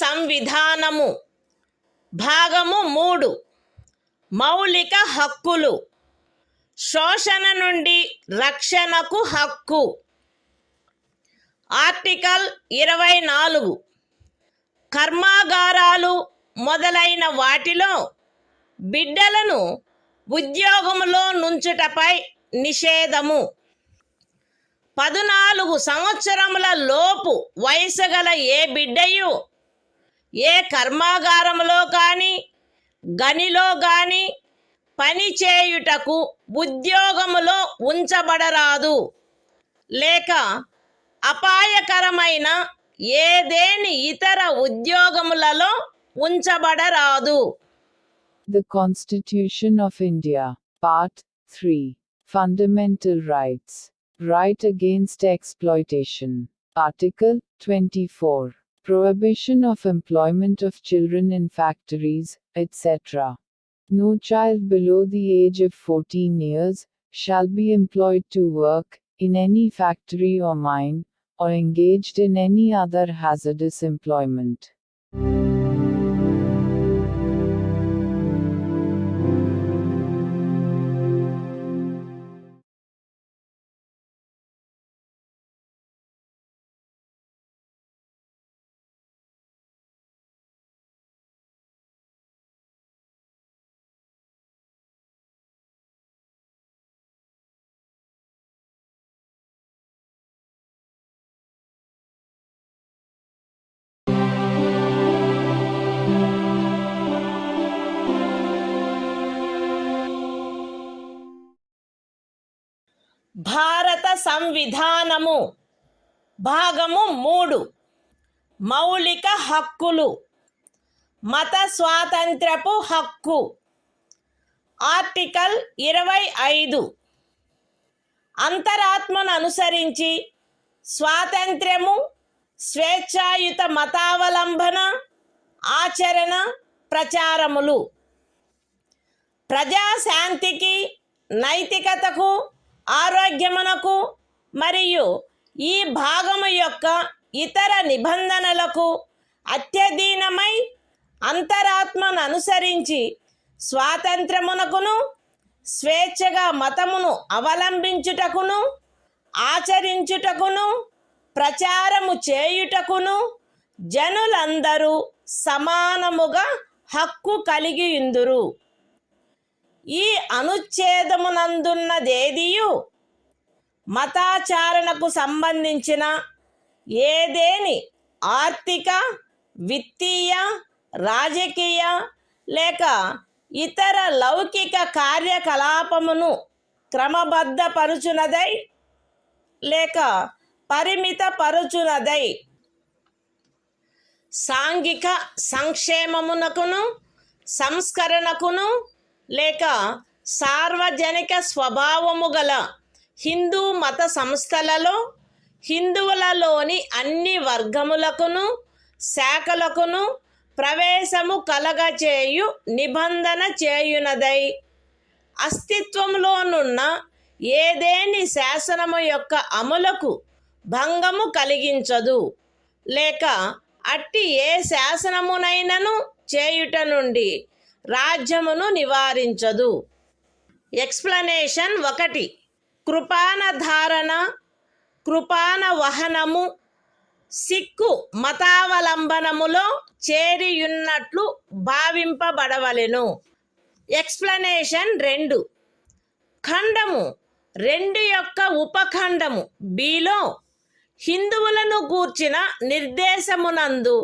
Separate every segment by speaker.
Speaker 1: సంవిధానము భాగము 3 మౌలిక హక్కులు శోషణ నుండి రక్షణకు హక్కు ఆర్టికల్ 24 కర్మాగారాలు మొదలైన వాటిలో బిడ్డలను ఉద్యోగములో నుంచుటపై నిషేధము 14 సంవత్సరముల లోపు వయసు గల ఏ బిడ్డయు ఏ కర్మాగారములో కానీ గనిలో కానీ పని చేయుటకు ఉద్యోగములో ఉంచబడరాదు లేక అపాయకరమైన ఏదేని ఇతర ఉద్యోగములలో ఉంచబడరాదు.
Speaker 2: The Constitution of India, Part 3, Fundamental Rights, Right Against Exploitation, Article 24, Prohibition of employment of children in factories, etc. No child below the age of 14 years shall be employed to work in any factory or mine, or engaged in any other hazardous employment.
Speaker 1: భారత సంవిధానము భాగము 3 మౌలిక హక్కులు మత స్వాతంత్ర్యపు హక్కు article 25 అంతరాత్మను అనుసరించి స్వాతంత్ర్యము స్వేచ్ఛాయుత మతావలంబన ఆచరణ ప్రచారములు ప్రజాశాంతికి నైతికతకు ఆరోగ్యమునకు మరియు ఈ భాగము యొక్క ఇతర నిబంధనలకు అత్యధీనమై అంతరాత్మను అనుసరించి స్వాతంత్రమునకును స్వేచ్ఛగా మతమును అవలంబించుటకును ఆచరించుటకును ప్రచారము చేయుటకును జనులందరూ సమానముగా హక్కు కలిగి ఉందురు. ఈ అనుచ్ఛేదమునందున్నదేదియు మతాచారణకు సంబంధించిన ఏదేని ఆర్థిక విత్తీయ రాజకీయ లేక ఇతర లౌకిక కార్యకలాపమును క్రమబద్ధపరుచునదై లేక పరిమితపరుచునదై సాంఘిక సంక్షేమమునకును సంస్కరణకును లేక సార్వజనిక స్వభావము గల హిందూ మత సంస్థలలో హిందువులలోని అన్ని వర్గములకును శాఖలకును ప్రవేశము కలగచేయు నిబంధన చేయునదై అస్తిత్వంలోనున్న ఏదేని శాసనము యొక్క అమలుకు భంగము కలిగించదు లేక అట్టి ఏ శాసనమునైనను చేయుట నుండి రాజ్యమును నివారించదు. ఎక్స్ప్లనేషన్ 1 కృపాన ధారణ కృపాన వహనము సిక్కు మతావలంబనములో చేరియున్నట్లు భావింపబడవలెను. ఎక్స్ప్లనేషన్ 2 ఖండము 2 యొక్క ఉపఖండము బిలో హిందువులను గూర్చిన నిర్దేశమునందు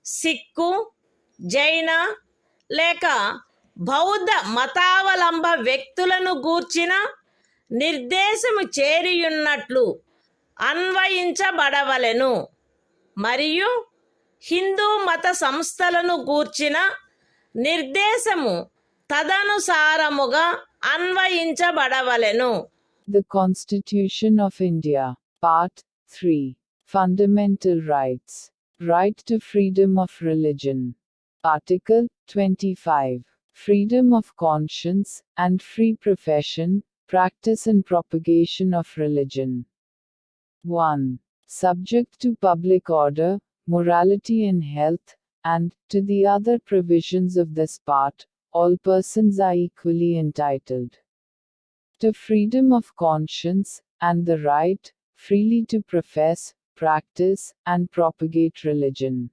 Speaker 1: సిక్కు జైన లేక బౌద్ధ మతావలంబ వ్యక్తులను గూర్చిన నిర్దేశము చేరియున్నట్లు అన్వయించబడవలెను మరియు హిందూ మత సంస్థలను గూర్చిన నిర్దేశము తదనుసారముగా అన్వయించబడవలెను.
Speaker 2: The Constitution of India, Part 3, Fundamental Rights, Right to Freedom of Religion, Article 25, Freedom of Conscience and Free Profession, Practice and Propagation of Religion. 1. Subject to public order, morality and health, and, to the other provisions of this part, all persons are equally entitled to freedom of conscience, and the right, freely to profess, practice, and propagate religion.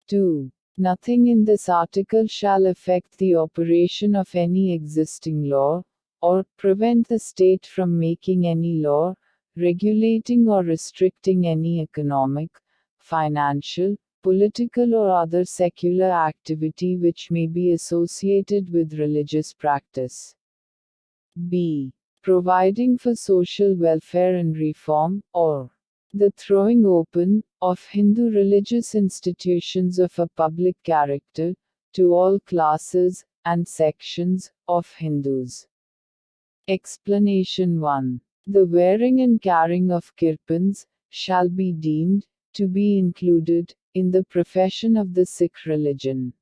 Speaker 2: 2. Nothing in this article shall affect the operation of any existing law, or prevent the state from making any law, regulating or restricting any economic, financial, political or other secular activity which may be associated with religious practice. B. Providing for social welfare and reform, or the throwing open of Hindu religious institutions of a public character to all classes and sections of Hindus. Explanation 1. The wearing and carrying of kirpans shall be deemed to be included in the profession of the Sikh religion.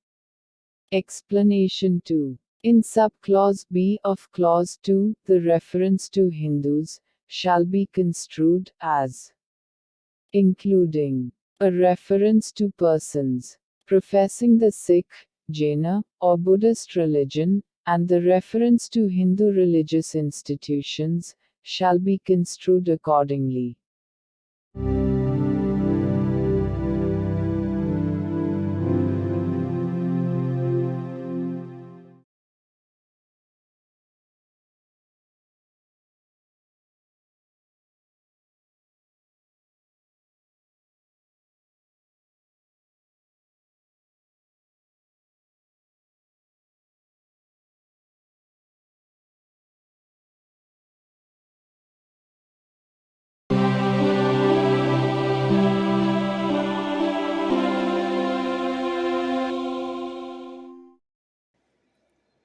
Speaker 2: Explanation 2. In subclause B of clause 2, the reference to Hindus shall be construed as including a reference to persons professing the Sikh, Jaina, or Buddhist religion, and the reference to Hindu religious institutions shall be construed accordingly.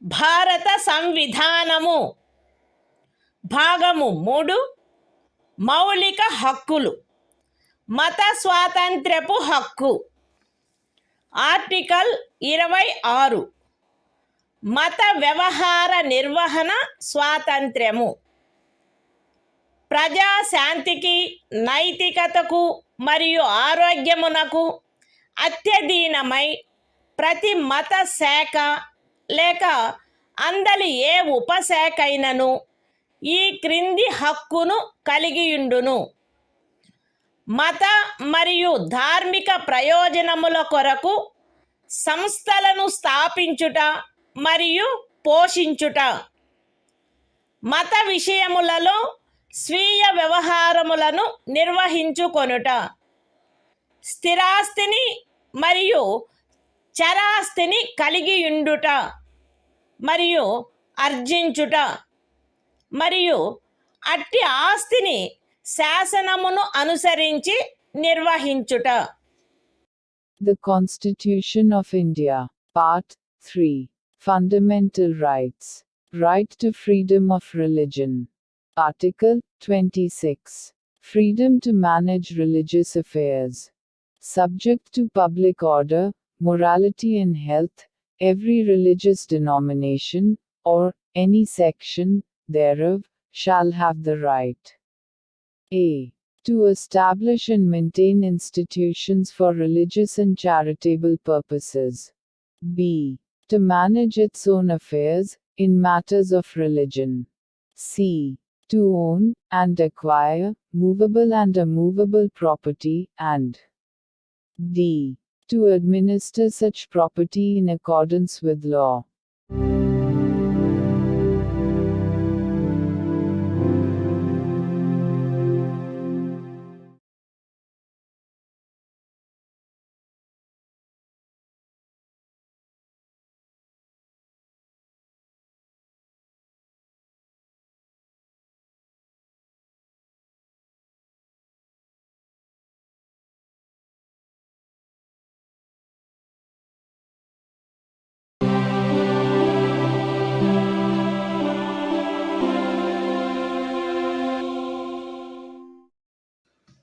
Speaker 1: భారత సంవిధానము భాగము 3 మౌలిక హక్కులు మత స్వాతంత్ర్యపు హక్కు article 26 మత వ్యవహార నిర్వహణ స్వాతంత్ర్యము ప్రజాశాంతికి నైతికతకు మరియు ఆరోగ్యమునకు అత్యధీనమై ప్రతి మత శాఖ లేక అందలి ఏ ఉపశాఖైనను ఈ క్రింది హక్కును కలిగియుండును. మత మరియు ధార్మిక ప్రయోజనముల కొరకు సంస్థలను స్థాపించుట మరియు పోషించుట, మత విషయములలో స్వీయ వ్యవహారములను నిర్వహించుకొనుట, స్థిరాస్తిని మరియు చరాస్తిని కలిగియుండుట మరియు ఆర్జించుట, మరియు అట్టి ఆస్తిని శాసనమును అనుసరించి నిర్వహించుట.
Speaker 2: The Constitution of India, Part 3. Fundamental Rights. Right to freedom of religion. Article 26. Freedom to manage religious affairs. Subject to public order, morality and health, every religious denomination, or any section thereof, shall have the right a. To establish and maintain institutions for religious and charitable purposes. B. To manage its own affairs, in matters of religion. C. To own, and acquire, movable and immovable property, and D. To administer such property in accordance with law.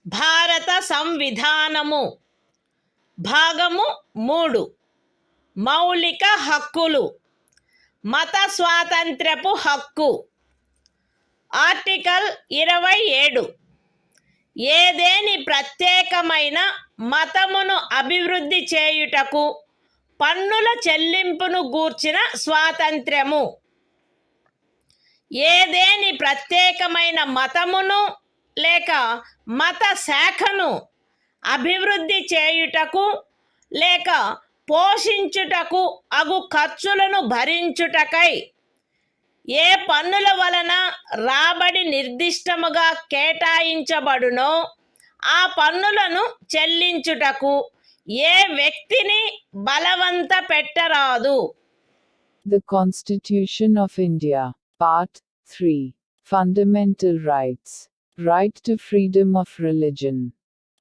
Speaker 1: భారత సంవిధానము భాగము 3 మౌలిక హక్కులు మత స్వాతంత్ర్యపు హక్కు article 27 ఏదేని ప్రత్యేకమైన మతమును అభివృద్ధి చేయుటకు పన్నుల చెల్లింపును గూర్చిన స్వాతంత్ర్యము. ఏదేని ప్రత్యేకమైన మతమును లేక మత శాఖను అభివృద్ధి చేయుటకు లేక పోషించుటకు అగు ఖర్చులను భరించుటకై ఏ పన్నుల వలన రాబడి నిర్దిష్టముగా కేటాయించబడునో ఆ పన్నులను చెల్లించుటకు ఏ వ్యక్తిని బలవంత పెట్టరాదు.
Speaker 2: The Constitution of India, Part 3. Fundamental Rights. Right to freedom of religion.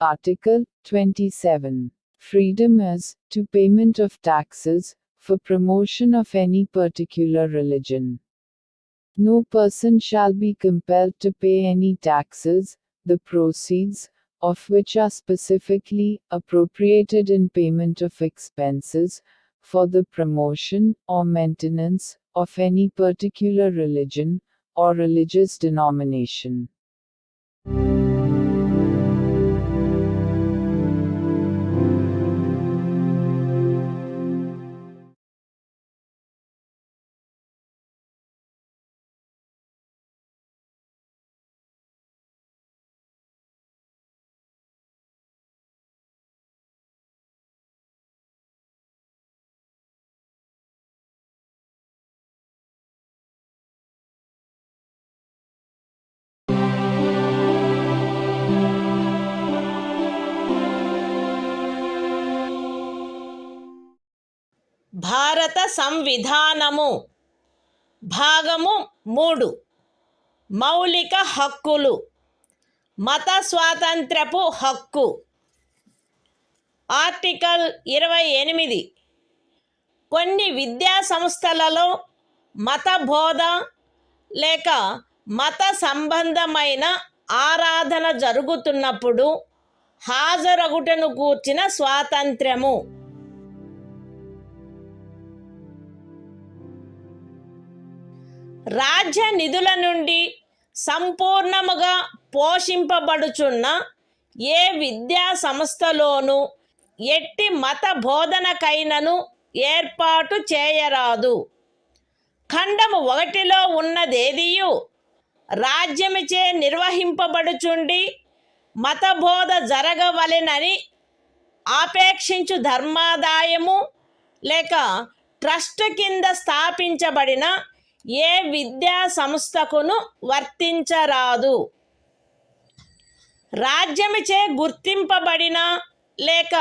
Speaker 2: Article 27. Freedom as to payment of taxes for promotion of any particular religion. No person shall be compelled to pay any taxes, the proceeds of which are specifically appropriated in payment of expenses for the promotion or maintenance of any particular religion or religious denomination.
Speaker 1: భారత సంవిధానము భాగము 3 మౌలిక హక్కులు. మత స్వాతంత్ర్యపు హక్కు. Article 28. కొన్ని విద్యా సంస్థలలో మత బోధ లేక మత సంబంధమైన ఆరాధన జరుగుతున్నప్పుడు హాజరగుటను గూర్చిన స్వాతంత్ర్యము. రాజ్య నిధుల నుండి సంపూర్ణముగా పోషింపబడుచున్న ఏ విద్యా సంస్థలోనూ ఎట్టి మత బోధనకైనను ఏర్పాటు చేయరాదు. ఖండము 1లో ఉన్నదేదియు రాజ్యముచే నిర్వహింపబడుచుండి మత బోధ జరగవలెనని ఆపేక్షించు ధర్మాదాయము లేక ట్రస్ట్ కింద స్థాపించబడిన ఏ విద్యా సంస్థకును వర్తించరాదు. రాజ్యముచే గుర్తింపబడిన లేక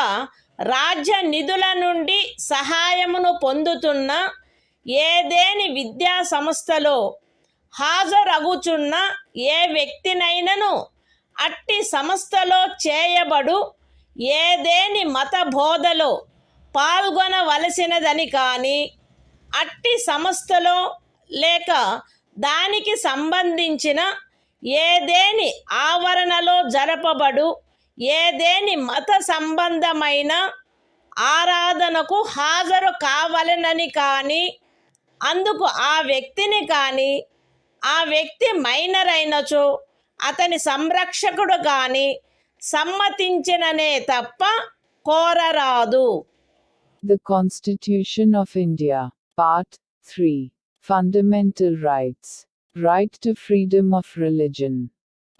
Speaker 1: రాజ్య నిధుల నుండి సహాయమును పొందుతున్న ఏదేని విద్యా సంస్థలో హాజరగుచున్న ఏ వ్యక్తినైనను అట్టి సంస్థలో చేయబడు ఏదేని మత బోధలో పాల్గొనవలసినదని కానీ అట్టి సంస్థలో లేక దానికి సంబంధించిన ఏదేని ఆవరణలో జరపబడు ఏదేని మత సంబంధమైన ఆరాధనకు హాజరు కావాలనని కానీ అందుకు ఆ వ్యక్తిని కానీ ఆ వ్యక్తి మైనర్ అయినచో అతని సంరక్షకుడు కానీ సమ్మతించిననే తప్ప కోరరాదు.
Speaker 2: The Constitution of India, Part 3. Fundamental Rights. Right to freedom of religion.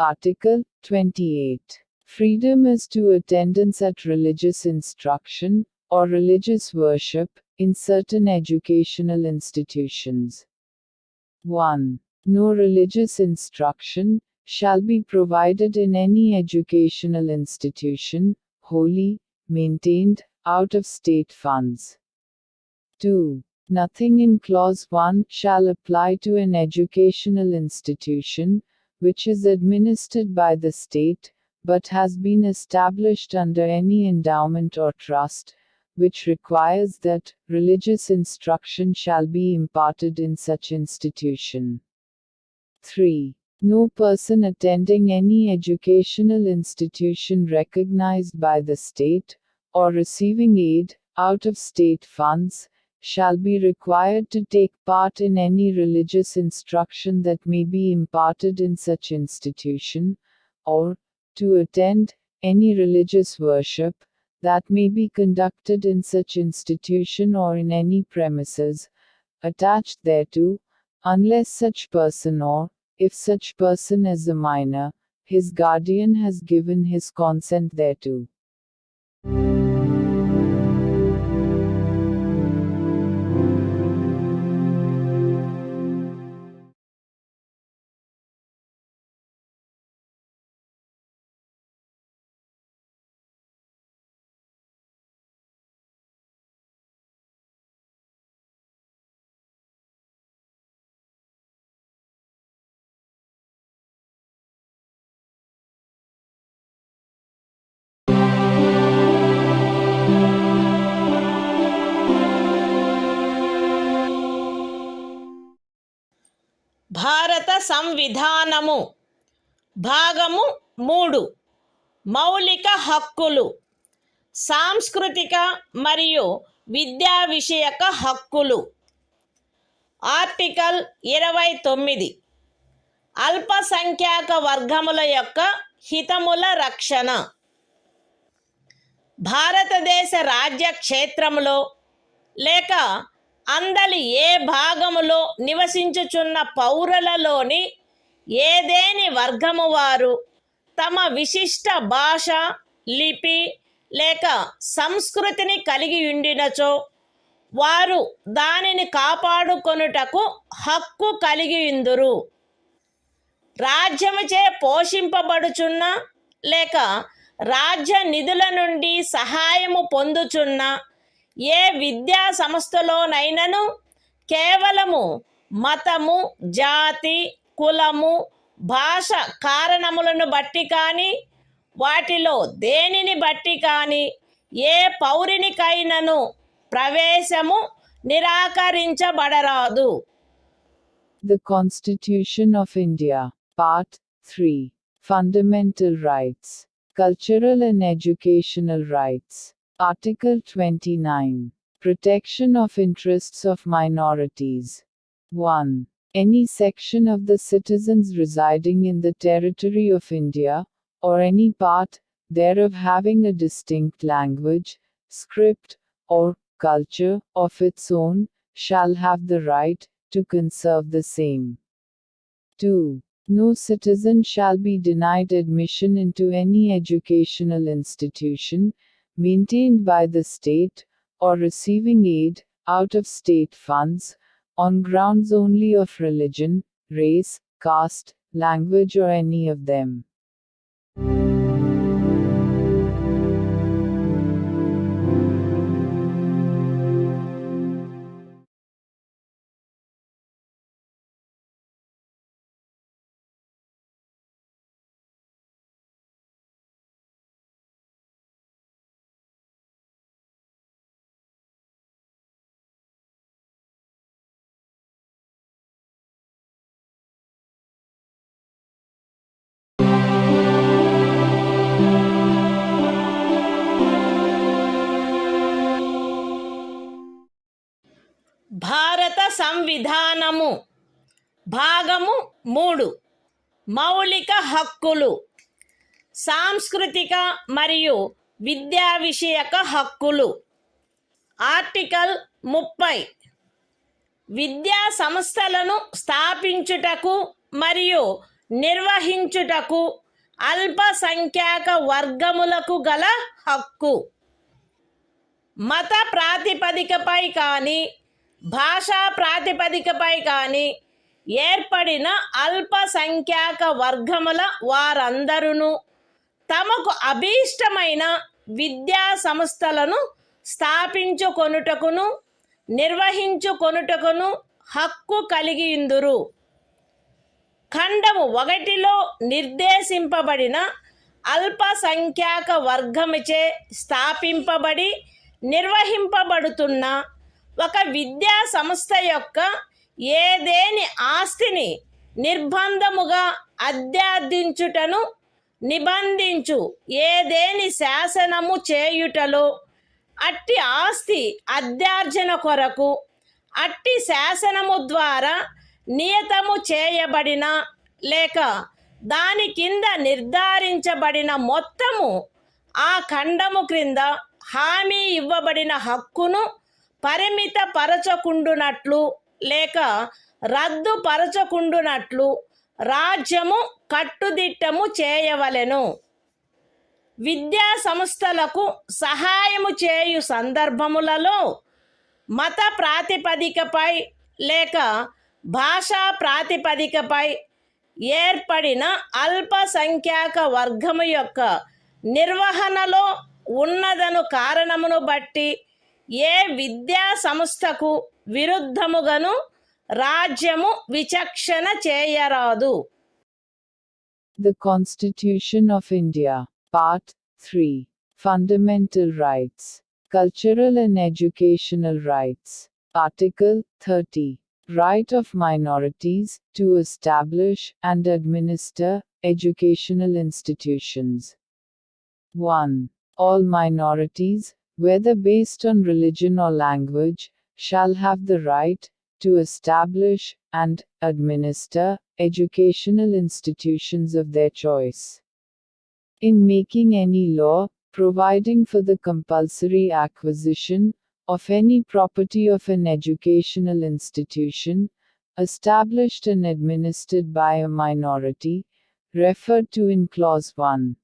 Speaker 2: Article 28. Freedom as to attendance at religious instruction or religious worship in certain educational institutions. 1. No religious instruction shall be provided in any educational institution, wholly maintained out of state funds. 2. Nothing in Clause 1 shall apply to an educational institution which is administered by the state, but has been established under any endowment or trust, which requires that religious instruction shall be imparted in such institution. 3. No person attending any educational institution recognized by the state, or receiving aid out of state funds, shall be required to take part in any religious instruction that may be imparted in such institution, or to attend any religious worship that may be conducted in such institution or in any premises attached thereto, unless such person or, if such person is a minor, his guardian has given his consent thereto.
Speaker 1: భారత సంవిధానము భాగము 3 మౌలిక హక్కులు సాంస్కృతిక మరియు విద్యా విషయక హక్కులు article 29 అల్పసంఖ్యాక వర్గముల యొక్క హితముల రక్షణ భారతదేశ రాజ్య క్షేత్రములో లేక అందలి ఏ భాగములో నివసించుచున్న పౌరులలోని ఏదేని వర్గము వారు తమ విశిష్ట భాష లిపి లేక సంస్కృతిని కలిగి ఉండినచో వారు దానిని కాపాడుకొనుటకు హక్కు కలిగి ఉందురు. రాజ్యముచే పోషింపబడుచున్న లేక రాజ్య నిధుల నుండి సహాయము పొందుచున్న ఏ విద్యా సంస్థలోనైనను కేవలము మతము జాతి కులము భాష కారణములను బట్టి కానీ వాటిలో దేనిని బట్టి కానీ ఏ పౌరునికైనను ప్రవేశము నిరాకరించబడరాదు.
Speaker 2: The Constitution of India, Part 3, Fundamental Rights, Cultural and Educational Rights. Article 29. Protection of interests of minorities. 1. Any section of the citizens residing in the territory of India, or any part thereof having a distinct language, script, or culture of its own, shall have the right to conserve the same. 2. No citizen shall be denied admission into any educational institution maintained by the state, or receiving aid out of state funds, on grounds only of religion, race, caste, language or any of them.
Speaker 1: భారత సంవిధానము భాగము 3 మౌలిక హక్కులు సాంస్కృతిక మరియు విద్యా విషయక హక్కులు article 30 విద్యా సంస్థలను స్థాపించుటకు మరియు నిర్వహించుటకు అల్పసంఖ్యాక వర్గములకు గల హక్కు మత ప్రాతిపదికపై కానీ భాషా ప్రాతిపదికపై కానీ ఏర్పడిన అల్పసంఖ్యాక వర్గముల వారందరూ తమకు అభీష్టమైన విద్యా సంస్థలను స్థాపించుకొనుటకును నిర్వహించుకొనుటకును హక్కు కలిగియుందురు. ఖండము 1లో నిర్దేశింపబడిన అల్పసంఖ్యాక వర్గముచే స్థాపింపబడి నిర్వహింపబడుతున్న ఒక విద్యా సంస్థ యొక్క ఏదేని ఆస్తిని నిర్బంధముగా అధ్యార్థించుటను నిబంధించు ఏదేని శాసనము చేయుటలో అట్టి ఆస్తి అధ్యార్జన కొరకు అట్టి శాసనము ద్వారా నియతము చేయబడిన లేక దాని కింద నిర్ధారించబడిన మొత్తము ఆ ఖండము క్రింద హామీ ఇవ్వబడిన హక్కును పరిమితపరచకుండునట్లు లేక రద్దుపరచకుండునట్లు రాజ్యము కట్టుదిట్టము చేయవలెను. విద్యా సంస్థలకు సహాయము చేయు సందర్భములలో మత ప్రాతిపదికపై లేక భాషా ప్రాతిపదికపై ఏర్పడిన అల్పసంఖ్యాక వర్గము యొక్క నిర్వహణలో ఉన్నదను కారణమును బట్టి ఏ విద్యా సంస్థకు విరుద్ధముగాను రాజ్యము విచక్షణ చేయరాదు.
Speaker 2: The Constitution of India, Part 3, Fundamental Rights, Cultural and Educational Rights, Article 30, Right of minorities to establish and administer educational institutions. 1. All minorities, whether based on religion or language, shall have the right to establish and administer educational institutions of their choice. In making any law, providing for the compulsory acquisition of any property of an educational institution, established and administered by a minority, referred to in Clause 1.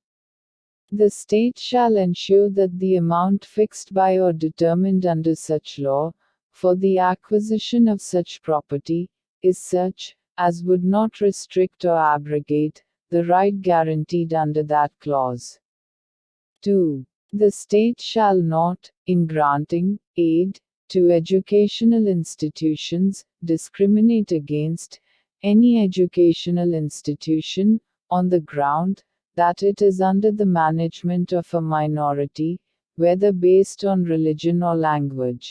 Speaker 2: The state shall ensure that the amount fixed by or determined under such law, for the acquisition of such property, is such, as would not restrict or abrogate, the right guaranteed under that clause. 2. The state shall not, in granting aid to educational institutions, discriminate against any educational institution, on the ground that it is under the management of a minority, whether based on religion or language.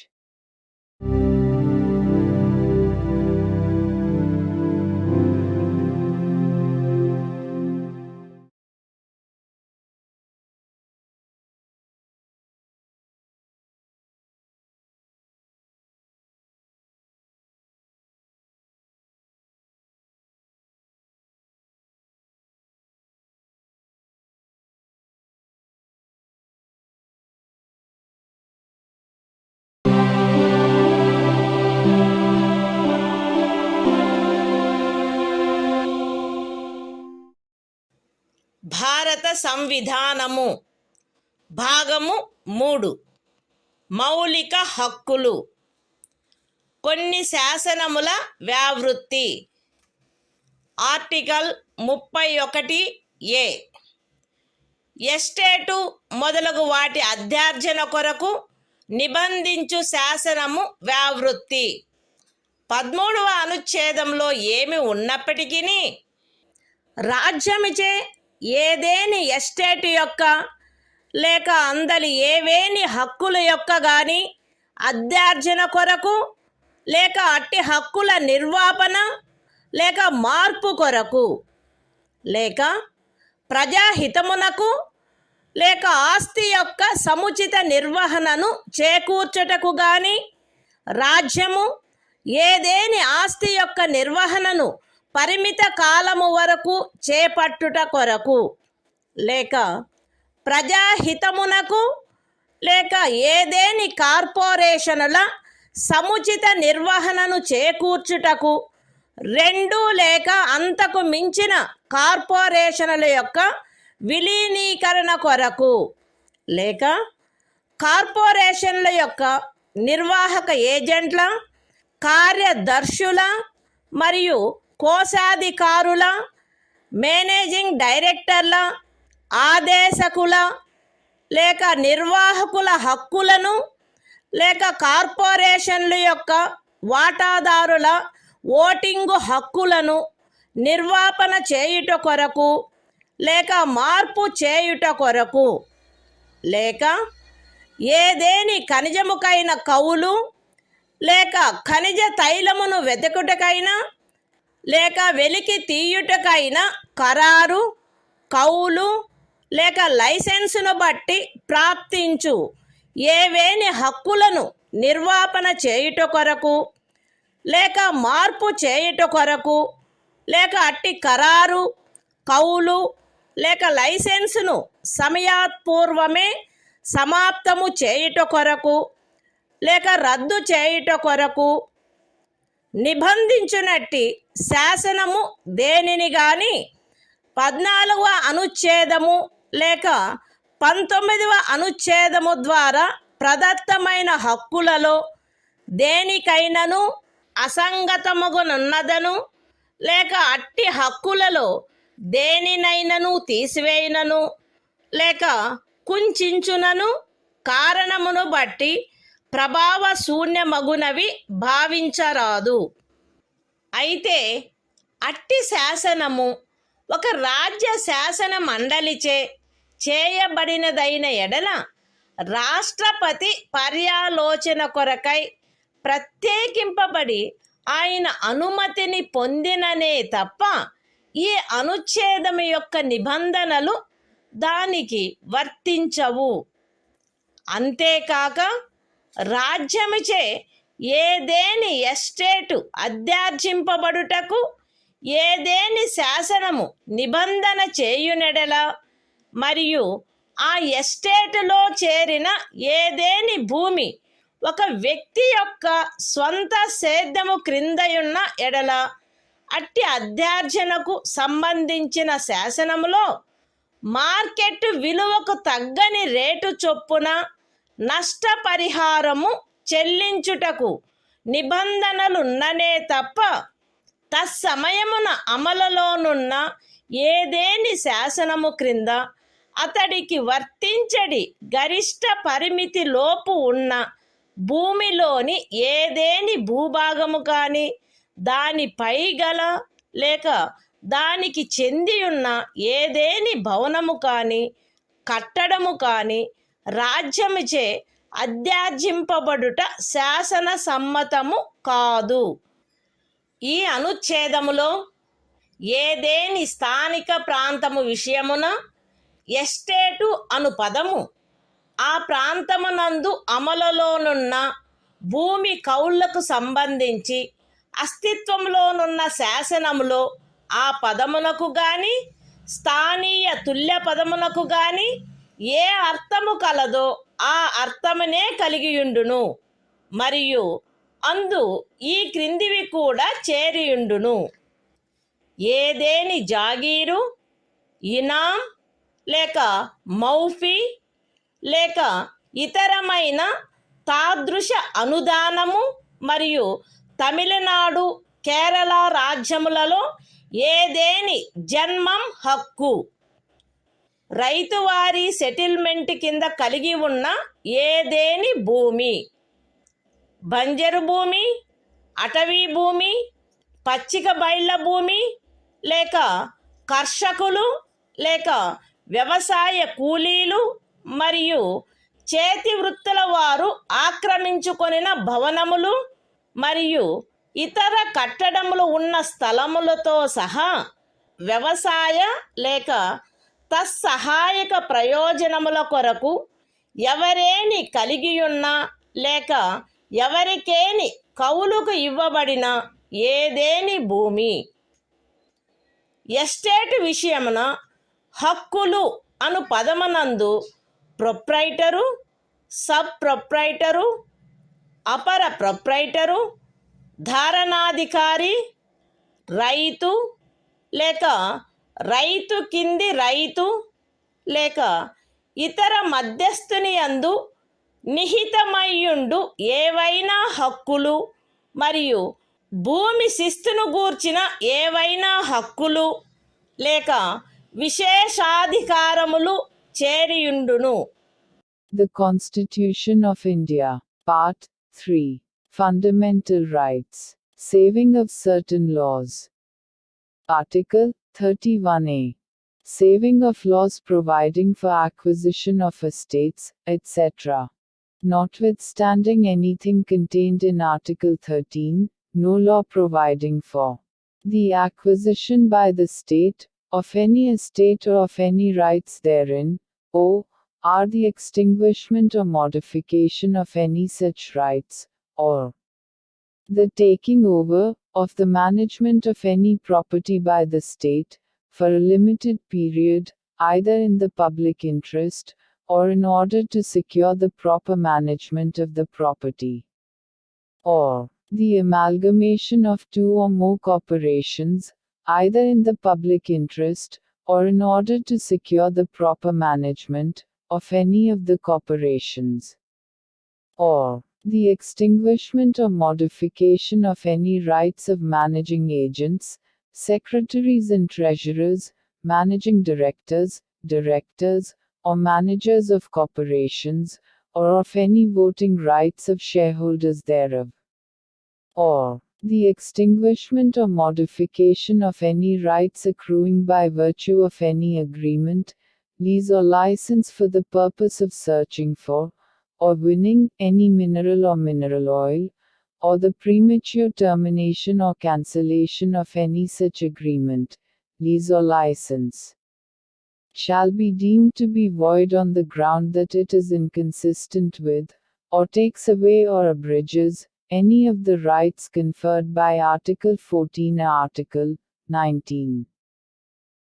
Speaker 1: భారత సంవిధానము భాగము 3 మౌలిక హక్కులు. కొన్ని శాసనముల వ్యావృత్తి. Article 31A. Estate మొదలగు వాటి అధ్యార్జన కొరకు నిబంధించు శాసనము వ్యావృత్తి. 13వ అనుచ్ఛేదంలో ఏమి ఉన్నప్పటికీ రాజ్యమిచే ఏదేని ఎస్టేట్ యొక్క లేక అందలి ఏవేని హక్కుల యొక్క గాని అధ్యార్జన కొరకు లేక అట్టి హక్కుల నిర్వాపన లేక మార్పు కొరకు లేక ప్రజాహితమునకు లేక ఆస్తి యొక్క సముచిత నిర్వహణను చేకూర్చుటకు గాని రాజ్యము ఏదేని ఆస్తి యొక్క నిర్వహణను పరిమిత కాలము వరకు చేపట్టుట కొరకు లేక ప్రజాహితమునకు లేక ఏదేని కార్పొరేషనుల సముచిత నిర్వహణను చేకూర్చుటకు 2 లేక అంతకు మించిన కార్పొరేషనుల యొక్క విలీనీకరణ కొరకు లేక కార్పొరేషన్ల యొక్క నిర్వాహక ఏజెంట్ల, కార్యదర్శుల మరియు కోశాధికారుల, మేనేజింగ్ డైరెక్టర్ల, ఆదేశకుల లేక నిర్వాహకుల హక్కులను లేక కార్పొరేషన్ల యొక్క వాటాదారుల ఓటింగు హక్కులను నిర్వాపన చేయుట కొరకు లేక మార్పు చేయుట కొరకు లేక ఏదేని ఖనిజముకైన కౌలు లేక ఖనిజ తైలమును వెతుకుటకైనా లేక వెలికి తీయుటకైనా ఖరారు, కౌలు లేక లైసెన్సును బట్టి ప్రాప్తించు ఏవేని హక్కులను నిర్వాపన చేయుట కొరకు లేక మార్పు చేయుట కొరకు లేక అట్టి ఖరారు, కౌలు లేక లైసెన్సును సమయాత్పూర్వమే సమాప్తము చేయుట కొరకు లేక రద్దు చేయుట కొరకు నిబంధించునట్టి శాసనము దేనిని గాని 14వ అనుచ్ఛేదము లేక 19వ అనుచ్ఛేదము ద్వారా ప్రదత్తమైన హక్కులలో దేనికైనను అసంగతముగునున్నదను లేక అట్టి హక్కులలో దేనినైనను తీసివేయనను లేక కుంచునను కారణమును బట్టి ప్రభావ శూన్యమగునవి భావించరాదు. అయితే అట్టి శాసనము ఒక రాజ్య శాసన మండలిచే చేయబడినదైన ఎడల రాష్ట్రపతి పర్యాలోచన కొరకై ప్రత్యేకింపబడి ఆయన అనుమతిని పొందిననే తప్ప ఈ అనుచ్ఛేదము యొక్క నిబంధనలు దానికి వర్తించవు. అంతేకాక రాజ్యముచే ఏదేని ఎస్టేటు అధ్యార్జింపబడుటకు ఏదేని శాసనము నిబంధన చేయునెడల మరియు ఆ ఎస్టేటులో చేరిన ఏదేని భూమి ఒక వ్యక్తి యొక్క స్వంత సేద్యము క్రిందయున్న ఎడల అట్టి అధ్యార్జనకు సంబంధించిన శాసనములో మార్కెట్ విలువకు తగ్గని రేటు చొప్పున నష్టపరిహారము చెల్లించుటకు నిబంధనలున్ననే తప్ప తత్సమయమున అమలులోనున్న ఏదేని శాసనము క్రింద అతడికి వర్తించడి గరిష్ట పరిమితి లోపు ఉన్న భూమిలోని ఏదేని భూభాగము కానీ దానిపై గల లేక దానికి చెంది ఉన్న ఏదేని భవనము కానీ కట్టడము కానీ రాజ్యముచే అధ్యార్జింపబడుట శాసన సమ్మతము కాదు. ఈ అనుచ్ఛేదములో ఏదేని స్థానిక ప్రాంతము విషయమున ఎస్టేటు అను పదము ఆ ప్రాంతమునందు అమలులోనున్న భూమి కౌళ్లకు సంబంధించి అస్తిత్వంలోనున్న శాసనములో ఆ పదమునకు గాని స్థానీయ తుల్య పదమునకు గాని ఏ అర్థము కలదో ఆ అర్థమునే కలిగియుండును మరియు అందు ఈ క్రిందివి కూడా చేరియుండును. ఏదేని జాగీరు, ఇనాం లేక మౌఫీ లేక ఇతరమైన తాదృశ అనుదానము మరియు తమిళనాడు కేరళ రాజ్యములలో ఏదేని జన్మం హక్కు రైతువారీ సెటిల్మెంట్ కింద కలిగి ఉన్న ఏదేని భూమి బంజరు భూమి, అటవీ భూమి, పచ్చిక బయళ్ళ భూమి లేక కర్షకులు లేక వ్యవసాయ కూలీలు మరియు చేతి వృత్తుల వారు ఆక్రమించుకొనిన భవనములు మరియు ఇతర కట్టడములు ఉన్న స్థలములతో సహా వ్యవసాయ లేక తత్సహాయక ప్రయోజనముల కొరకు ఎవరేని కలిగియున్నా లేక ఎవరికేని కౌలుకు ఇవ్వబడిన ఏదేని భూమి. ఎస్టేట్ విషయమున హక్కులు అను పదమునందు ప్రొప్రైటరు, సబ్ ప్రొప్రైటరు, అపర ప్రొప్రైటరు, ధారణాధికారి, రైతు లేక రైతు కింది రైతు లేక ఇతర మధ్యస్థుని యందు నిహితమయ్యుండు ఏవైనా హక్కులు మరియు భూమి శిస్తును గూర్చిన ఏవైనా హక్కులు లేక విశేషాధికారములు చేరియుండును.
Speaker 2: The Constitution of India, Part 3, Fundamental Rights, Saving of Certain Laws. Article 31A. Saving of laws providing for acquisition of estates, etc. Notwithstanding anything contained in Article 13, no law providing for the acquisition by the state of any estate or of any rights therein, or the extinguishment or modification of any such rights, or the taking over of the management of any property by the state, for a limited period, either in the public interest, or in order to secure the proper management of the property, or the amalgamation of two or more corporations, either in the public interest, or in order to secure the proper management of any of the corporations, or the extinguishment or modification of any rights of managing agents, secretaries and treasurers, managing directors, or managers of corporations, or of any voting rights of shareholders thereof, or the extinguishment or modification of any rights accruing by virtue of any agreement, lease or license for the purpose of searching for, or winning, any mineral or mineral oil, or the premature termination or cancellation of any such agreement, lease or license, shall be deemed to be void on the ground that it is inconsistent with, or takes away or abridges, any of the rights conferred by Article 14 or Article 19.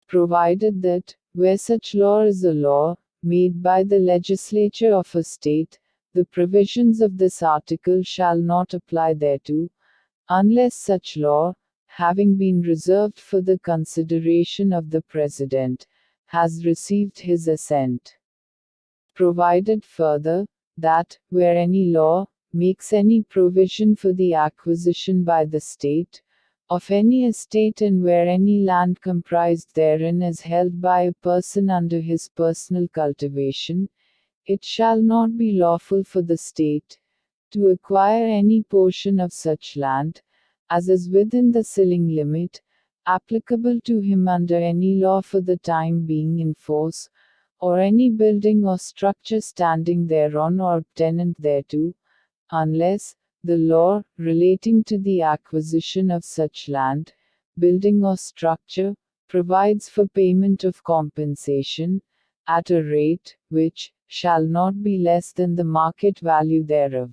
Speaker 2: Provided that, where such law is a law, made by the legislature of a state, the provisions of this article shall not apply thereto, unless such law, having been reserved for the consideration of the President, has received his assent. Provided further, that, where any law makes any provision for the acquisition by the state of any estate, and where any land comprised therein is held by a person under his personal cultivation, it shall not be lawful for the state to acquire any portion of such land as is within the ceiling limit applicable to him under any law for the time being in force, or any building or structure standing thereon or tenant thereto, unless the law relating to the acquisition of such land, building or structure provides for payment of compensation at a rate which shall not be less than the market value thereof.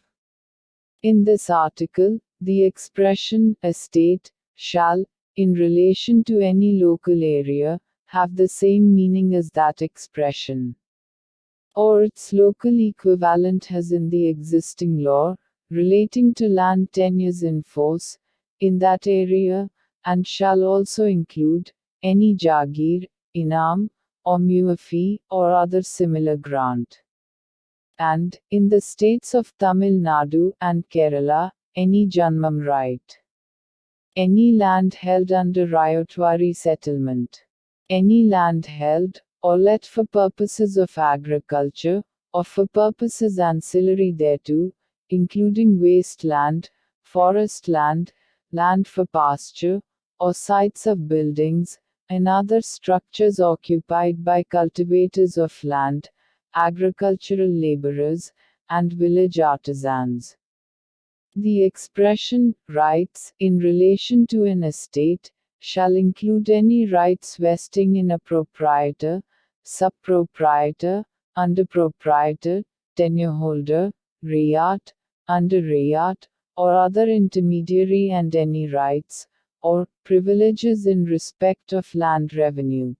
Speaker 2: In this article, the expression estate shall, in relation to any local area, have the same meaning as that expression, or its local equivalent has in the existing law relating to land tenures in force in that area, and shall also include any jagir, inam, or muafi, or other similar grant. And, in the states of Tamil Nadu and Kerala, any janmam right. Any land held under ryotwari settlement. Any land held, or let for purposes of agriculture, or for purposes ancillary thereto, including waste land, forest land, land for pasture, or sites of buildings, and other structures occupied by cultivators of land, agricultural laborers, and village artisans. The expression, rights, in relation to an estate, shall include any rights vesting in a proprietor, sub-proprietor, under-proprietor, tenure-holder, rayat, under-rayat, or other intermediary, and any rights, or privileges in respect of land revenue.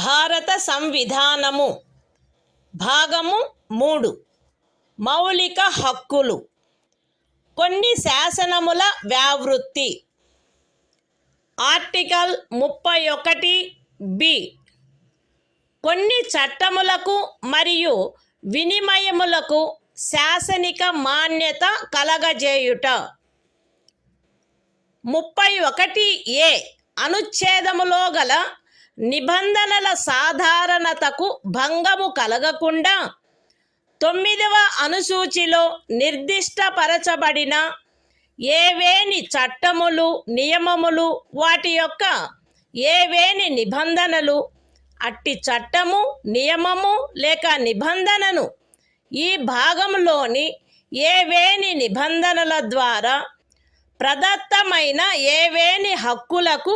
Speaker 1: భారత సంవిధానము భాగము 3 మౌలిక హక్కులు. కొన్ని శాసనముల వ్యావృత్తి. Article 31 కొన్ని చట్టములకు మరియు వినిమయములకు శాసనిక మాన్యత కలగజేయుట. 31 అనుచ్ఛేదములో గల నిబంధనల సాధారణతకు భంగము కలగకుండా 9వ అనుసూచిలో నిర్దిష్టపరచబడిన ఏవేని చట్టములు, నియమములు, వాటి యొక్క ఏవేని నిబంధనలు, అట్టి చట్టము, నియమము లేక నిబంధనను ఈ భాగంలోని ఏవేని నిబంధనల ద్వారా ప్రదత్తమైన ఏవేని హక్కులకు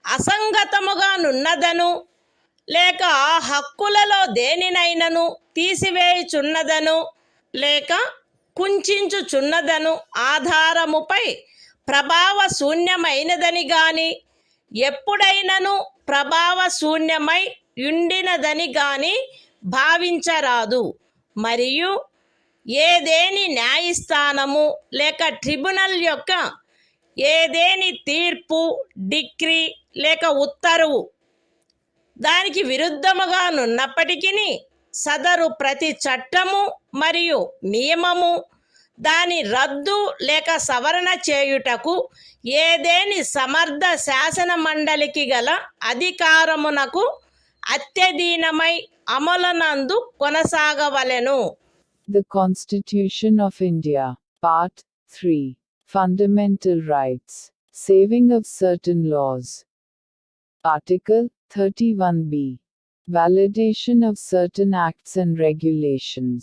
Speaker 1: అసంగతముగా నున్నదను లేక ఆ హక్కులలో దేనినైనను తీసివేయుచున్నదను లేక కుంచుచున్నదను ఆధారముపై ప్రభావ శూన్యమైనదని గాని ఎప్పుడైనను ప్రభావ శూన్యమై ఉండినదని గాని భావించరాదు. మరియు ఏదేని న్యాయస్థానము లేక ట్రిబ్యునల్ యొక్క ఏదేని తీర్పు, డిక్రీ లేక ఉత్తర్వు దానికి విరుద్ధముగా నున్నప్పటికీ సదరు ప్రతి చట్టము మరియు నియమము దాని రద్దు లేక సవరణ చేయుటకు ఏదేని సమర్థ శాసన మండలికి గల అధికారమునకు అత్యధీనమై అమలునందు కొనసాగవలెను.
Speaker 2: The Constitution of India, Part 3. Fundamental Rights. Saving of certain laws. Article 31b. Validation of certain acts and regulations.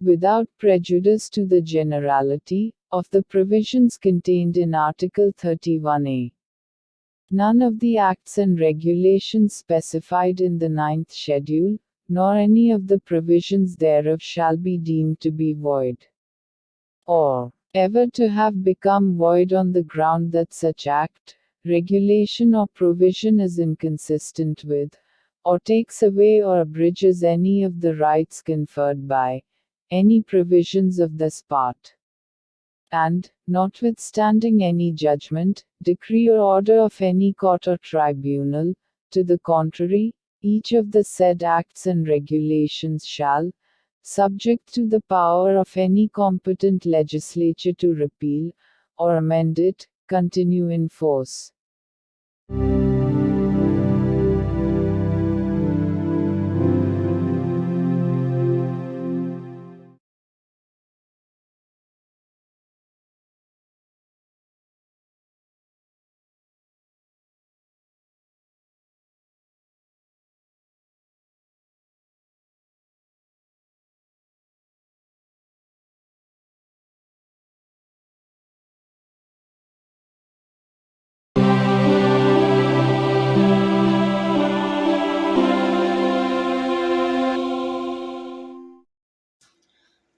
Speaker 2: Without prejudice to the generality of the provisions contained in Article 31a. None of the acts and regulations specified in the 9th schedule, nor any of the provisions thereof shall be deemed to be void, or ever to have become void on the ground that such act, regulation or provision is inconsistent with, or takes away or abridges any of the rights conferred by any provisions of this part. And, notwithstanding any judgment, decree or order of any court or tribunal, to the contrary, each of the said acts and regulations shall, subject to the power of any competent legislature to repeal, or amend it, continue in force.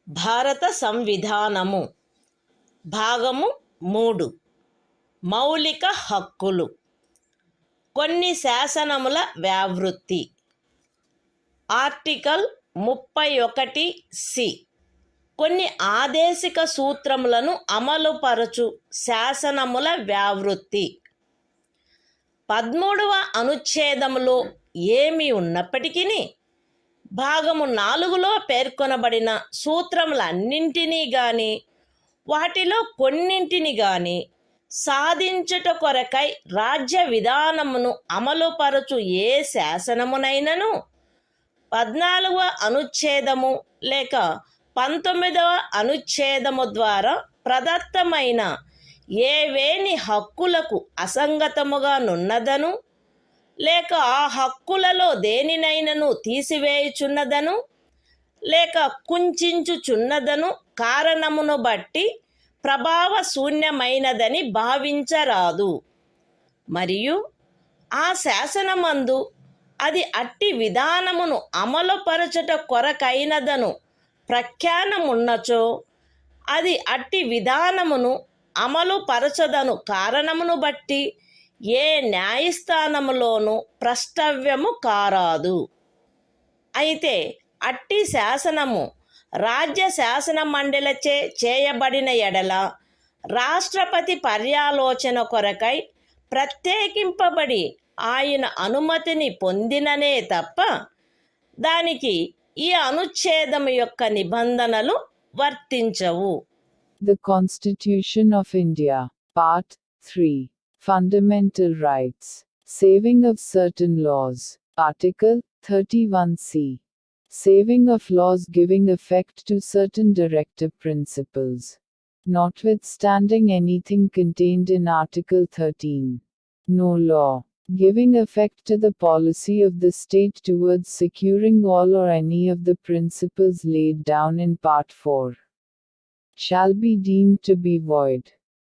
Speaker 1: భారత సంవిధానము భాగము 3. మౌలిక హక్కులు. కొన్ని శాసనముల వ్యావృత్తి. Article 31C. కొన్ని ఆదేశిక సూత్రములను అమలుపరచు శాసనముల వ్యావృత్తి. 13వ అనుచ్ఛేదములో ఏమి ఉన్నప్పటికీ భాగము 4లో పేర్కొనబడిన సూత్రములన్నింటినీ గాని వాటిలో కొన్నింటిని గాని సాధించుట కొరకై రాజ్య విధానమును అమలుపరచు ఏ శాసనమునైనను 14వ అనుచ్ఛేదము లేక 19వ అనుచ్ఛేదము ద్వారా ప్రదత్తమైన ఏవేని హక్కులకు అసంగతముగా నున్నదను లేక ఆ హక్కులలో దేనినైనను తీసివేయుచున్నదను లేక కుంచుచున్నదను కారణమును బట్టి ప్రభావ శూన్యమైనదని భావించరాదు. మరియు ఆ శాసనమందు అది అట్టి విధానమును అమలుపరచుట కొరకైనదను ప్రఖ్యానమున్నచో అది అట్టి విధానమును అమలుపరచదను కారణమును బట్టి ఏ న్యాయస్థానములోనూ ప్రష్టవ్యము కారాదు. అయితే అట్టి శాసనము రాజ్య శాసన మండలిచే చేయబడిన ఎడల రాష్ట్రపతి పర్యాలోచన కొరకై ప్రత్యేకింపబడి ఆయన అనుమతిని పొందిననే తప్ప దానికి ఈ అనుచ్ఛేదము యొక్క నిబంధనలు వర్తించవు.
Speaker 2: The Constitution of India, Part 3. Fundamental Rights. Saving of certain laws. Article 31C. saving of laws giving effect to certain directive principles. Notwithstanding anything contained in Article 13. No law giving effect to the policy of the state towards securing all or any of the principles laid down in Part 4 shall be deemed to be void,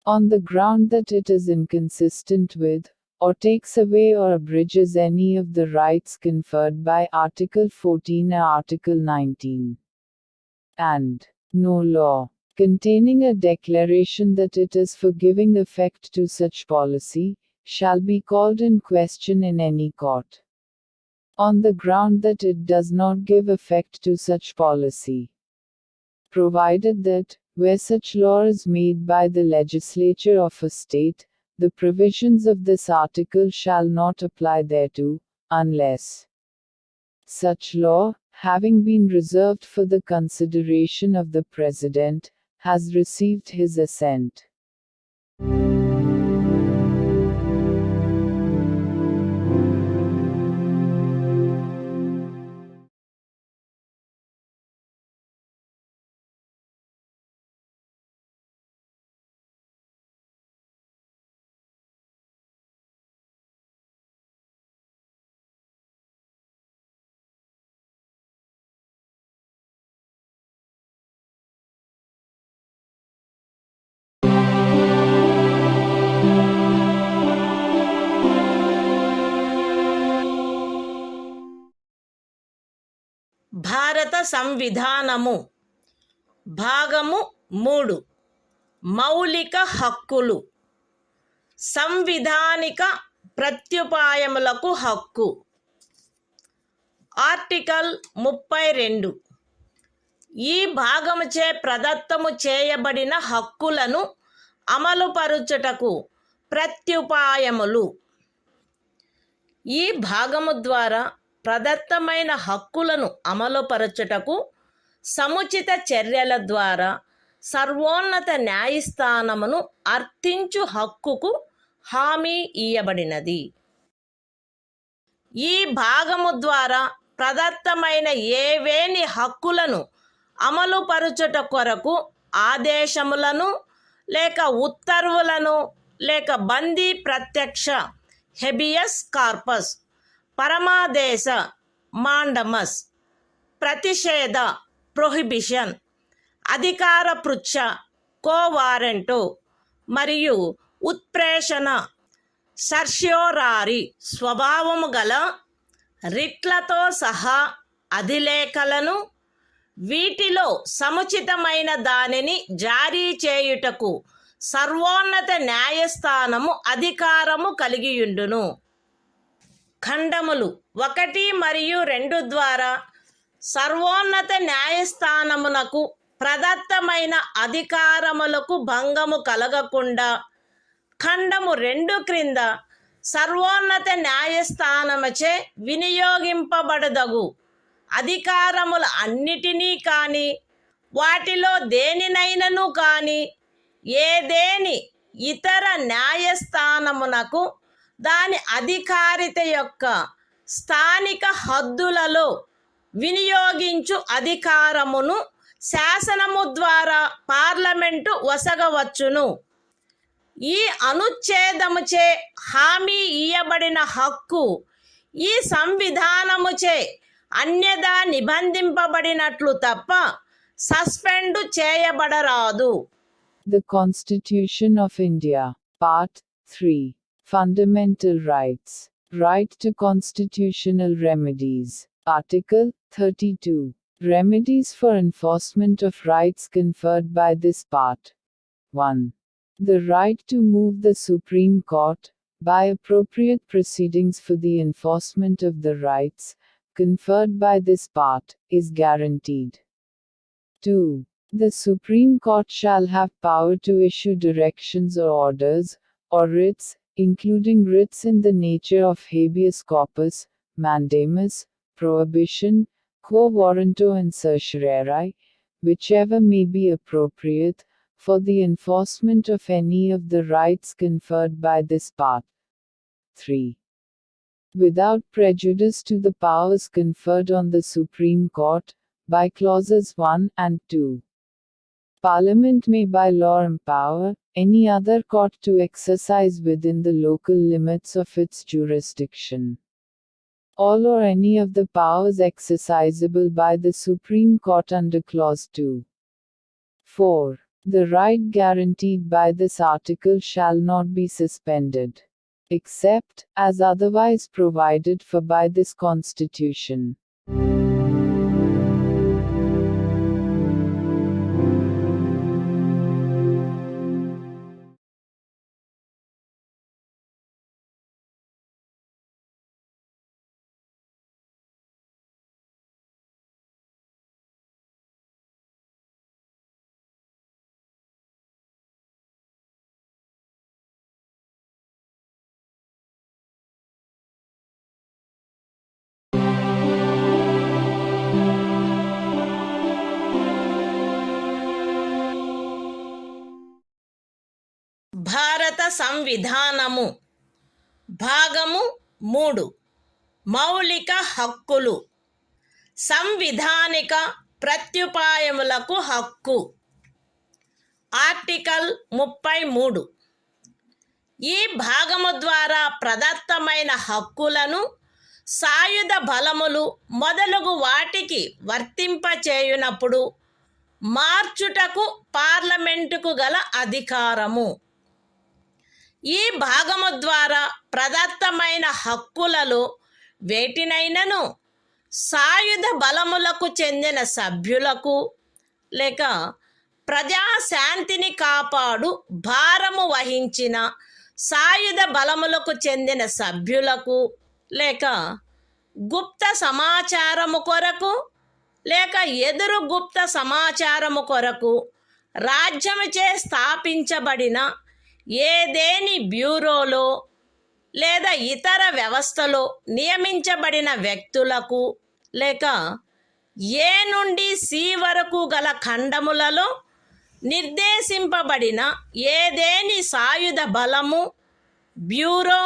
Speaker 2: on the ground that it is inconsistent with, or takes away or abridges any of the rights conferred by Article 14 or Article 19. And no law containing a declaration that it is for giving effect to such policy shall be called in question in any court, on the ground that it does not give effect to such policy, provided that, where such law is made by the legislature of a state, the provisions of this article shall not apply thereto, unless such law, having been reserved for the consideration of the President, has received his assent.
Speaker 1: భారత సంవిధానము భాగము 3 మౌలిక హక్కులు సంవిధానిక ప్రత్యుపాయములకు హక్కు article 32 ఈ భాగముచే ప్రదత్తము చేయబడిన హక్కులను అమలుపరుచుటకు ప్రత్యుపాయములు ఈ భాగము ద్వారా ప్రదత్తమైన హక్కులను అమలుపరచుటకు సముచిత చర్యల ద్వారా సర్వోన్నత న్యాయస్థానమును అర్థించు హక్కుకు హామీ ఇయ్యబడినది. ఈ భాగము ద్వారా ప్రదత్తమైన ఏవేని హక్కులను అమలుపరచుట కొరకు ఆదేశములను లేక ఉత్తర్వులను లేక బందీ ప్రత్యక్ష హెబియస్ కార్పస్ పరమాదేశ మాండమస్ ప్రతిషేధ ప్రొహిబిషన్ అధికార పృచ్ఛ కోవారెంటో మరియు ఉత్ప్రేషణ సర్ష్యోరారి స్వభావము గల రిట్లతో సహా అధిలేఖలను వీటిలో సముచితమైన దానిని జారీ చేయుటకు సర్వోన్నత న్యాయస్థానము అధికారము కలిగియుండును. ఖండములు 1 మరియు 2 ద్వారా సర్వోన్నత న్యాయస్థానమునకు ప్రదత్తమైన అధికారములకు భంగము కలగకుండా ఖండము 2 క్రింద సర్వోన్నత న్యాయస్థానముచే వినియోగింపబడదగు అధికారముల అన్నిటినీ కానీ వాటిలో దేనినైనను కానీ ఏదేని ఇతర న్యాయస్థానమునకు దాని అధికారిత యొక్క స్థానిక హద్దులలో వినియోగించు అధికారమును శాసనము ద్వారా పార్లమెంటు వసగవచ్చును. ఈ అనుచ్ఛేదముచే హామీ ఇయ్యబడిన హక్కు ఈ సంవిధానముచే అన్యదా నిబంధింపబడినట్లు తప్ప suspend చేయబడరాదు.
Speaker 2: The Constitution of India, Part 3. Fundamental Rights. Right to constitutional remedies. Article 32. Remedies for enforcement of rights conferred by this part. 1. The right to move the Supreme Court, by appropriate proceedings for the enforcement of the rights conferred by this part, is guaranteed. 2. The Supreme Court shall have power to issue directions or orders, or writs, including writs in the nature of habeas corpus, mandamus, prohibition, quo warranto and certiorari, whichever may be appropriate, for the enforcement of any of the rights conferred by this part. 3. without prejudice to the powers conferred on the Supreme Court, by clauses 1 and 2. Parliament may by law empower any other court to exercise within the local limits of its jurisdiction all or any of the powers exercisable by the Supreme Court under Clause 2. 4. The right guaranteed by this article shall not be suspended, except as otherwise provided for by this Constitution.
Speaker 1: భారత సంవిధానము భాగము 3 మౌలిక హక్కులు సంవిధానిక ప్రత్యుపాయములకు హక్కు article 33 ఈ భాగము ద్వారా ప్రదత్తమైన హక్కులను సాయుధ బలములు మొదలగు వాటికి వర్తింపచేయునప్పుడు మార్చుటకు పార్లమెంటుకు గల అధికారము. ఈ భాగము ద్వారా ప్రదత్తమైన హక్కులలో వేటినైనను సాయుధ బలములకు చెందిన సభ్యులకు లేక ప్రజాశాంతిని కాపాడు భారము వహించిన సాయుధ బలములకు చెందిన సభ్యులకు లేక గుప్త సమాచారము కొరకు లేక ఎదురు గుప్త సమాచారము కొరకు రాజ్యముచే స్థాపించబడిన ఏదేని బ్యూరోలో లేదా ఇతర వ్యవస్థలో నియమించబడిన వ్యక్తులకు లేక ఏ నుండి సి వరకు గల ఖండములలో నిర్దేశింపబడిన ఏదేని సాయుధ బలము బ్యూరో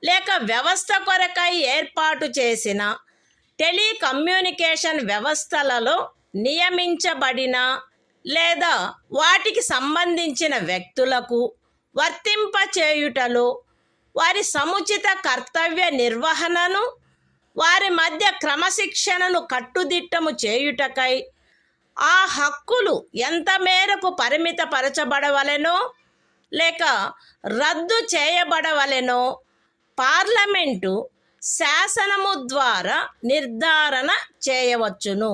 Speaker 1: లేక వ్యవస్థ కొరకై ఏర్పాటు చేసిన టెలికమ్యూనికేషన్ వ్యవస్థలలో నియమించబడిన లేదా వాటికి సంబంధించిన వ్యక్తులకు వర్తింపచేయుటలో వారి సముచిత కర్తవ్య నిర్వహణను వారి మధ్య క్రమశిక్షణను కట్టుదిట్టము చేయుటకై ఆ హక్కులు ఎంత మేరకు పరిమితపరచబడవలెనో లేక రద్దు చేయబడవలెనో పార్లమెంటు శాసనము ద్వారా నిర్ధారణ చేయవచ్చును.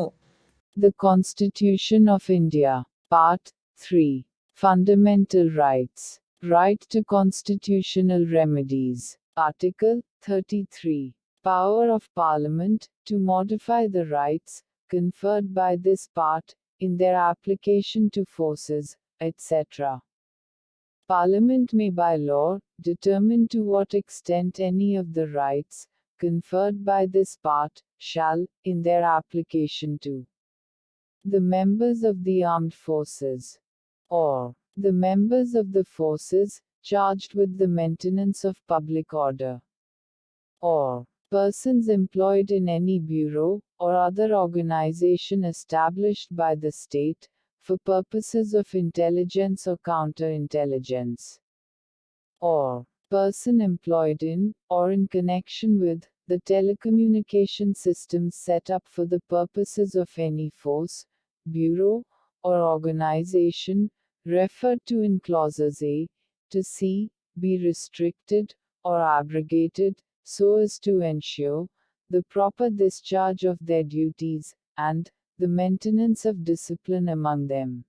Speaker 2: The Constitution of India, Part 3. Fundamental Rights. Right to constitutional remedies. Article 33. Power of Parliament to modify the rights conferred by this part in their application to forces, etc. Parliament may by law determine to what extent any of the rights conferred by this part shall, in their application to the members of the armed forces, or the members of the forces charged with the maintenance of public order, or persons employed in any bureau or other organization established by the state for purposes of intelligence or counterintelligence, or person employed in or in connection with the telecommunication systems set up for the purposes of any force, bureau, or organization referred to in clauses A to C be restricted or abrogated so as to ensure the proper discharge of their duties and the maintenance of discipline among them.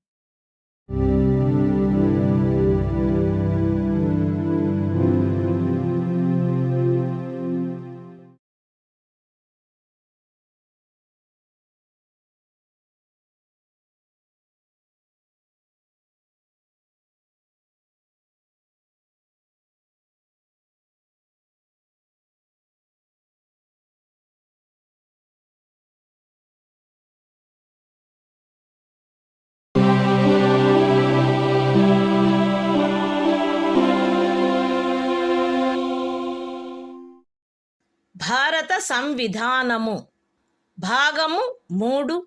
Speaker 1: సంవిధానము భాగము 3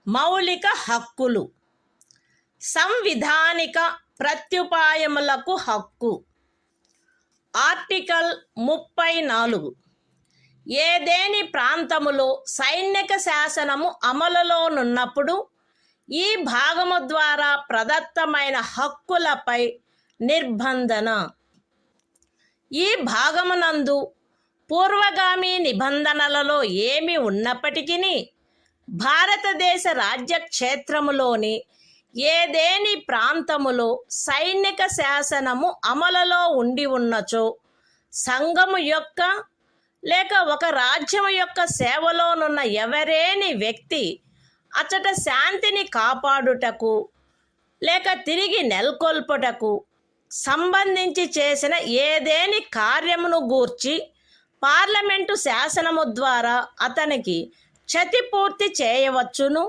Speaker 1: మౌలిక హక్కులు. సంవిధానిక ప్రత్యుపాయములకు హక్కు. Article 34. ఏదేని ప్రాంతములో సైనిక శాసనము అమలులోనున్నప్పుడు ఈ భాగము ద్వారా ప్రదత్తమైన హక్కులపై నిర్బంధన. ఈ భాగమునందు పూర్వగామి నిబంధనలలో ఏమి ఉన్నప్పటికీ భారతదేశ రాజ్యక్షేత్రములోని ఏదేని ప్రాంతములో సైనిక శాసనము అమలులో ఉండి ఉన్నచో సంఘము యొక్క లేక ఒక రాజ్యము యొక్క సేవలోనున్న ఎవరేని వ్యక్తి అచట శాంతిని కాపాడుటకు లేక తిరిగి నెలకొల్పుటకు సంబంధించి చేసిన ఏదేని కార్యమును గూర్చి పార్లమెంటు శాసనము ద్వారా అతనికి క్షతిపూర్తి చేయవచ్చును,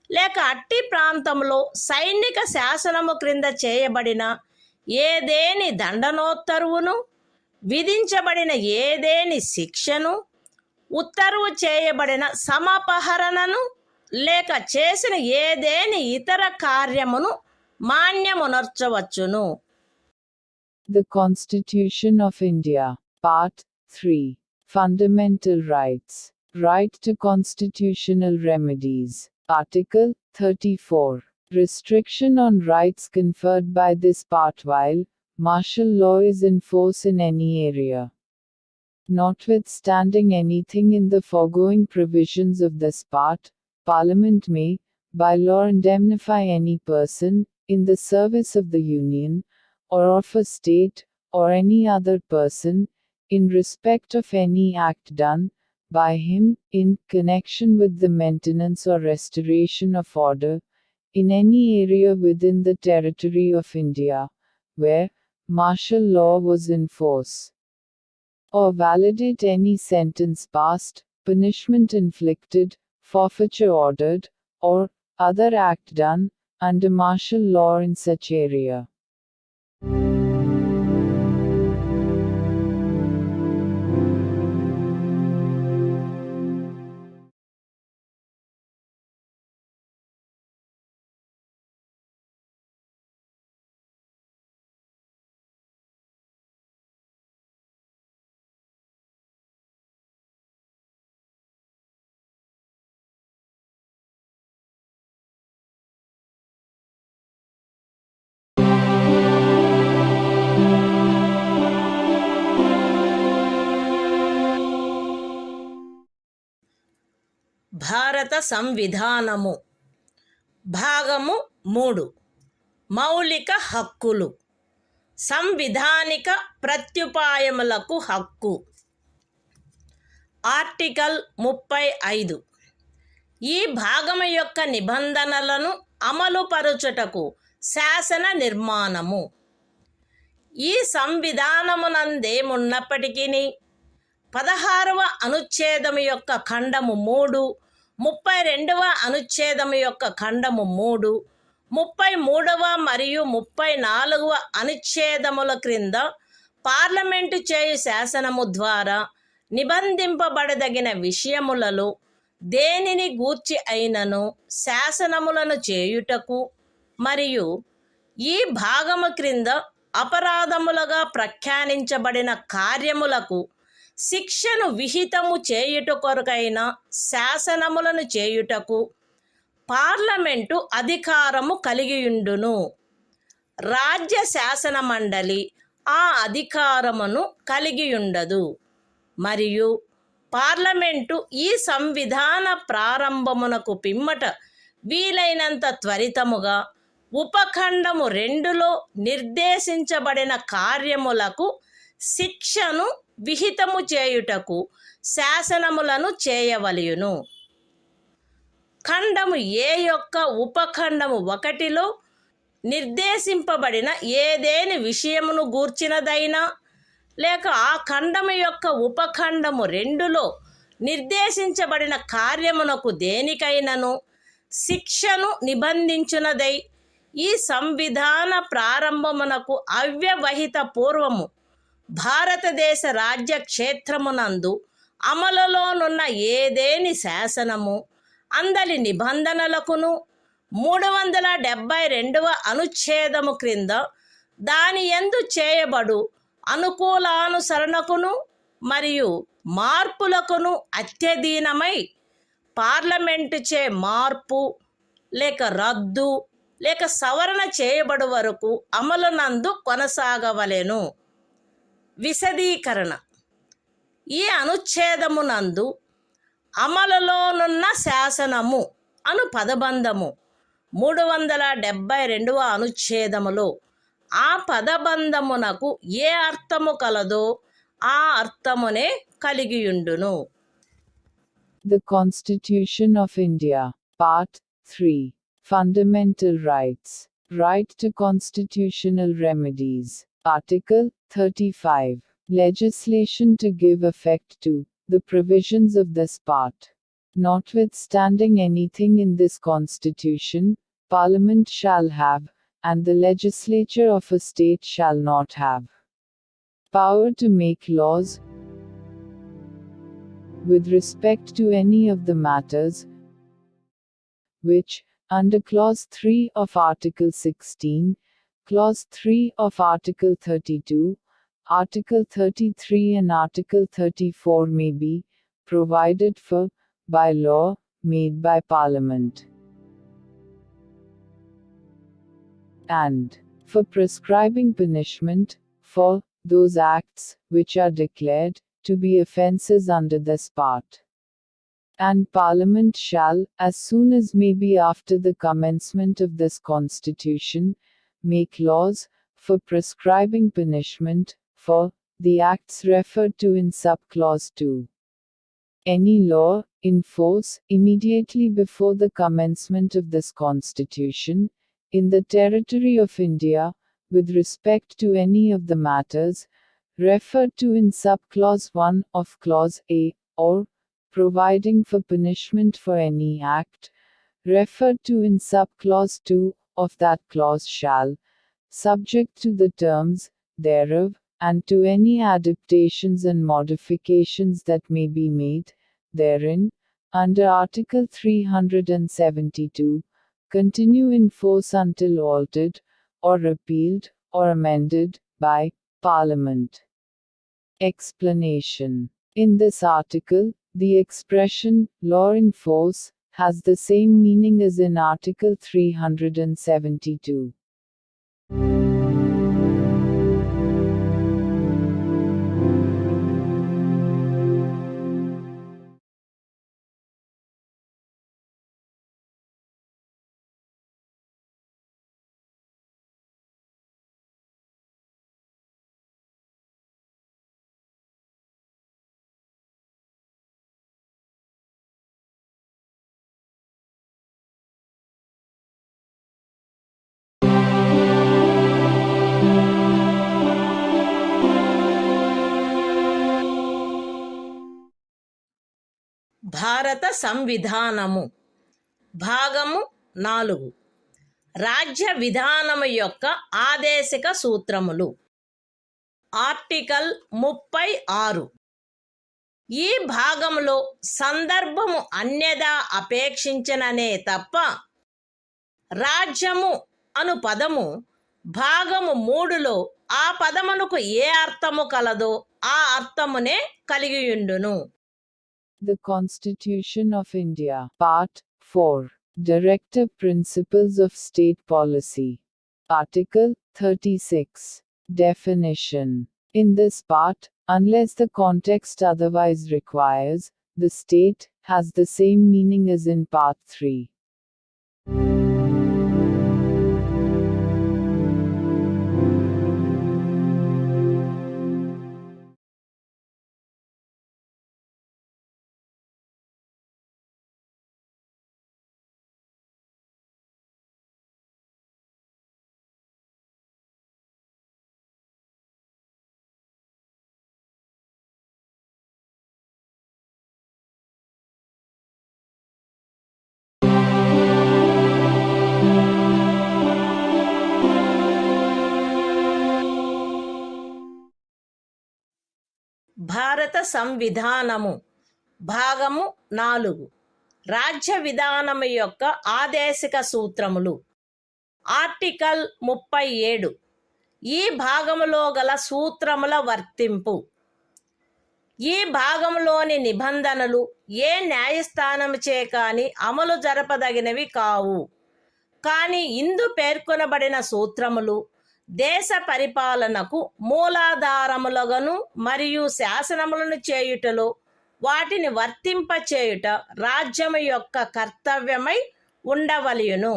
Speaker 1: లేక అట్టి ప్రాంతంలో సైనిక శాసనము క్రింద చేయబడిన ఏదేని దండనోత్తర్వును, విధించబడిన ఏదేని శిక్షను, ఉత్తర్వు చేయబడిన సమపహరణను, లేక చేసిన ఏదేని ఇతర కార్యమును మాన్యమునర్చవచ్చును.
Speaker 2: The Constitution of India, Part 3. Fundamental Rights. Right to constitutional remedies. Article 34. Restriction on rights conferred by this part while martial law is in force in any area. Notwithstanding anything in the foregoing provisions of this part, Parliament may, by law, indemnify any person, in the service of the Union, or of a state, or any other person, in respect of any act done by him, in connection with the maintenance or restoration of order, in any area within the territory of India, where martial law was in force, or validate any sentence passed, punishment inflicted, forfeiture ordered, or other act done under martial law in such area.
Speaker 1: భారత సంవిధానము భాగము 3 మౌలిక హక్కులు. సంవిధానిక ప్రత్యుపాయములకు హక్కు. Article 35. ఈ భాగము యొక్క నిబంధనలను అమలుపరచుటకు శాసన నిర్మాణము. ఈ సంవిధానమునందేమున్నప్పటికీ 16వ అనుచ్ఛేదము యొక్క ఖండము 3, 32వ అనుచ్ఛేదము యొక్క ఖండము 3, 33వ మరియు 34వ అనుచ్ఛేదముల క్రింద పార్లమెంటు చేయు శాసనము ద్వారా నిబంధింపబడదగిన విషయములలో దేనిని గూర్చి అయినను శాసనములను చేయుటకు మరియు ఈ భాగము క్రింద అపరాధములుగా ప్రఖ్యానించబడిన కార్యములకు శిక్షను విహితము చేయుట కొరకైన శాసనములను చేయుటకు పార్లమెంటు అధికారము కలిగియుండును. రాజ్య శాసన మండలి ఆ అధికారమును కలిగియుండదు. మరియు పార్లమెంటు ఈ సంవిధాన ప్రారంభమునకు పిమ్మట వీలైనంత త్వరితముగా ఉపఖండము 2లో నిర్దేశించబడిన కార్యములకు శిక్షను విహితము చేయుటకు శాసనములను చేయవలయును. ఖండము ఏ యొక్క ఉపఖండము 1లో నిర్దేశింపబడిన ఏదేని విషయమును గూర్చినదైనా లేక ఆ ఖండము యొక్క ఉపఖండము 2లో నిర్దేశించబడిన కార్యమునకు దేనికైనను శిక్షను నిబంధించునదై ఈ సంవిధాన ప్రారంభమునకు అవ్యవహిత పూర్వము భారతదేశ రాజ్య క్షేత్రమునందు అమలులోనున్న ఏదేని శాసనము అందలి నిబంధనలకును 372వ అనుచ్ఛేదము క్రింద దాని యందు చేయబడు అనుకూలానుసరణకును మరియు మార్పులకును అత్యధీనమై పార్లమెంటుచే మార్పు లేక రద్దు లేక సవరణ చేయబడు వరకు అమలునందు కొనసాగవలెను. విశదీకరణ: ఈ అనుచ్ఛేదమునందు అమలులోనున్న శాసనము అను పదబంధము 372వ అనుచ్ఛేదములో ఆ పదబంధమునకు ఏ అర్థము కలదో ఆ అర్థమునే కలిగియుండును.
Speaker 2: The Constitution of India, Part 3. Fundamental Rights. Right to constitutional remedies. Article 35. Legislation to give effect to the provisions of this part. Notwithstanding anything in this Constitution, Parliament shall have, and the legislature of a state shall not have, power to make laws with respect to any of the matters which, under Clause 3 of Article 16, Clause 3 of Article 32, Article 33 and Article 34 may be provided for by law made by Parliament, and for prescribing punishment for those acts which are declared to be offences under this part. And Parliament shall, as soon as may be after the commencement of this Constitution, make laws for prescribing punishment for the acts referred to in subclause 2. Any law in force immediately before the commencement of this Constitution, in the territory of India, with respect to any of the matters referred to in subclause 1 of Clause A, or providing for punishment for any act referred to in subclause 2 of that clause shall, subject to the terms thereof, and to any adaptations and modifications that may be made therein, under Article 372, continue in force until altered, or repealed, or amended, by Parliament. Explanation: in this article, the expression law in force has the same meaning as in Article 372.
Speaker 1: భారత సంవిధానము భాగము 4 రాజ్య విధానము యొక్క ఆదేశిక సూత్రములు. Article 36. ఈ భాగములో సందర్భము అన్యదా అపేక్షించననే తప్ప రాజ్యము అను పదము భాగము 3లో ఆ పదమునకు ఏ అర్థము కలదో ఆ అర్థమునే కలిగియుండును.
Speaker 2: The Constitution of India, Part 4. Directive Principles of State Policy. Article 36. Definition. In this part, unless the context otherwise requires, the state has the same meaning as in Part 3.
Speaker 1: భారత సంవిధానము భాగము 4 రాజ్య విధానము యొక్క ఆదేశిక సూత్రములు. ఆర్టికల్ 37 ఈ భాగములో గల సూత్రముల వర్తింపు. ఈ భాగంలోని నిబంధనలు ఏ న్యాయస్థానముచే కాని అమలు జరపదగినవి కావు. కానీ ఇందు పేర్కొనబడిన సూత్రములు దేశ పరిపాలనకు మూలాధారములుగాను మరియు శాసనములను చేయుటలో వాటిని వర్తింపచేయుట రాజ్యము యొక్క కర్తవ్యమై ఉండవలెను.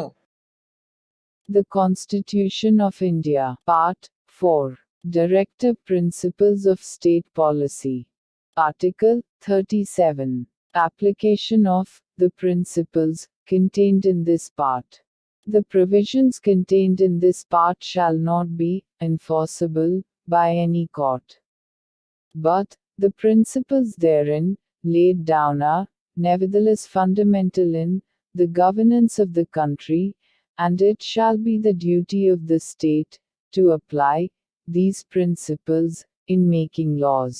Speaker 2: The Constitution of India, Part 4. Directive Principles of State Policy. Article 37. Application of the principles contained in this part. The provisions contained in this part shall not be enforceable by any court. But the principles therein laid down are, nevertheless, fundamental in the governance of the country, and it shall be the duty of the state to apply these principles in making laws.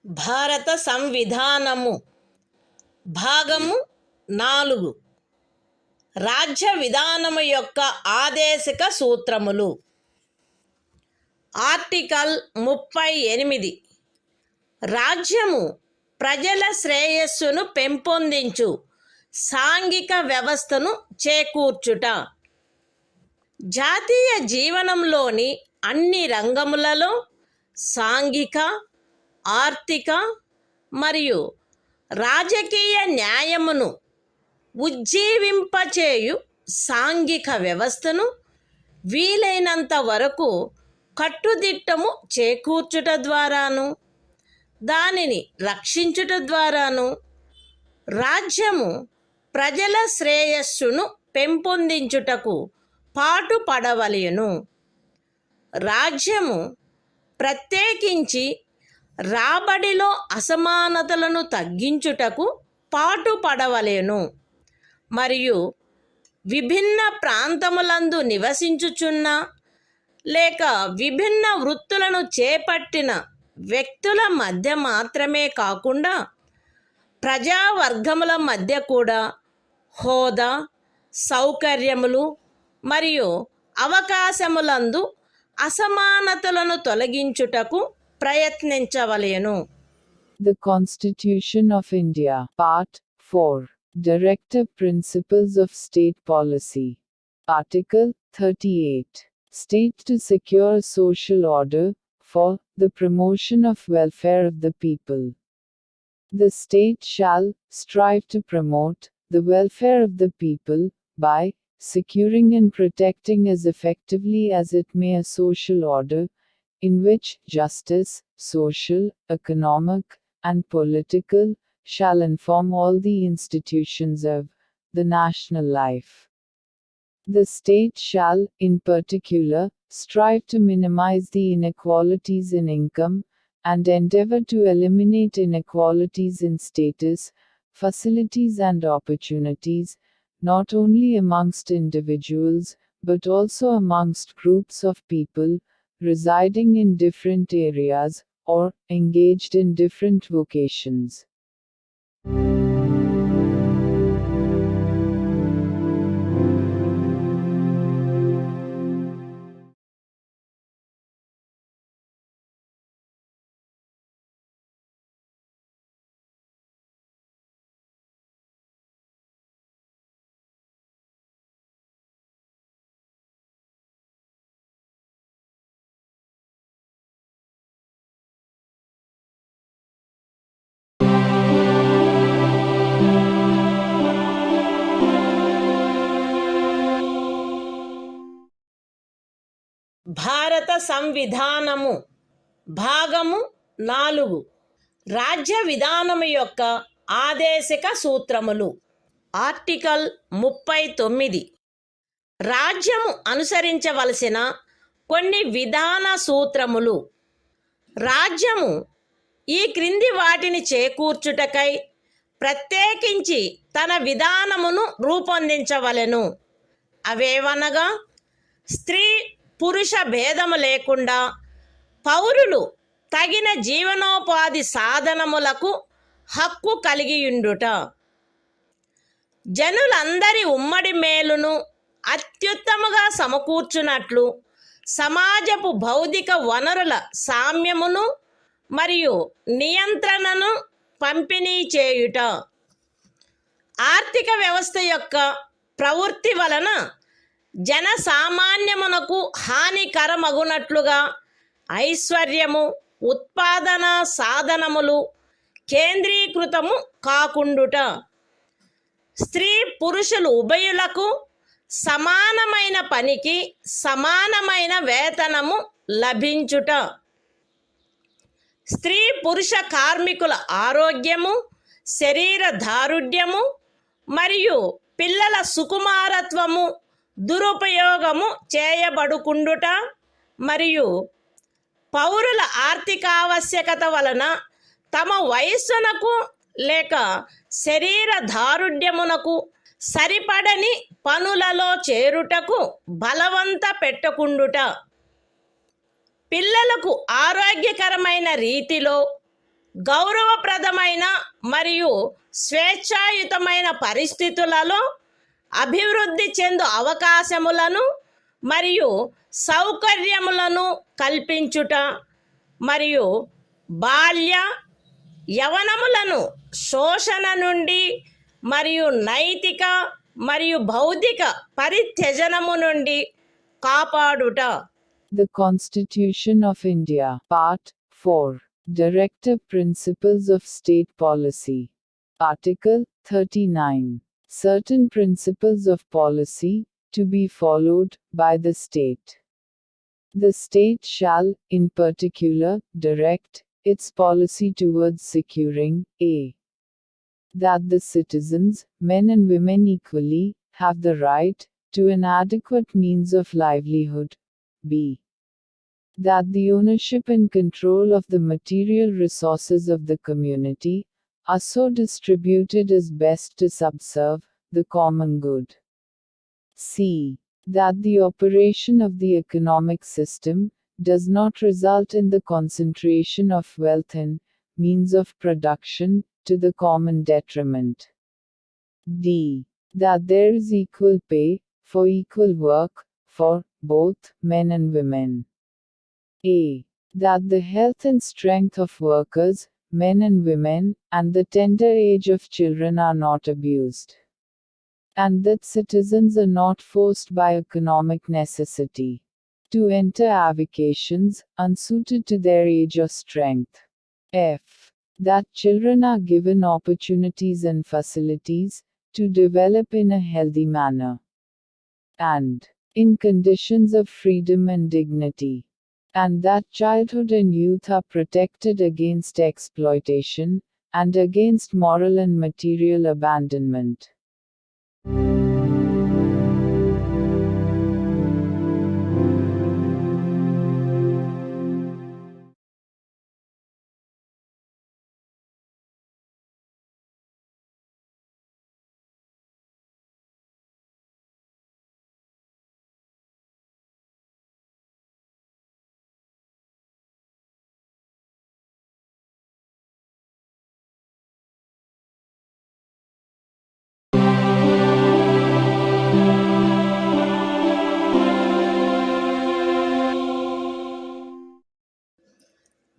Speaker 1: భారత సంవిధానము భాగము 4 రాజ్య విధానము యొక్క ఆదేశిక సూత్రములు. Article 38 రాజ్యము ప్రజల శ్రేయస్సును పెంపొందించు సాంఘిక వ్యవస్థను చేకూర్చుట. జాతీయ జీవనంలోని అన్ని రంగములలో సాంఘిక, ఆర్థిక మరియు రాజకీయ న్యాయమును ఉజ్జీవింపచేయు సాంఘిక వ్యవస్థను వీలైనంత వరకు కట్టుదిట్టము చేకూర్చుట ద్వారాను దానిని రక్షించుట ద్వారాను రాజ్యము ప్రజల శ్రేయస్సును పెంపొందించుటకు పాటుపడవలెను. రాజ్యము ప్రత్యేకించి రాబడిలో అసమానతలను తగ్గించుటకు పాటుపడవలెను మరియు విభిన్న ప్రాంతములందు నివసించుచున్న లేక విభిన్న వృత్తులను చేపట్టిన వ్యక్తుల మధ్య మాత్రమే కాకుండా ప్రజావర్గముల మధ్య కూడా హోదా, సౌకర్యములు మరియు అవకాశములందు అసమానతలను తొలగించుటకు ప్రయత్నించవలెను.
Speaker 2: The Constitution of India, Part 4. Directive Principles of State Policy. Article 38. State to secure social order, for the promotion of welfare of the people. The state shall strive to promote the welfare of the people by securing and protecting as effectively as it may a social order in which justice, social, economic, and political shall inform all the institutions of the national life. The state shall, in particular, strive to minimize the inequalities in income, and endeavor to eliminate inequalities in status, facilities and opportunities, not only amongst individuals, but also amongst groups of people, residing in different areas, or engaged in different vocations.
Speaker 1: సంవిధానము భాగము 4 రాజ్య విధానము యొక్క ఆదేశిక సూత్రములు. Article 39 రాజ్యము అనుసరించవలసిన కొన్ని విధాన సూత్రములు. రాజ్యము ఈ క్రింది వాటిని చేకూర్చుటకై ప్రత్యేకించి తన విధానమును రూపొందించవలెను. అవేవనగా స్త్రీ పురుష భేదము లేకుండా పౌరులు తగిన జీవనోపాధి సాధనములకు హక్కు కలిగియుండుట, జనులందరి ఉమ్మడి మేలును అత్యుత్తముగా సమకూర్చునట్లు సమాజపు భౌతిక వనరుల సామ్యమును మరియు నియంత్రణను పంపిణీ చేయుట, ఆర్థిక వ్యవస్థ యొక్క ప్రవృత్తి వలన జనసామాన్యమునకు హానికరమగునట్లుగా ఐశ్వర్యము ఉత్పాదన సాధనములు కేంద్రీకృతము కాకుండుట, స్త్రీ పురుషులు ఉభయులకు సమానమైన పనికి సమానమైన వేతనము లభించుట, స్త్రీ పురుష కార్మికుల ఆరోగ్యము శరీర దారుఢ్యము మరియు పిల్లల సుకుమారత్వము దురుపయోగము చేయబడుకుండుట మరియు పౌరుల ఆర్థికావశ్యకత వలన తమ వయస్సునకు లేక శరీర దారుఢ్యమునకు సరిపడని పనులలో చేరుటకు బలవంత పెట్టకుండుట, పిల్లలకు ఆరోగ్యకరమైన రీతిలో గౌరవప్రదమైన మరియు స్వేచ్ఛాయుతమైన పరిస్థితులలో అభివృద్ధి చెందు అవకాశములను మరియు సౌకర్యములను కల్పించుట మరియు బాల్య యవనములను శోషణ నుండి మరియు నైతిక మరియు భౌతిక పరిత్యజనము నుండి కాపాడుట.
Speaker 2: The Constitution of India, Part 4, Directive Principles of State Policy. Article 39. Certain principles of policy to be followed by the state. The state shall, in particular, direct its policy towards securing a. that the citizens, men and women equally, have the right to an adequate means of livelihood. b. that the ownership and control of the material resources of the community are so distributed as best to subserve the common good. c. that the operation of the economic system does not result in the concentration of wealth and means of production to the common detriment. d. that there is equal pay for equal work for both men and women. a. that the health and strength of workers, men and women, and the tender age of children are not abused, and that citizens are not forced by economic necessity to enter avocations unsuited to their age or strength. f. that children are given opportunities and facilities to develop in a healthy manner and in conditions of freedom and dignity, and that childhood and youth are protected against exploitation and against moral and material abandonment.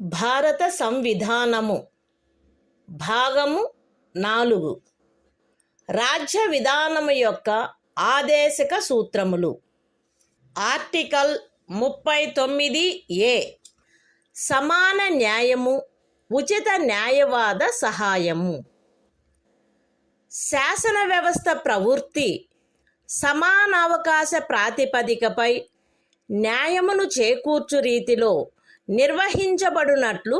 Speaker 1: భారత సంవిధానము భాగము 4 రాజ్య విధానము యొక్క ఆదేశిక సూత్రములు. Article 39A సమాన న్యాయము ఉచిత న్యాయవాద సహాయము. శాసన వ్యవస్థ ప్రవృత్తి సమానావకాశ ప్రాతిపదికపై న్యాయమును చేకూర్చు రీతిలో నిర్వహించబడినట్లు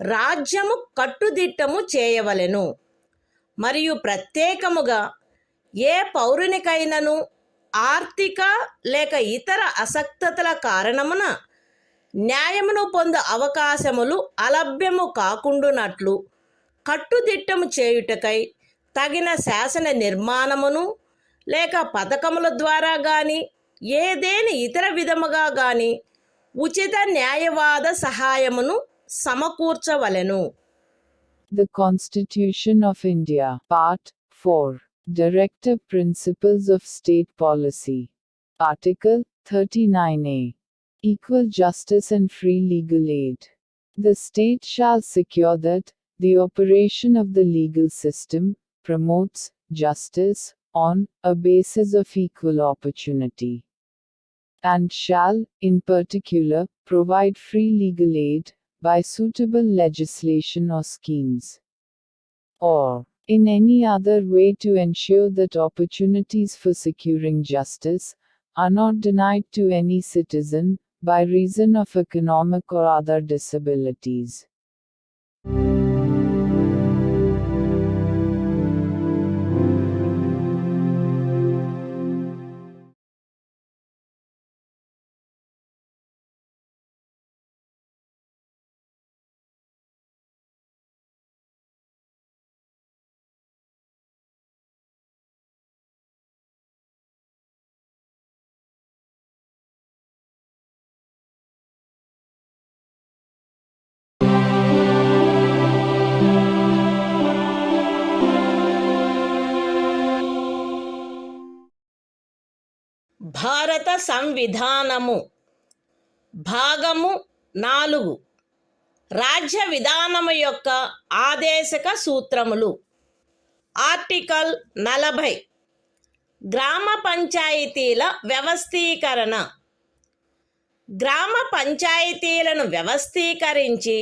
Speaker 1: రాజ్యము కట్టుదిట్టము చేయవలెను. మరియు ప్రత్యేకముగా ఏ పౌరునికైనను ఆర్థిక లేక ఇతర అసక్తతల కారణమున న్యాయమును పొంద అవకాశములు అలభ్యము కాకుండునట్లు కట్టుదిట్టము చేయుటకై తగిన శాసన నిర్మాణమును లేక పథకముల ద్వారా గాని ఏదేని ఇతర విధముగా గాని ఉచిత న్యాయవాద సహాయమును సమకూర్చవలెను.
Speaker 2: The Constitution of India, Part 4. Directive Principles of State Policy. Article 39A. Equal justice and free legal aid. The state shall secure that the operation of the legal system promotes justice on a basis of equal opportunity, and shall, in particular, provide free legal aid by suitable legislation or schemes, or in any other way to ensure that opportunities for securing justice are not denied to any citizen by reason of economic or other disabilities.
Speaker 1: భారత సంవిధానము భాగము 4. రాజ్య విధానము యొక్క ఆదేశక సూత్రములు. Article 40. గ్రామ పంచాయతీల వ్యవస్థీకరణ. గ్రామ పంచాయతీలను వ్యవస్థీకరించి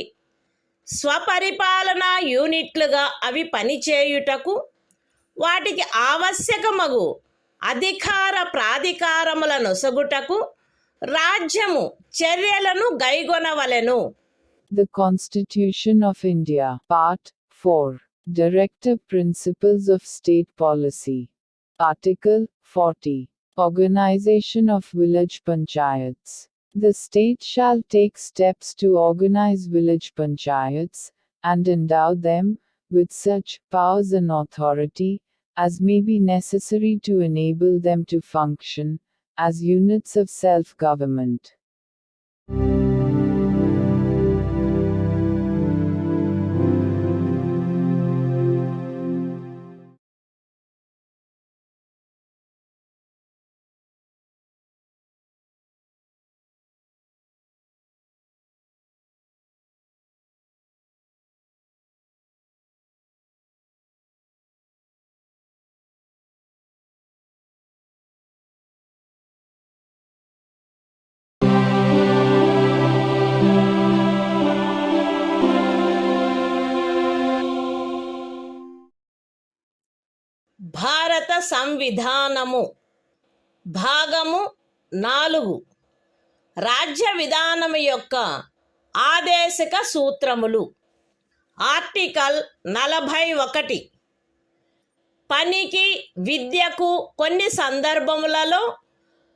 Speaker 1: స్వపరిపాలనా యూనిట్లుగా అవి పనిచేయుటకు వాటికి ఆవశ్యకమగు అధికార ప్రాధికారముల నొసగుటకు రాజ్యము చర్యలను గైగొనవలెను.
Speaker 2: The Constitution of India, Part 4. Directive Principles of State Policy. Article 40. Organization of Village Panchayats. The state shall take steps to organize village panchayats, and endow them with such powers and authority as may be necessary to enable them to function as units of self-government.
Speaker 1: భారత సంవిధానము భాగము 4. రాజ్య విధానము యొక్క ఆదేశక సూత్రములు. Article 41. పనికి విద్యకు కొన్ని సందర్భములలో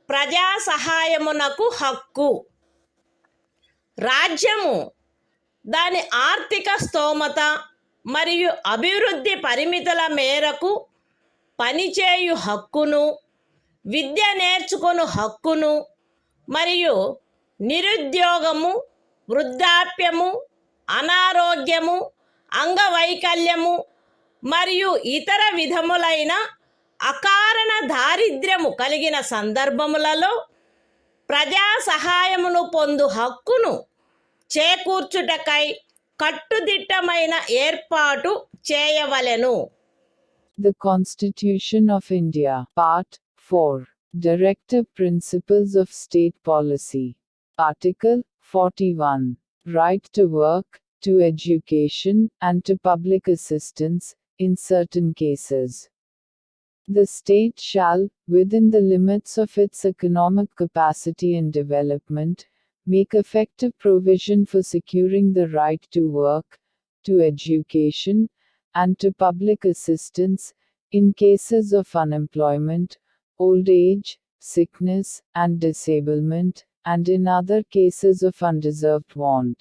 Speaker 1: ప్రజా సహాయమునకు హక్కు. రాజ్యము దాని ఆర్థిక స్తోమత మరియు అభివృద్ధి పరిమితుల మేరకు పనిచేయు హక్కును, విద్య నేర్చుకొను హక్కును మరియు నిరుద్యోగము, వృద్ధాప్యము, అనారోగ్యము, అంగవైకల్యము మరియు ఇతర విధములైన అకారణ దారిద్ర్యము కలిగిన సందర్భములలో ప్రజా సహాయమును పొందు హక్కును చేకూర్చుటకై కట్టుదిట్టమైన ఏర్పాటు చేయవలెను.
Speaker 2: The Constitution of India, Part 4. Directive Principles of State Policy. Article 41. Right to work, to education, and to public assistance, in certain cases. The state shall, within the limits of its economic capacity and development, make effective provision for securing the right to work, to education, and to public assistance, in cases of unemployment, old age, sickness, and disablement, and in other cases of undeserved want.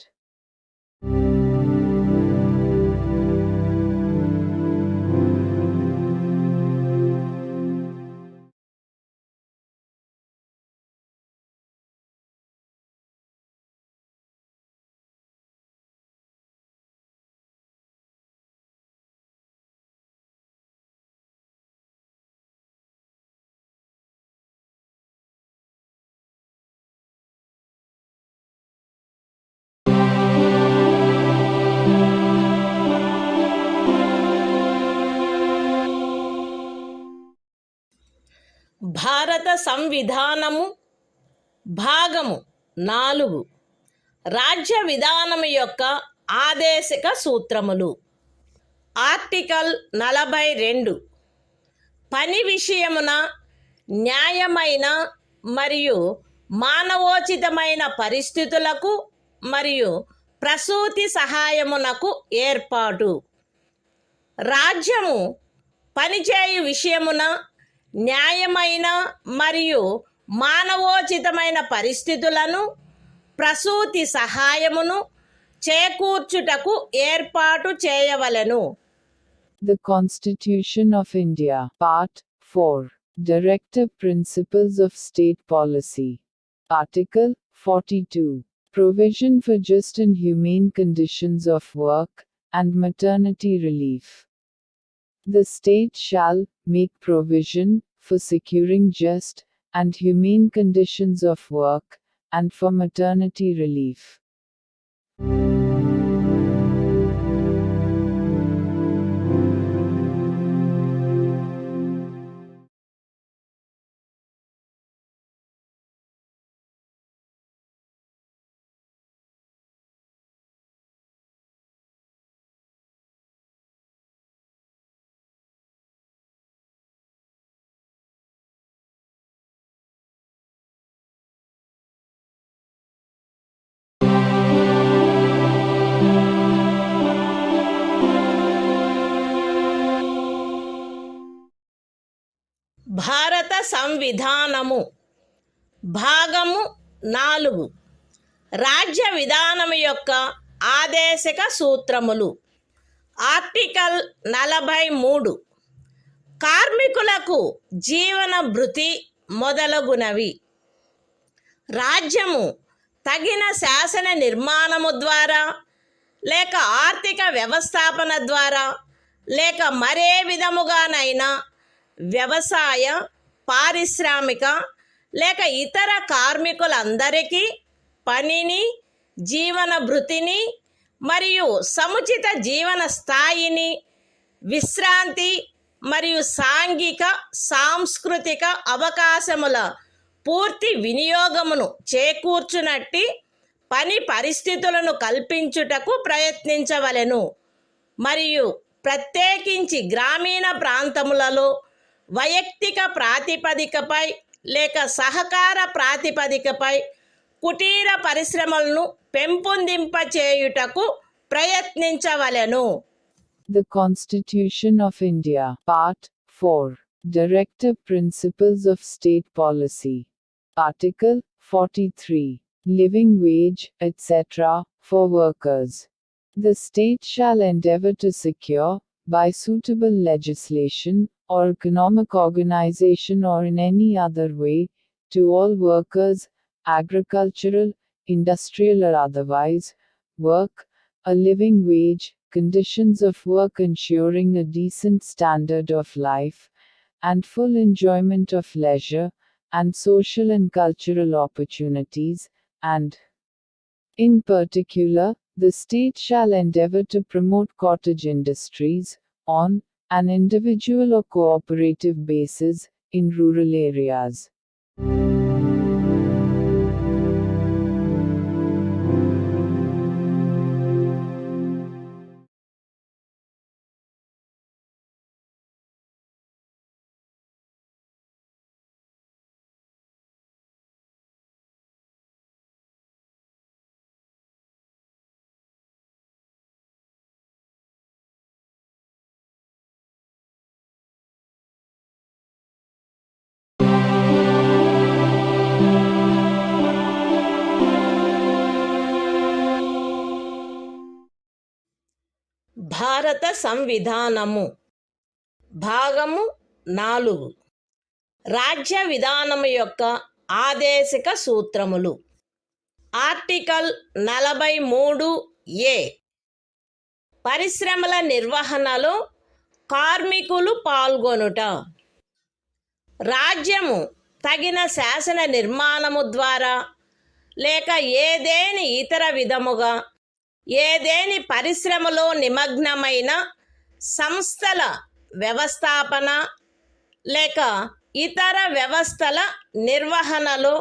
Speaker 1: భారత సంవిధానము భాగము 4 రాజ్య విధానము యొక్క ఆదేశిక సూత్రములు. Article 42 పని విషయమున న్యాయమైన మరియు మానవోచితమైన పరిస్థితులకు మరియు ప్రసూతి సహాయమునకు ఏర్పాటు. రాజ్యము పనిచేయు విషయమున న్యాయమైన మరియు మానవోచితమైన పరిస్థితులను ప్రసూతి సహాయమును చేకూర్చుటకు ఏర్పాటు చేయవలెను.
Speaker 2: The Constitution of India, Part 4, Directive Principles of State Policy. Article 42. Provision for just and humane conditions of work, and maternity relief. The state shall make provision for securing just and humane conditions of work, and for maternity relief.
Speaker 1: భారత సంవిధానము భాగము 4 రాజ్య విధానము యొక్క ఆదేశిక సూత్రములు. Article 43 కార్మికులకు జీవన భృతి మొదలగునవి. రాజ్యము తగిన శాసన నిర్మాణము ద్వారా లేక ఆర్థిక వ్యవస్థాపన ద్వారా లేక మరే విధముగానైనా వ్యవసాయ, పారిశ్రామిక లేక ఇతర కార్మికులందరికీ పనిని, జీవన భృతిని మరియు సముచిత జీవన స్థాయిని, విశ్రాంతి మరియు సాంఘిక సాంస్కృతిక అవకాశముల పూర్తి వినియోగమును చేకూర్చునట్టి పని పరిస్థితులను కల్పించుటకు ప్రయత్నించవలెను. మరియు ప్రత్యేకించి గ్రామీణ ప్రాంతములలో వైయక్తిక ప్రాతిపదికపై లేక సహకార ప్రాతిపదికపై కుటీర పరిశ్రమలను పెంపొందింపచేయుటకు ప్రయత్నించవలెను.
Speaker 2: The Constitution of India, Part 4, Directive Principles of State Policy. Article 43. Living wage, etc., for workers. The state shall endeavor to secure, by suitable legislation, or economic organization or in any other way, to all workers, agricultural, industrial or otherwise, work, a living wage, conditions of work ensuring a decent standard of life, and full enjoyment of leisure, and social and cultural opportunities, and, in particular, the state shall endeavor to promote cottage industries, on an individual or cooperative basis, in rural areas.
Speaker 1: భారత సంవిధానము భాగము 4 రాజ్య విధానము యొక్క ఆదేశిక సూత్రములు. Article 43A పరిశ్రమల నిర్వహణలో కార్మికులు పాల్గొనుట. రాజ్యము తగిన శాసన నిర్మాణము ద్వారా లేక ఏదేని ఇతర విధముగా ఏదేని పరిశ్రమలో నిమగ్నమైన సంస్థల వ్యవస్థాపన లేక ఇతర వ్యవస్థల నిర్వహణలో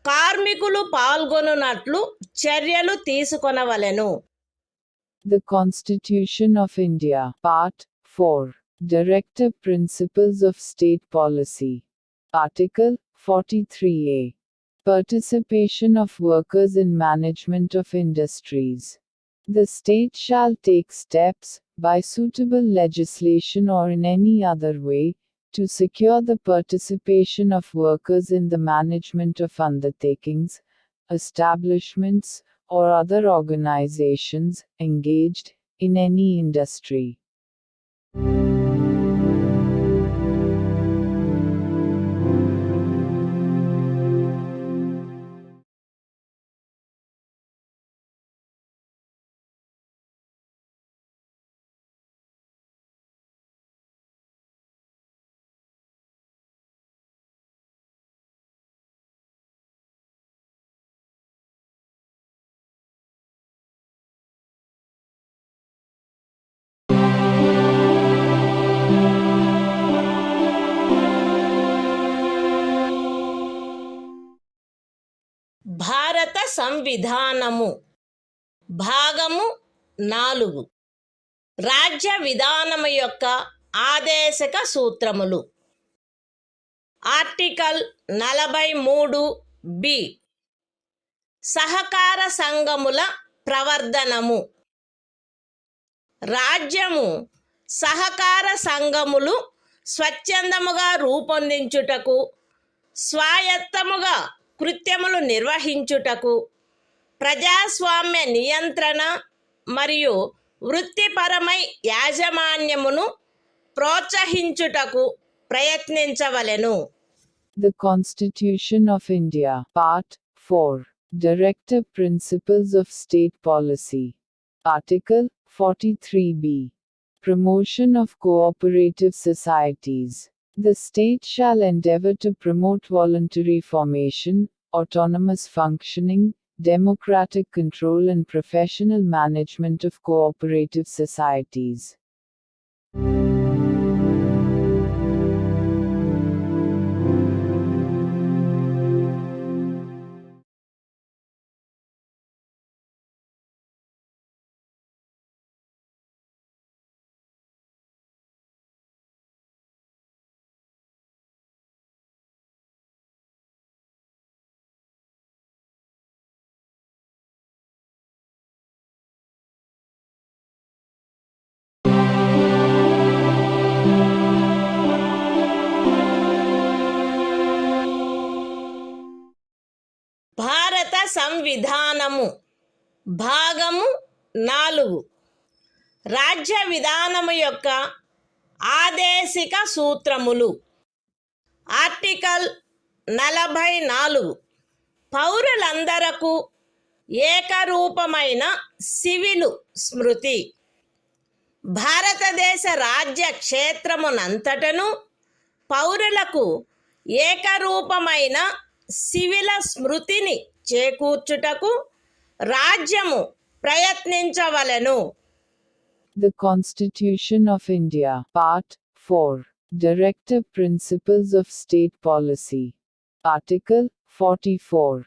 Speaker 1: కార్మికులు పాల్గొనున్నట్లు చర్యలు తీసుకొనవలెను.
Speaker 2: The Constitution of India, Part 4, Directive Principles of State Policy. Article 43A. Participation of workers in management of industries. The state shall take steps, by suitable legislation or in any other way, to secure the participation of workers in the management of undertakings, establishments, or other organizations engaged in any industry.
Speaker 1: భారత సంవిధానము భాగము 4 రాజ్య విధానము యొక్క ఆదేశక సూత్రములు. Article 43B సహకార సంఘముల ప్రవర్ధనము. రాజ్యము సహకార సంఘములు స్వచ్ఛందముగా రూపొందించుటకు, స్వాయత్తముగా కృత్యములు నిర్వహించుటకు, ప్రజాస్వామ్య నియంత్రణ మరియు వృత్తిపరమై యాజమాన్యమును ప్రోత్సహించుటకు ప్రయత్నించవలెను.
Speaker 2: The Constitution of India, Part 4, Directive Principles of State Policy. Article 43B. Promotion of cooperative societies. The state shall endeavor to promote voluntary formation, autonomous functioning, democratic control and professional management of cooperative societies.
Speaker 1: భారత సంవిధానము భాగము 4 రాజ్య విధానము యొక్క ఆదేశిక సూత్రములు. Article 44 పౌరులందరకు ఏకరూపమైన civil స్మృతి. భారతదేశ రాజ్య క్షేత్రమునంతటను పౌరులకు ఏకరూపమైన సివిల స్మృతిని చేకూర్చుటకు రాజ్యము ప్రయత్నించవలెను.
Speaker 2: The Constitution of India, Part 4, Directive Principles of State Policy. Article 44.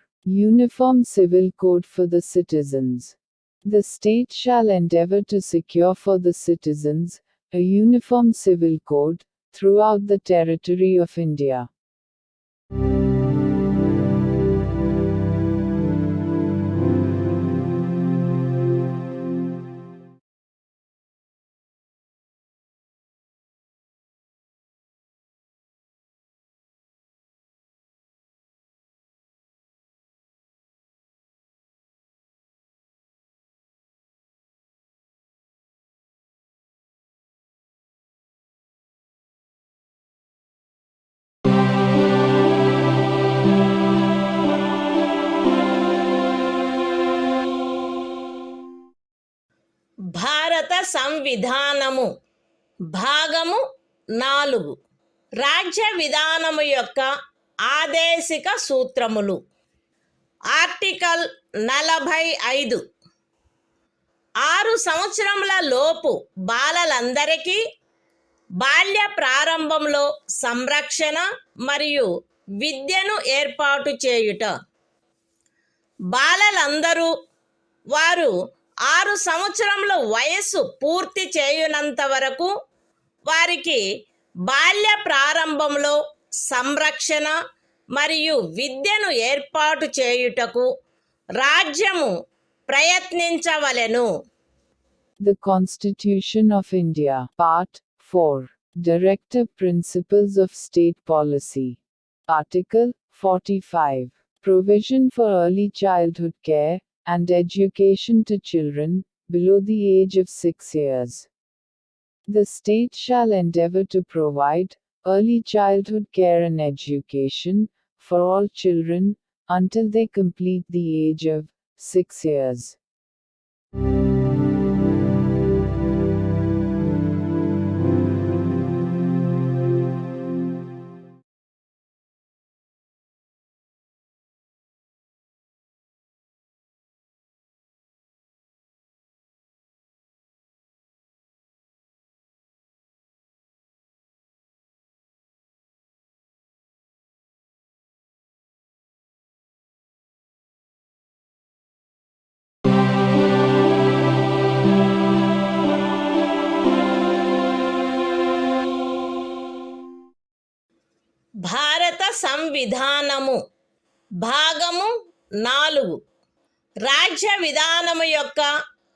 Speaker 2: Uniform Civil Code for the Citizens. The state shall endeavor to secure for the citizens a uniform civil code throughout the territory of India.
Speaker 1: సంవిధానము భాగము 4 రాజ్య విధానము యొక్క ఆదేశిక సూత్రములు. Article 45 6 సంవత్సరముల లోపు బాలలందరికీ బాల్య ప్రారంభంలో సంరక్షణ మరియు విద్యను ఏర్పాటు చేయుట. బాలలందరూ వారు 6 సంవత్సరముల వయస్సు పూర్తి చేయునంత వరకు వారికి బాల్య ప్రారంభంలో సంరక్షణ మరియు విద్యను ఏర్పాటు చేయుటకు రాజ్యము ప్రయత్నించవలెను.
Speaker 2: The Constitution of India, Part 4, Directive Principles of State Policy. Article 45, Provision for Early Childhood Care and Education to Children below the age of 6 years. The state shall endeavor to provide early childhood care and education for all children until they complete the age of 6 years.
Speaker 1: భారత సంవిధానము భాగము 4 రాజ్య విధానము యొక్క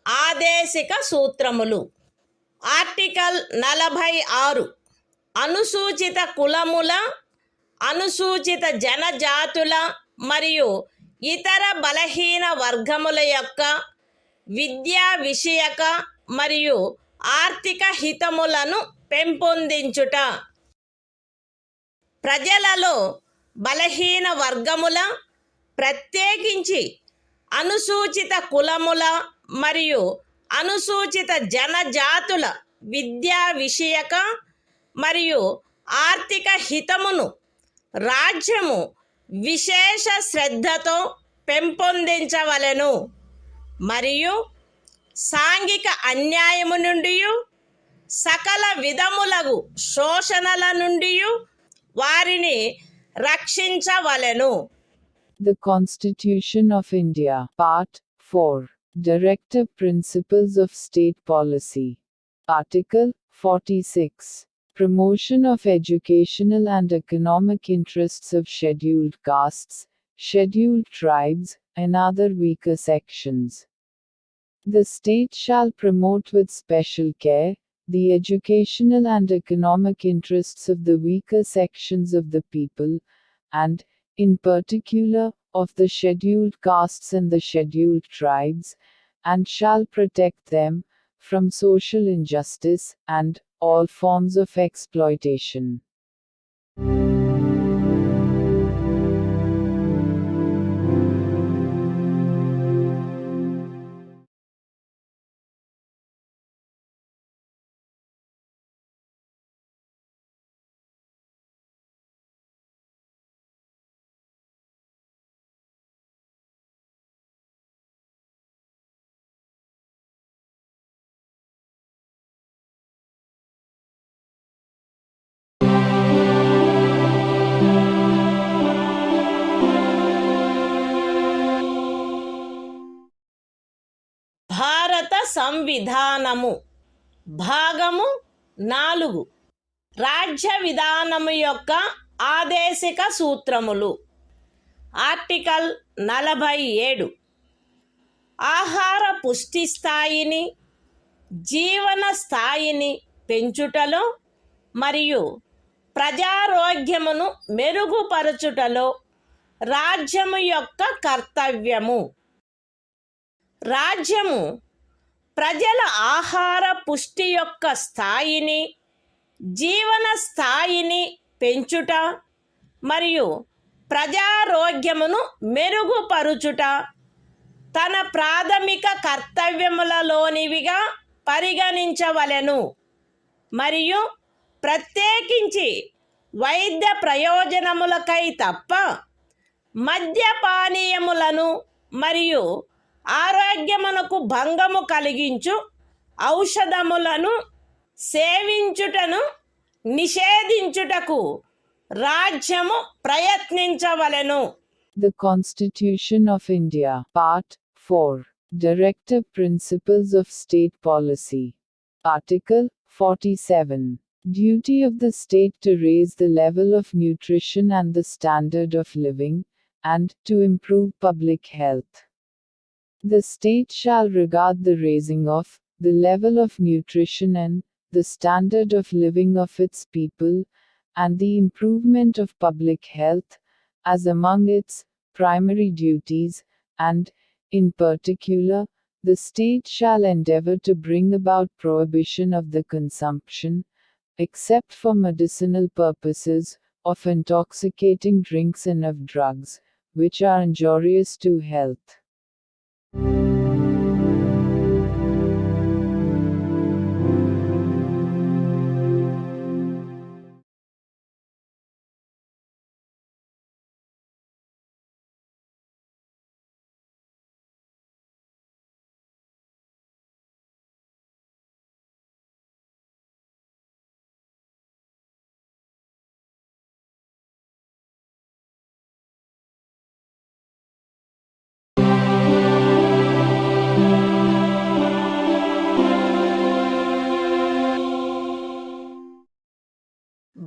Speaker 1: ఆదేశిక సూత్రములు. Article 46 అనుసూచిత కులముల, అనుసూచిత జనజాతుల మరియు ఇతర బలహీన వర్గముల యొక్క విద్యా విషయక మరియు ఆర్థిక హితములను పెంపొందించుట. ప్రజలలో బలహీన వర్గముల, ప్రత్యేకించి అనుసూచిత కులముల మరియు అనుసూచిత జనజాతుల విద్యా విషయక మరియు ఆర్థిక హితమును రాజ్యము విశేష శ్రద్ధతో పెంపొందించవలెను మరియు సాంఘిక అన్యాయము నుండి సకల విధములగు శోషణల నుండి వారిని రక్షించవలెను.
Speaker 2: The Constitution of India, Part 4, Directive Principles of State Policy. Article 46, Promotion of educational and economic interests of scheduled castes, scheduled tribes, and other weaker sections. The state shall promote with special care the educational and economic interests of the weaker sections of the people, and, in particular, of the scheduled castes and the scheduled tribes, and shall protect them from social injustice and all forms of exploitation.
Speaker 1: భారత సంవిధానము భాగము 4 రాజ్య విధానము యొక్క ఆదేశిక సూత్రములు. Article 47 ఆహార పుష్టి స్థాయిని, జీవన స్థాయిని పెంచుటలో మరియు ప్రజారోగ్యమును మెరుగుపరచుటలో రాజ్యము యొక్క కర్తవ్యము. రాజ్యము ప్రజల ఆహార పుష్టి యొక్క స్థాయిని, జీవన స్థాయిని పెంచుట మరియు ప్రజారోగ్యమును మెరుగుపరుచుట తన ప్రాథమిక కర్తవ్యములలోనివిగా పరిగణించవలెను మరియు ప్రత్యేకించి వైద్య ప్రయోజనములకై తప్ప మద్యపానీయములను మరియు ఆరోగ్యమునకు భంగము కలిగించు ఔషధములను సేవించుటను నిషేధించుటకు రాజ్యము ప్రయత్నించవలెను.
Speaker 2: The Constitution of India, Part 4. Directive Principles of State Policy. Article 47. Duty of the state to raise the level of nutrition and the standard of living, and to improve public health. The state shall regard the raising of the level of nutrition and the standard of living of its people, and the improvement of public health, as among its primary duties, and, in particular, the state shall endeavor to bring about prohibition of the consumption, except for medicinal purposes, of intoxicating drinks and of drugs, which are injurious to health.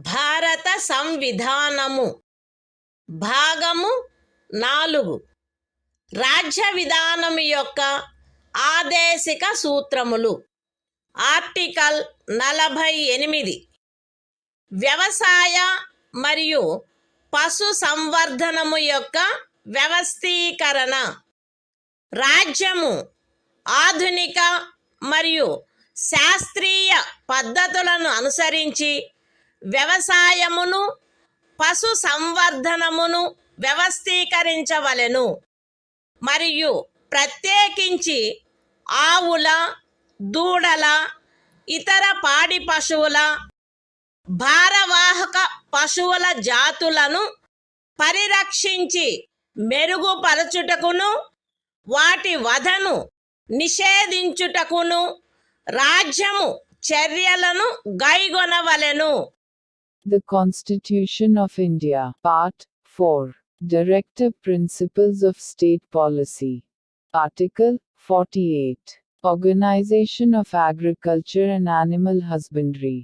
Speaker 1: భారత సంవిధానము భాగము 4 రాజ్య విధానము యొక్క ఆదేశిక సూత్రములు. Article 48 వ్యవసాయ మరియు పశు సంవర్ధనము యొక్క వ్యవస్థీకరణ. రాజ్యము ఆధునిక మరియు శాస్త్రీయ పద్ధతులను అనుసరించి వ్యవసాయమును పశు సంవర్ధనమును వ్యవస్థీకరించవలెను మరియు ప్రత్యేకించి ఆవుల, దూడల, ఇతర పాడి పశువుల, భారవాహక పశువుల జాతులను పరిరక్షించి మెరుగుపరచుటకును వాటి వధను నిషేధించుటకును రాజ్యము చర్యలను గైగొనవలెను.
Speaker 2: The Constitution of India, Part 4. Directive Principles of State Policy. Article 48. Organization of Agriculture and Animal Husbandry.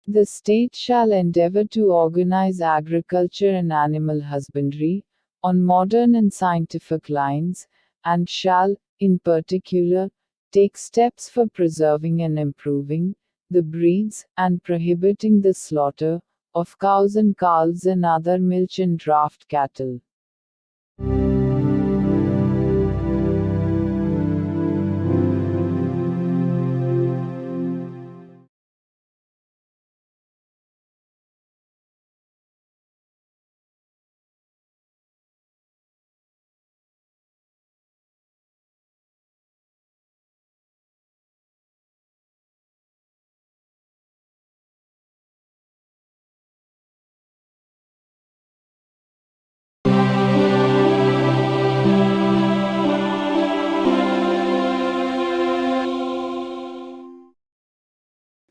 Speaker 2: The state shall endeavor to organize agriculture and animal husbandry on modern and scientific lines, and shall, in particular, take steps for preserving and improving the breeds and prohibiting the slaughter of cows and calves and other milch and draft cattle.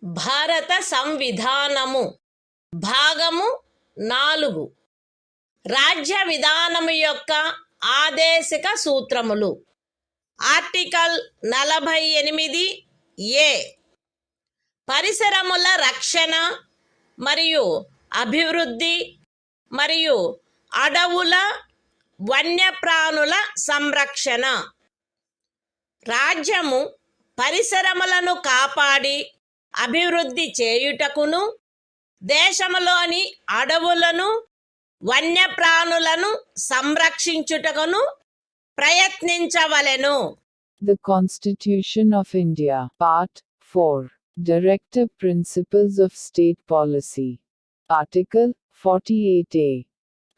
Speaker 1: భారత సంవిధానము భాగము 4 రాజ్య విధానము యొక్క ఆదేశిక సూత్రములు. Article 48 ఏ పరిసరముల రక్షణ మరియు అభివృద్ధి మరియు అడవుల వన్యప్రాణుల సంరక్షణ. రాజ్యము పరిసరములను కాపాడి అభివృద్ధి చేయుటకును దేశములోని అడవులను వన్యప్రాణులను సంరక్షించుటకును ప్రయత్నించవలెను.
Speaker 2: The Constitution of India, Part 4. Directive Principles of State Policy. Article 48A.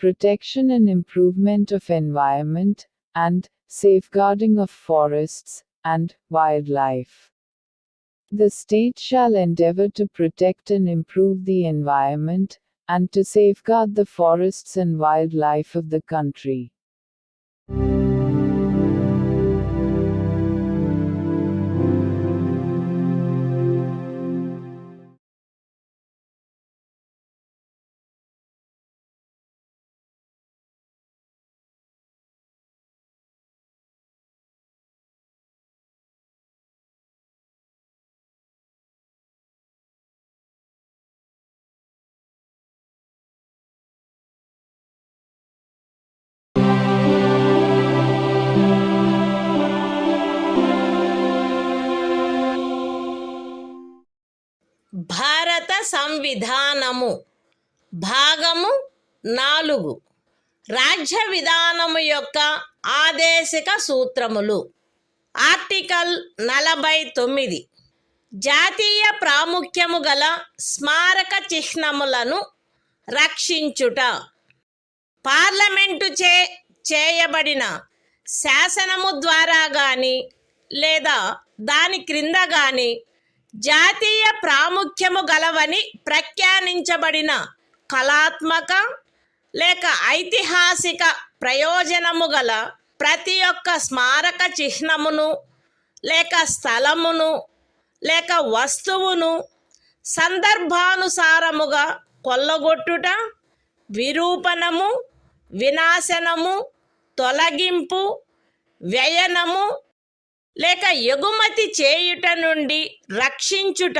Speaker 2: Protection and improvement of environment, and safeguarding of forests and wildlife. The state shall endeavor to protect and improve the environment, and to safeguard the forests and wildlife of the country.
Speaker 1: భారత సంవిధానము భాగము 4 రాజ్య విధానము యొక్క ఆదేశిక సూత్రములు. Article 49 జాతీయ ప్రాముఖ్యము గల స్మారక చిహ్నములను రక్షించుట. Parliament చేయబడిన శాసనము ద్వారా గాని లేదా దాని క్రింద గాని జాతీయ ప్రాముఖ్యము గలవని ప్రఖ్యానించబడిన కళాత్మక లేక ఐతిహాసిక ప్రయోజనము గల ప్రతి ఒక్క స్మారక చిహ్నమును లేక స్థలమును లేక వస్తువును సందర్భానుసారముగా కొల్లగొట్టుట, విరూపణము, వినాశనము, తొలగింపు, వ్యయనము లేక ఎగుమతి చేయుట నుండి రక్షించుట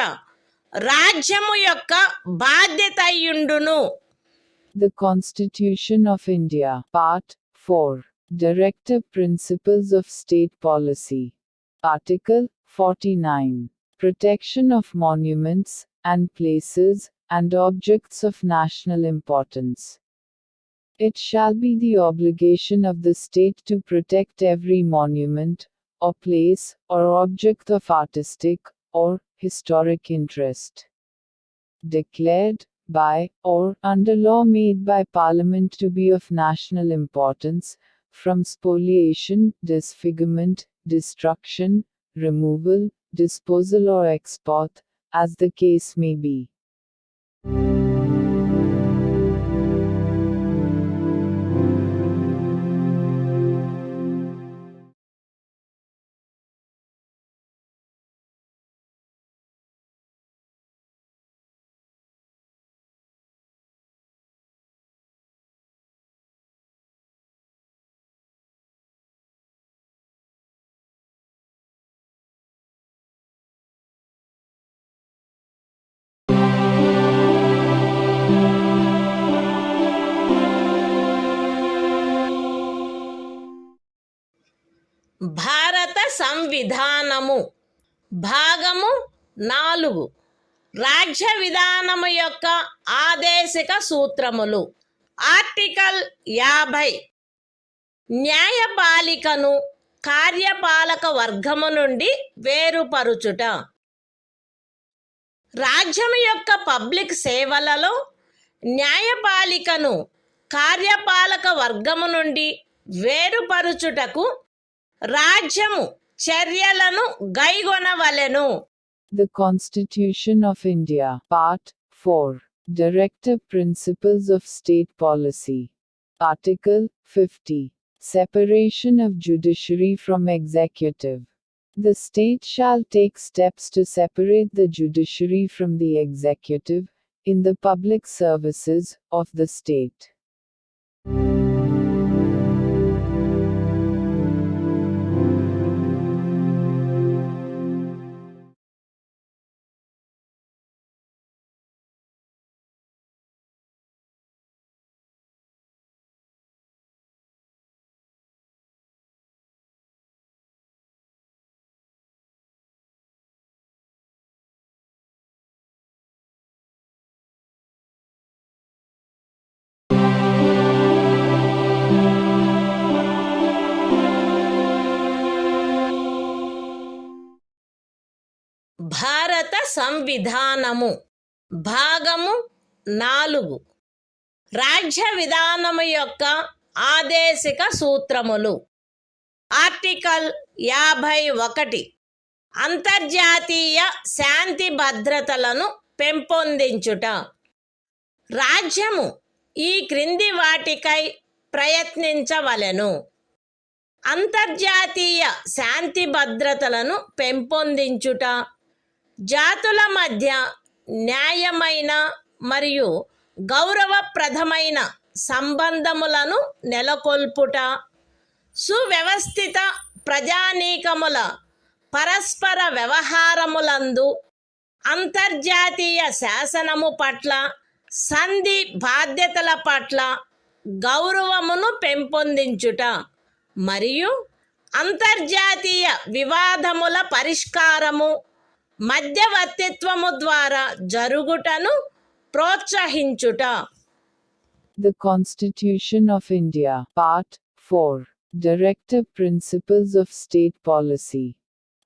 Speaker 1: రాజ్యము యొక్క బాధ్యత అయ్యుండును.
Speaker 2: The Constitution of India, Part 4, Directive Principles of State Policy. Article 49. Protection of monuments, and places, and objects of national importance. It shall be the obligation of the state to protect every monument, or place, or object of artistic, or historic interest, declared by, or under law made by Parliament to be of national importance, from spoliation, disfigurement, destruction, removal, disposal or export, as the case may be.
Speaker 1: భారత సంవిధానము భాగము 4 రాజ్య విధానము యొక్క ఆదేశిక సూత్రములు. Article 50 న్యాయపాలికను కార్యపాలక వర్గము నుండి వేరుపరుచుట. రాజ్యము యొక్క public సేవలలో న్యాయపాలికను కార్యపాలక వర్గము నుండి వేరుపరుచుటకు రాజ్యము చర్యలను గైగొనవలెను.
Speaker 2: The Constitution of India, Part 4, Directive Principles of State Policy. Article 50. Separation of judiciary from executive. The state shall take steps to separate the judiciary from the executive, in the public services of the state.
Speaker 1: భారత సంవిధానము భాగము 4 రాజ్య విధానము యొక్క ఆదేశిక సూత్రములు. Article 51 అంతర్జాతీయ శాంతి భద్రతలను పెంపొందించుట. రాజ్యము ఈ క్రింది వాటికై ప్రయత్నించవలెను: అంతర్జాతీయ శాంతి భద్రతలను పెంపొందించుట, జాతుల మధ్య న్యాయమైన మరియు గౌరవప్రదమైన సంబంధములను నెలకొల్పుట, సువ్యవస్థిత ప్రజానీకముల పరస్పర వ్యవహారములందు అంతర్జాతీయ శాసనము పట్ల, సంధి బాధ్యతల పట్ల గౌరవమును పెంపొందించుట మరియు అంతర్జాతీయ వివాదముల పరిష్కారము మధ్యవర్తిత్వము ద్వారా జరుగుటను ప్రోత్సహించుట.
Speaker 2: The Constitution of India, Part 4. Directive Principles of State Policy.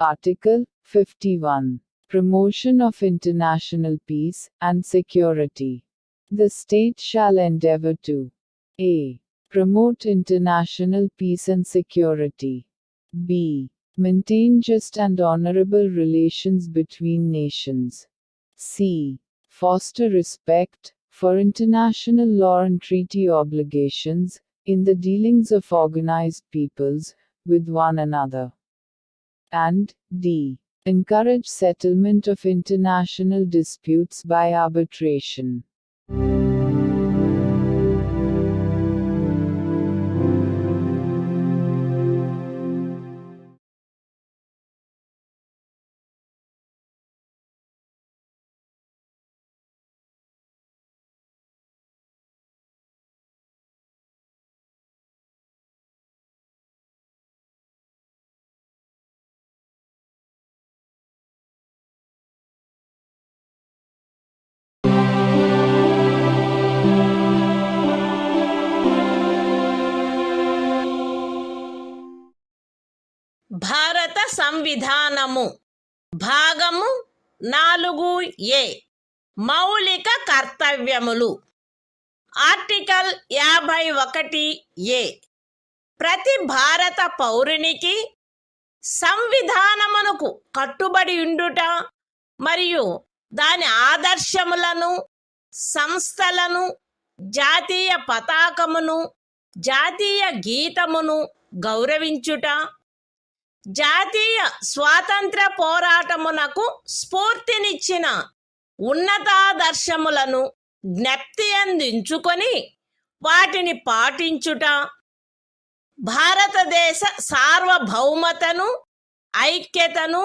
Speaker 2: Article 51. Promotion of international peace and security. The state shall endeavor to a. Promote international peace and security. b. Maintain just and honorable relations between nations. c. Foster respect for international law and treaty obligations in the dealings of organized peoples with one another. And d. Encourage settlement of international disputes by arbitration.
Speaker 1: భారత సంవిధానము భాగము 4A మౌలిక కర్తవ్యములు. Article 51A ప్రతి భారత పౌరునికి సంవిధానమునకు కట్టుబడి ఉండుట మరియు దాని ఆదర్శములను, సంస్థలను, జాతీయ పతాకమును, జాతీయ గీతమును గౌరవించుట, జాతీయ స్వాతంత్ర పోరాటమునకు స్ఫూర్తినిచ్చిన ఉన్నతాదర్శములను జ్ఞప్తి అందించుకొని వాటిని పాటించుట, భారతదేశ సార్వభౌమతను, ఐక్యతను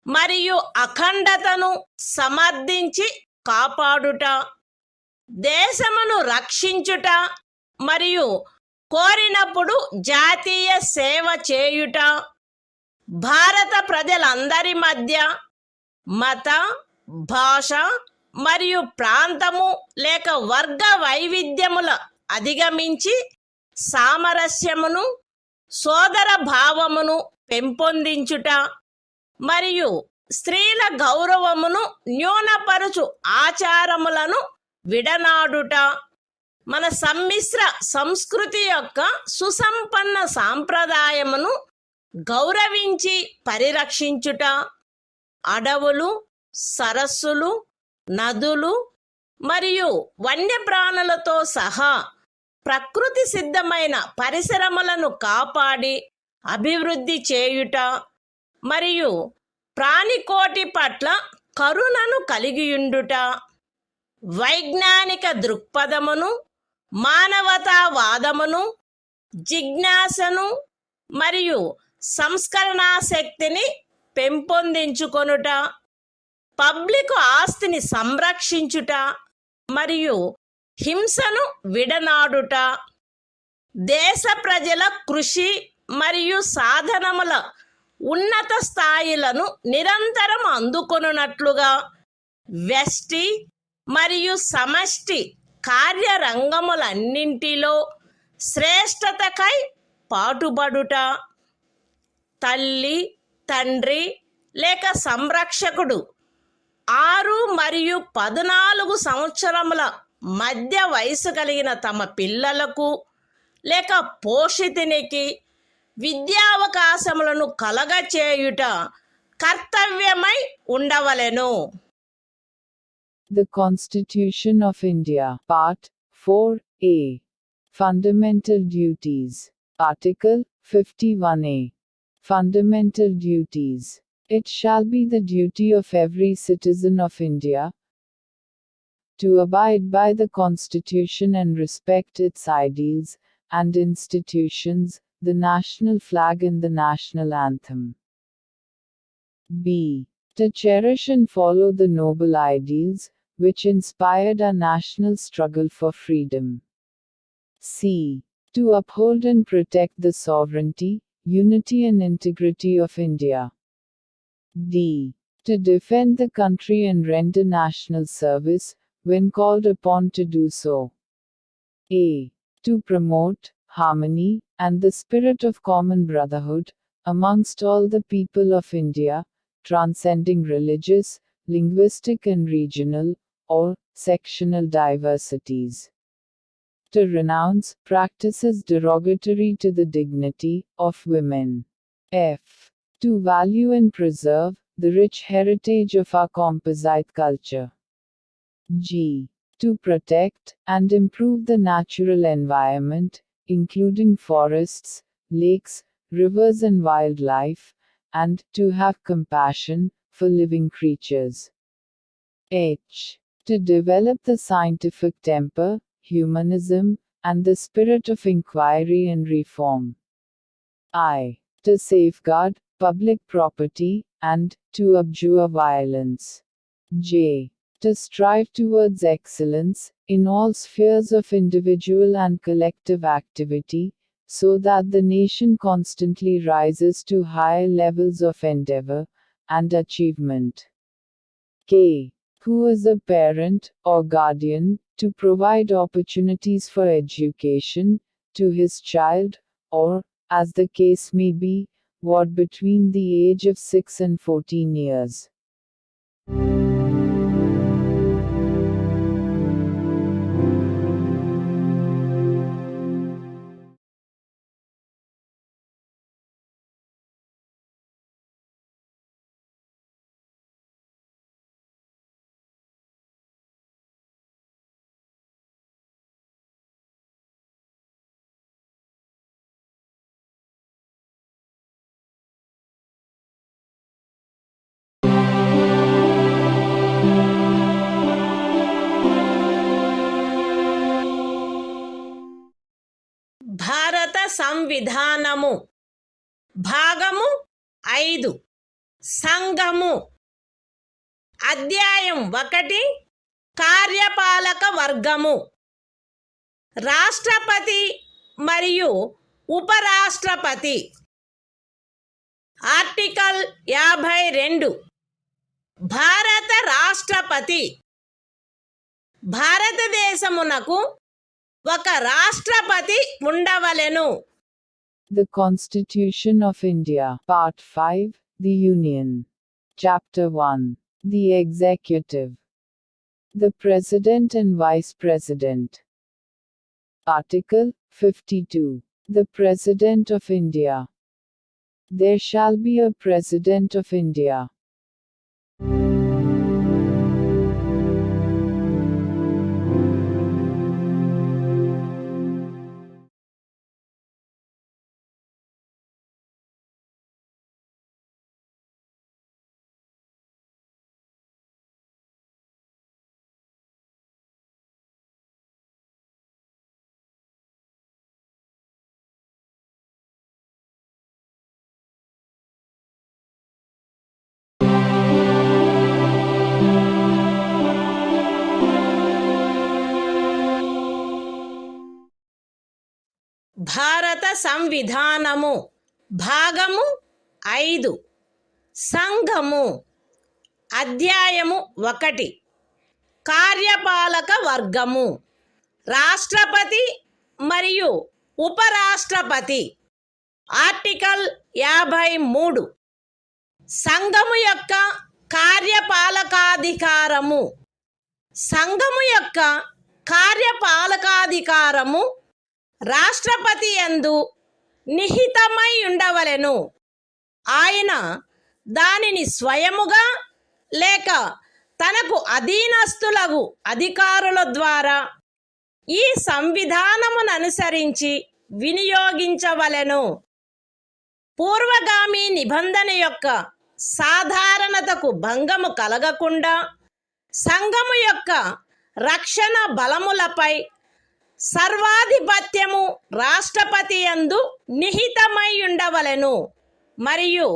Speaker 1: మరియు అఖండతను సమర్థించి కాపాడుట, దేశమును రక్షించుట మరియు కోరినప్పుడు జాతీయ సేవ చేయుట, భారత ప్రజలందరి మధ్య మత, భాష మరియు ప్రాంతము లేక వర్గ వైవిధ్యముల అధిగమించి సామరస్యమును, సోదర భావమును పెంపొందించుట మరియు స్త్రీల గౌరవమును న్యూనపరుచు ఆచారములను విడనాడుట, మన సమ్మిశ్ర సంస్కృతి యొక్క సుసంపన్న సాంప్రదాయమును గౌరవించి పరిరక్షించుట, అడవులు, సరస్సులు, నదులు మరియు వన్యప్రాణులతో సహా ప్రకృతి సిద్ధమైన పరిసరములను కాపాడి అభివృద్ధి చేయుట మరియు ప్రాణికోటి పట్ల కరుణను కలిగియుండుట, వైజ్ఞానిక దృక్పథమును, మానవతావాదమును, జిజ్ఞాసను మరియు సంస్కరణా శక్తిని పెంపొందించుకొనుట, పబ్లిక్ ఆస్తిని సంరక్షించుట మరియు హింసను విడనాడుట, దేశ ప్రజల కృషి మరియు సాధనముల ఉన్నత స్థాయిలను నిరంతరం అందుకొనున్నట్లుగా వ్యష్టి మరియు సమష్టి కార్యరంగములన్నింటిలో శ్రేష్టతకై పాటుపడుట, తల్లి, తండ్రి లేక సంరక్షకుడు 6 మరియు 14 సంవత్సరముల మధ్య వయసు కలిగిన తమ పిల్లలకు లేక పోషితునికి విద్యావకాశములను కలగచేయుట కర్తవ్యమై ఉండవలెను.
Speaker 2: The Constitution of India, Part 4A. Fundamental Duties. Article 51A. Fundamental Duties. It shall be the duty of every citizen of India to abide by the Constitution and respect its ideals and institutions, the national flag and the national anthem. B. To cherish and follow the noble ideals which inspired our national struggle for freedom. C. To uphold and protect the sovereignty, unity and integrity of India. D. To defend the country and render national service when called upon to do so. A. To promote harmony and the spirit of common brotherhood amongst all the people of India, transcending religious, linguistic and regional, or sectional diversities. To renounce practices derogatory to the dignity of women. F. To value and preserve the rich heritage of our composite culture. G. To protect and improve the natural environment, including forests, lakes, rivers and wildlife, and to have compassion for living creatures. H. To develop the scientific temper, humanism, and the spirit of inquiry and reform. I. To safeguard public property and to abjure violence. J. To strive towards excellence in all spheres of individual and collective activity, so that the nation constantly rises to higher levels of endeavor and achievement. K. Who is a parent or guardian, to provide opportunities for education to his child, or, as the case may be, what between the age of 6 and 14 years.
Speaker 1: భారత సంవిధానము భాగము 5 సంఘము. అధ్యాయం 1 కార్యపాలక వర్గము. రాష్ట్రపతి మరియు ఉపరాష్ట్రపతి. Article 52. భారత రాష్ట్రపతి. భారతదేశమునకు ఒక రాష్ట్రపతి ఉండవలెను.
Speaker 2: The Constitution of India, Part 5, The Union. Chapter 1. The Executive. The President and Vice President. Article 52. The President of India. There shall be a President of India.
Speaker 1: భారత సంవిధానము భాగము 5 సంఘము. అధ్యాయము 1 కార్యపాలక వర్గము. రాష్ట్రపతి మరియు ఉపరాష్ట్రపతి. ఆర్టికల్ 53. సంఘము యొక్క కార్యపాలకాధికారము. సంఘము యొక్క కార్యపాలకాధికారము రాష్ట్రపతి యందు నిహితమై ఉండవలెను. ఆయన దానిని స్వయముగా లేక తనకు అధీనస్థులగు అధికారుల ద్వారా ఈ సంవిధానమును అనుసరించి వినియోగించవలెను. పూర్వగామి నిబంధన యొక్క సాధారణతకు భంగము కలగకుండా సంఘము యొక్క రక్షణ బలములపై సర్వాధిపత్యము రాష్ట్రపతి యందు నిహితమై ఉండవలెను మరియు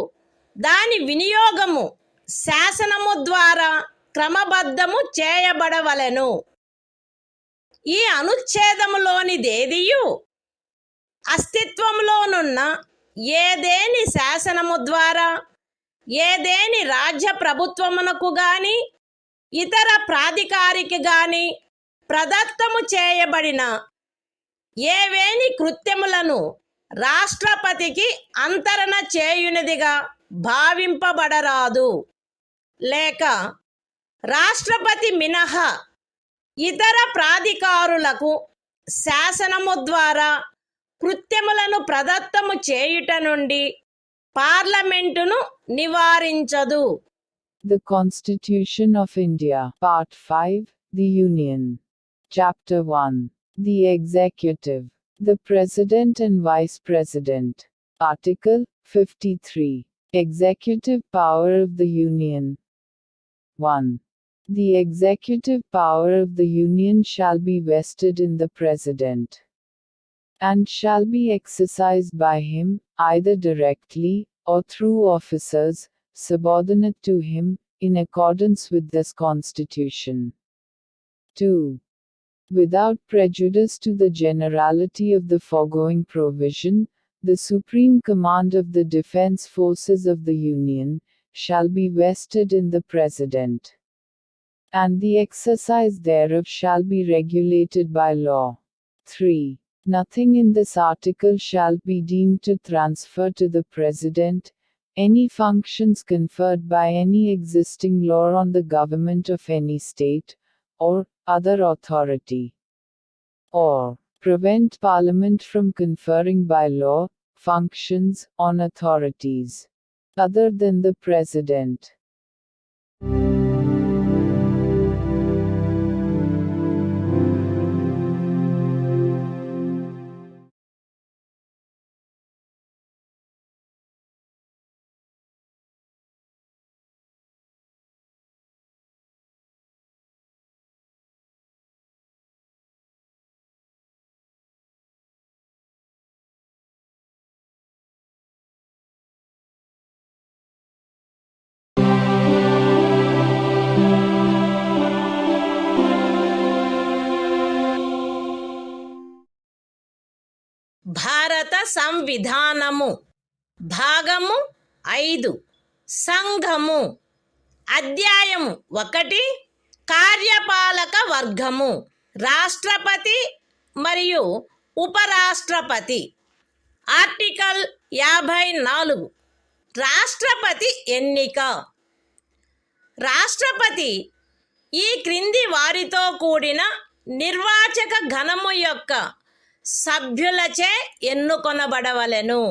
Speaker 1: దాని వినియోగము శాసనము ద్వారా క్రమబద్ధము చేయబడవలెను. ఈ అనుచ్ఛేదములోనిదేదియు అస్తిత్వంలోనున్న ఏదేని శాసనము ద్వారా ఏదేని రాజ్య ప్రభుత్వమునకు గాని ఇతర ప్రాధికారికి గాని ప్రదత్తము చేయబడిన ఏవేని కృత్యములను రాష్ట్రపతికి అంతరణ చేయునిదిగా భావింపబడరాదు. లేక రాష్ట్రపతి మినహా ఇతర ప్రాధికారులకు శాసనము ద్వారా కృత్యములను ప్రదత్తము చేయుట నుండి పార్లమెంటును నివారించదు.
Speaker 2: The Constitution of India, Part 5, The Union. Chapter 1. The Executive. The President and Vice President. Article 53. Executive Power of the Union. 1. The executive power of the Union shall be vested in the President, and shall be exercised by him, either directly, or through officers, subordinate to him, in accordance with this Constitution. 2. Without prejudice to the generality of the foregoing provision, the supreme command of the defense forces of the Union shall be vested in the President, and the exercise thereof shall be regulated by law. 3. Nothing in this article shall be deemed to transfer to the President any functions conferred by any existing law on the government of any state, or other authority, or prevent Parliament from conferring by law functions on authorities other than the President.
Speaker 1: భారత సంవిధానము భాగము 5 సంఘము అధ్యాయము 1 కార్యపాలక వర్గము రాష్ట్రపతి మరియు ఉపరాష్ట్రపతి. Article 54 రాష్ట్రపతి ఎన్నిక. రాష్ట్రపతి ఈ క్రింది వారితో కూడిన నిర్వాచక గణము యొక్క సభ్యులచే ఎన్నుకొనబడవలెను.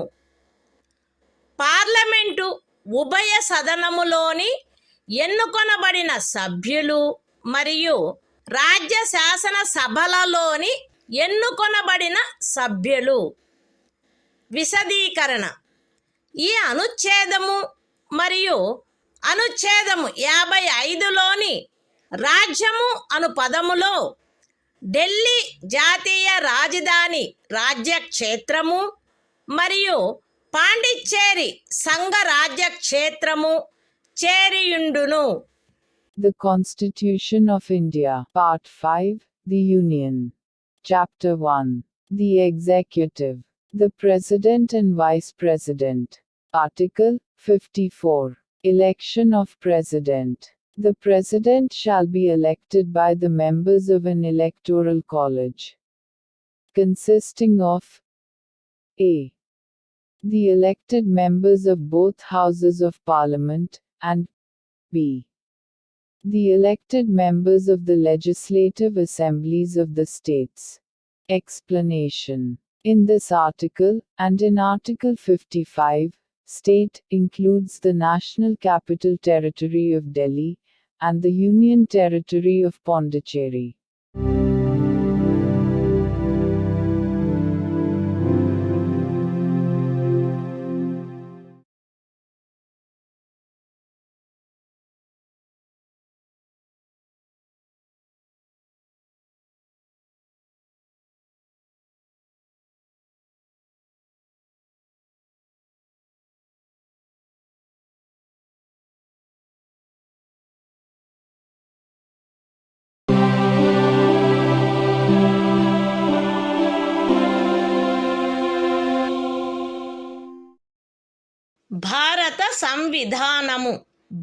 Speaker 1: పార్లమెంటు ఉభయ సదనములోని ఎన్నుకొనబడిన సభ్యులు మరియు రాజ్య శాసన సభలలోని ఎన్నుకొనబడిన సభ్యులు. విశదీకరణ. ఈ అనుచ్ఛేదము మరియు అనుచ్ఛేదము 55లోని రాజ్యము అను పదములో ఢిల్లీ జాతీయ రాజధాని రాజ్యక్షేత్రము మరియు పాండిచ్చేరి సంఘ రాజ్యక్షేత్రము చేరియుండును.
Speaker 2: The Constitution of India, Part 5, The Union. Chapter 1. The Executive. The President and Vice President. Article 54. Election of President. The President shall be elected by the members of an electoral college, consisting of a. the elected members of both houses of Parliament, and b. the elected members of the legislative assemblies of the states. Explanation. In this article, and in Article 55, State includes the National Capital Territory of Delhi and the Union Territory of Pondicherry.
Speaker 1: భారత సంవిధానము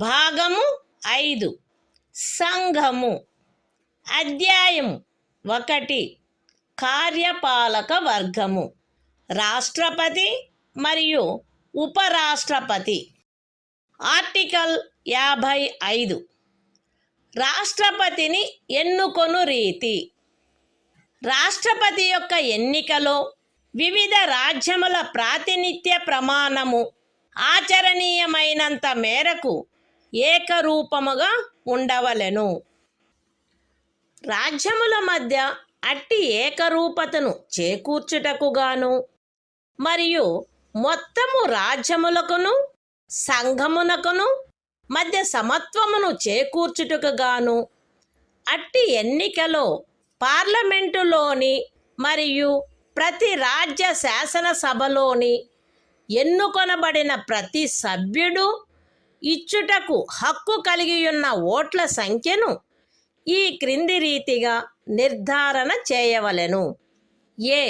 Speaker 1: భాగము 5 సంఘము అధ్యాయము 1 కార్యపాలక వర్గము రాష్ట్రపతి మరియు ఉపరాష్ట్రపతి article 55 రాష్ట్రపతిని ఎన్నుకొను రీతి రాష్ట్రపతి యొక్క ఎన్నికలో వివిధ రాజ్యముల ప్రాతినిధ్య ప్రమాణము ఆచరణీయమైనంత మేరకు ఏకరూపముగా ఉండవలెను. రాజ్యముల మధ్య అట్టి ఏకరూపతను చేకూర్చుటకుగాను మరియు మొత్తము రాజ్యములకును సంఘమునకును మధ్య సమత్వమును చేకూర్చుటకుగాను అట్టి ఎన్నికలో పార్లమెంటులోని మరియు ప్రతి రాజ్య శాసనసభలోని ఎన్నుకొనబడిన ప్రతి సభ్యుడు ఇచ్చుటకు హక్కు కలిగియున్న ఓట్ల సంఖ్యను ఈ క్రింది రీతిగా నిర్ధారణ చేయవలెను. ఏ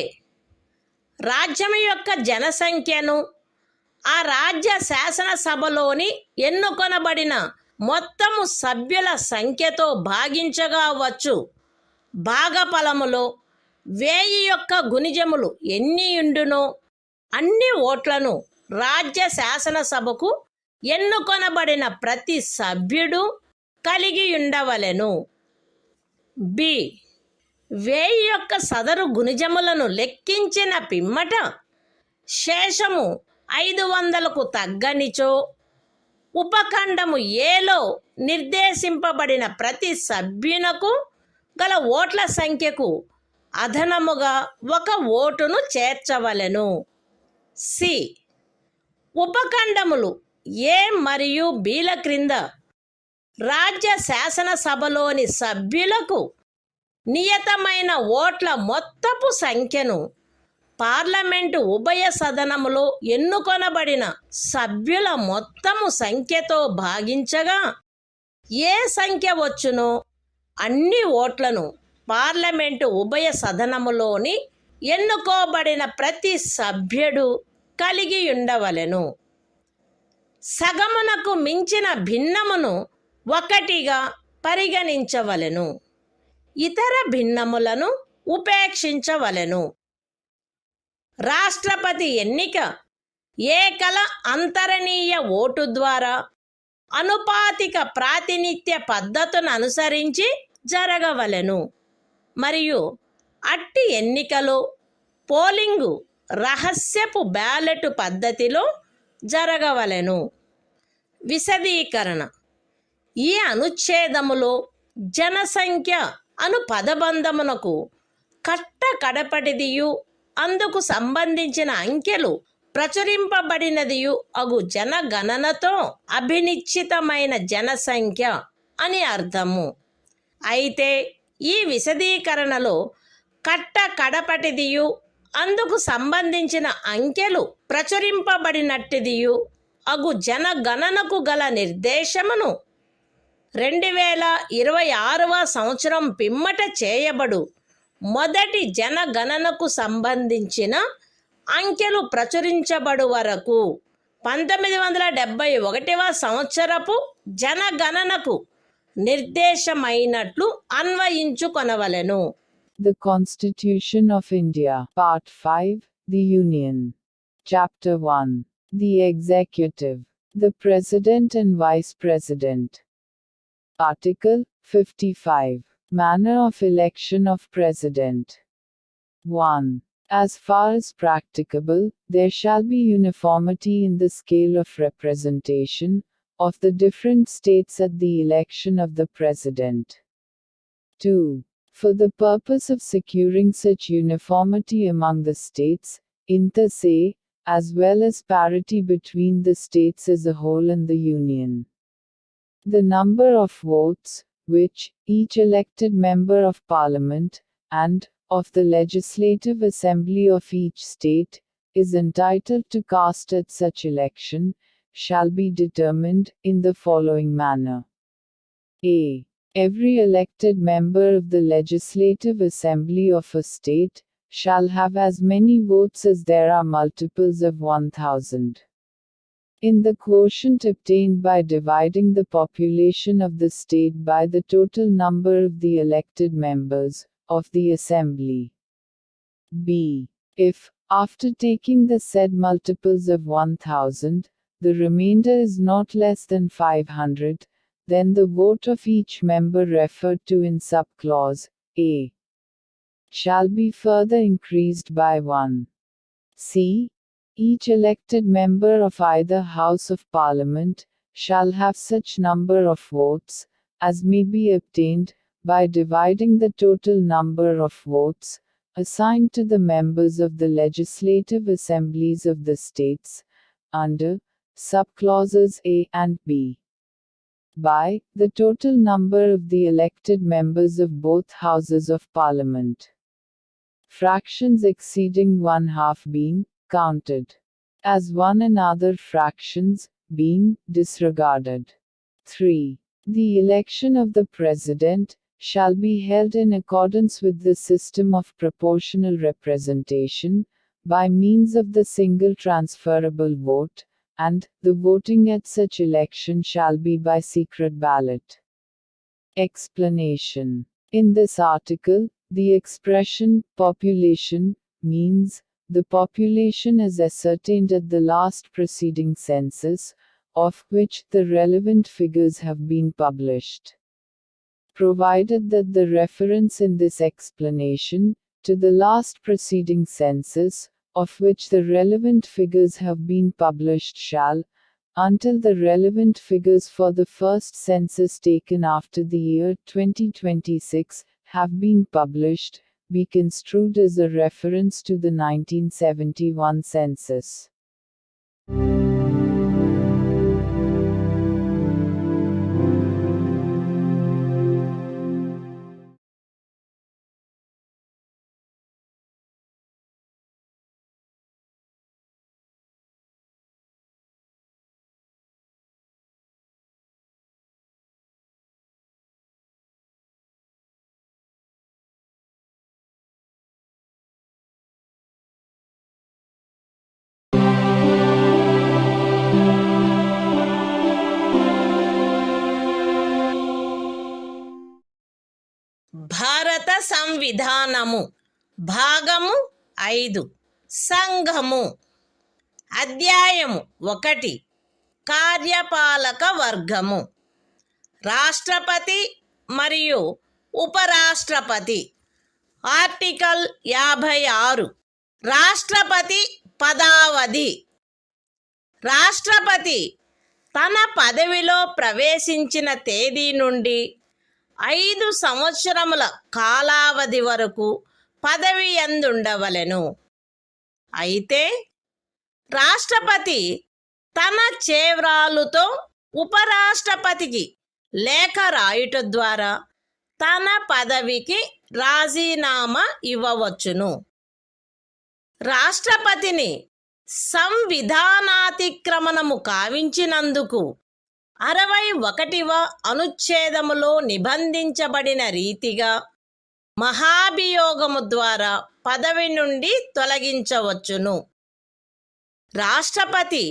Speaker 1: రాజ్యం యొక్క జనసంఖ్యను ఆ రాజ్య శాసనసభలోని ఎన్నుకొనబడిన మొత్తము సభ్యుల సంఖ్యతో భాగించగా వచ్చు భాగఫలములో 1000 యొక్క గుణిజములు ఎన్నియుండునో అన్ని ఓట్లను రాజ్య శాసనసభకు ఎన్నుకొనబడిన ప్రతి సభ్యుడు కలిగి ఉండవలెను. బి 1000 యొక్క సదరు గుణిజములను లెక్కించిన పిమ్మట శేషము 500కు తగ్గనిచో ఉపఖండము ఏలో నిర్దేశింపబడిన ప్రతి సభ్యునకు గల ఓట్ల సంఖ్యకు అదనముగా 1 ఓటును చేర్చవలెను. సి ఉపఖండములు ఏ మరియు బిల క్రింద రాజ్య శాసనసభలోని సభ్యులకు నియతమైన ఓట్ల మొత్తపు సంఖ్యను పార్లమెంటు ఉభయ సదనములో ఎన్నుకొనబడిన సభ్యుల మొత్తము సంఖ్యతో భాగించగా ఏ సంఖ్య వచ్చునో అన్ని ఓట్లను పార్లమెంటు ఉభయ సదనములోని ఎన్నుకోబడిన ప్రతి సభ్యుడు కలిగి ఉండవలెను. సగమునకు మించిన భిన్నమును 1గా పరిగణించవలెను. ఇతర భిన్నములను ఉపేక్షించవలెను. రాష్ట్రపతి ఎన్నిక ఏకల అంతరణీయ ఓటు ద్వారా అనుపాతిక ప్రాతినిధ్య పద్ధతును అనుసరించి జరగవలెను మరియు అట్టి ఎన్నికలో పోలింగు రహస్యపు బ్యాలెట్ పద్ధతిలో జరగవలెను. విశదీకరణ ఈ అనుచ్ఛేదములో జనసంఖ్య అను పదబంధమునకు కడపటిదియు అందుకు సంబంధించిన అంకెలు ప్రచురింపబడినదియు అగు జనగణనతో అభినిశ్చితమైన జనసంఖ్య అని అర్థము. అయితే ఈ విశదీకరణలో కడపటిదియు అందుకు సంబంధించిన అంకెలు ప్రచురింపబడినట్టిదియు అగు జనగణనకు గల నిర్దేశమును 2026వ సంవత్సరం పిమ్మట చేయబడు మొదటి జనగణనకు సంబంధించిన అంకెలు ప్రచురించబడు వరకు 1971వ సంవత్సరపు జనగణనకు నిర్దేశమైనట్లు అన్వయించుకొనవలెను.
Speaker 2: The Constitution of India, Part 5, The Union. Chapter 1. The Executive. The President and Vice President. Article 55. Manner of election of President. 1. As far as practicable, there shall be uniformity in the scale of representation of the different states at the election of the President. 2. For the purpose of securing such uniformity among the states, inter se, as well as parity between the states as a whole and the Union, the number of votes, which each elected member of Parliament, and of the Legislative Assembly of each state, is entitled to cast at such election, shall be determined in the following manner. A. Every elected member of the Legislative Assembly of a state shall have as many votes as there are multiples of 1,000. In the quotient obtained by dividing the population of the state by the total number of the elected members of the Assembly. B. If, after taking the said multiples of 1,000, the remainder is not less than 500, then the vote of each member referred to in subclause A shall be further increased by 1. C. Each elected member of either House of Parliament shall have such number of votes as may be obtained by dividing the total number of votes assigned to the members of the legislative assemblies of the states, under subclauses A and B, by the total number of the elected members of both Houses of Parliament. Fractions exceeding 1/2 being counted as one and other fractions being disregarded. 3. The election of the President shall be held in accordance with the system of proportional representation, by means of the single transferable vote, and the voting at such election shall be by secret ballot. Explanation. In this article, the expression population means the population as ascertained at the last preceding census, of which the relevant figures have been published. Provided that the reference in this explanation to the last preceding census, of which the relevant figures have been published shall, until the relevant figures for the first census taken after the year 2026 have been published, be construed as a reference to the 1971 census.
Speaker 1: భారత సంవిధానము భాగము 5 సంఘము అధ్యాయము 1 కార్యపాలక వర్గము రాష్ట్రపతి మరియు ఉపరాష్ట్రపతి article 56 రాష్ట్రపతి పదావధి రాష్ట్రపతి తన పదవిలో ప్రవేశించిన తేదీ నుండి 5 సంవత్సరముల కాలావధి వరకు పదవి యందుండవలెను. అయితే రాష్ట్రపతి తన చేవ్రాలుతో ఉపరాష్ట్రపతికి లేఖ రాయుట ద్వారా తన పదవికి రాజీనామా ఇవ్వవచ్చును. రాష్ట్రపతిని సంవిధానాతిక్రమణము కావించినందుకు 61వ అనుచ్ఛేదములో నిబంధించబడిన రీతిగా మహాభియోగము ద్వారా పదవి నుండి తొలగించవచ్చును. రాష్ట్రపతి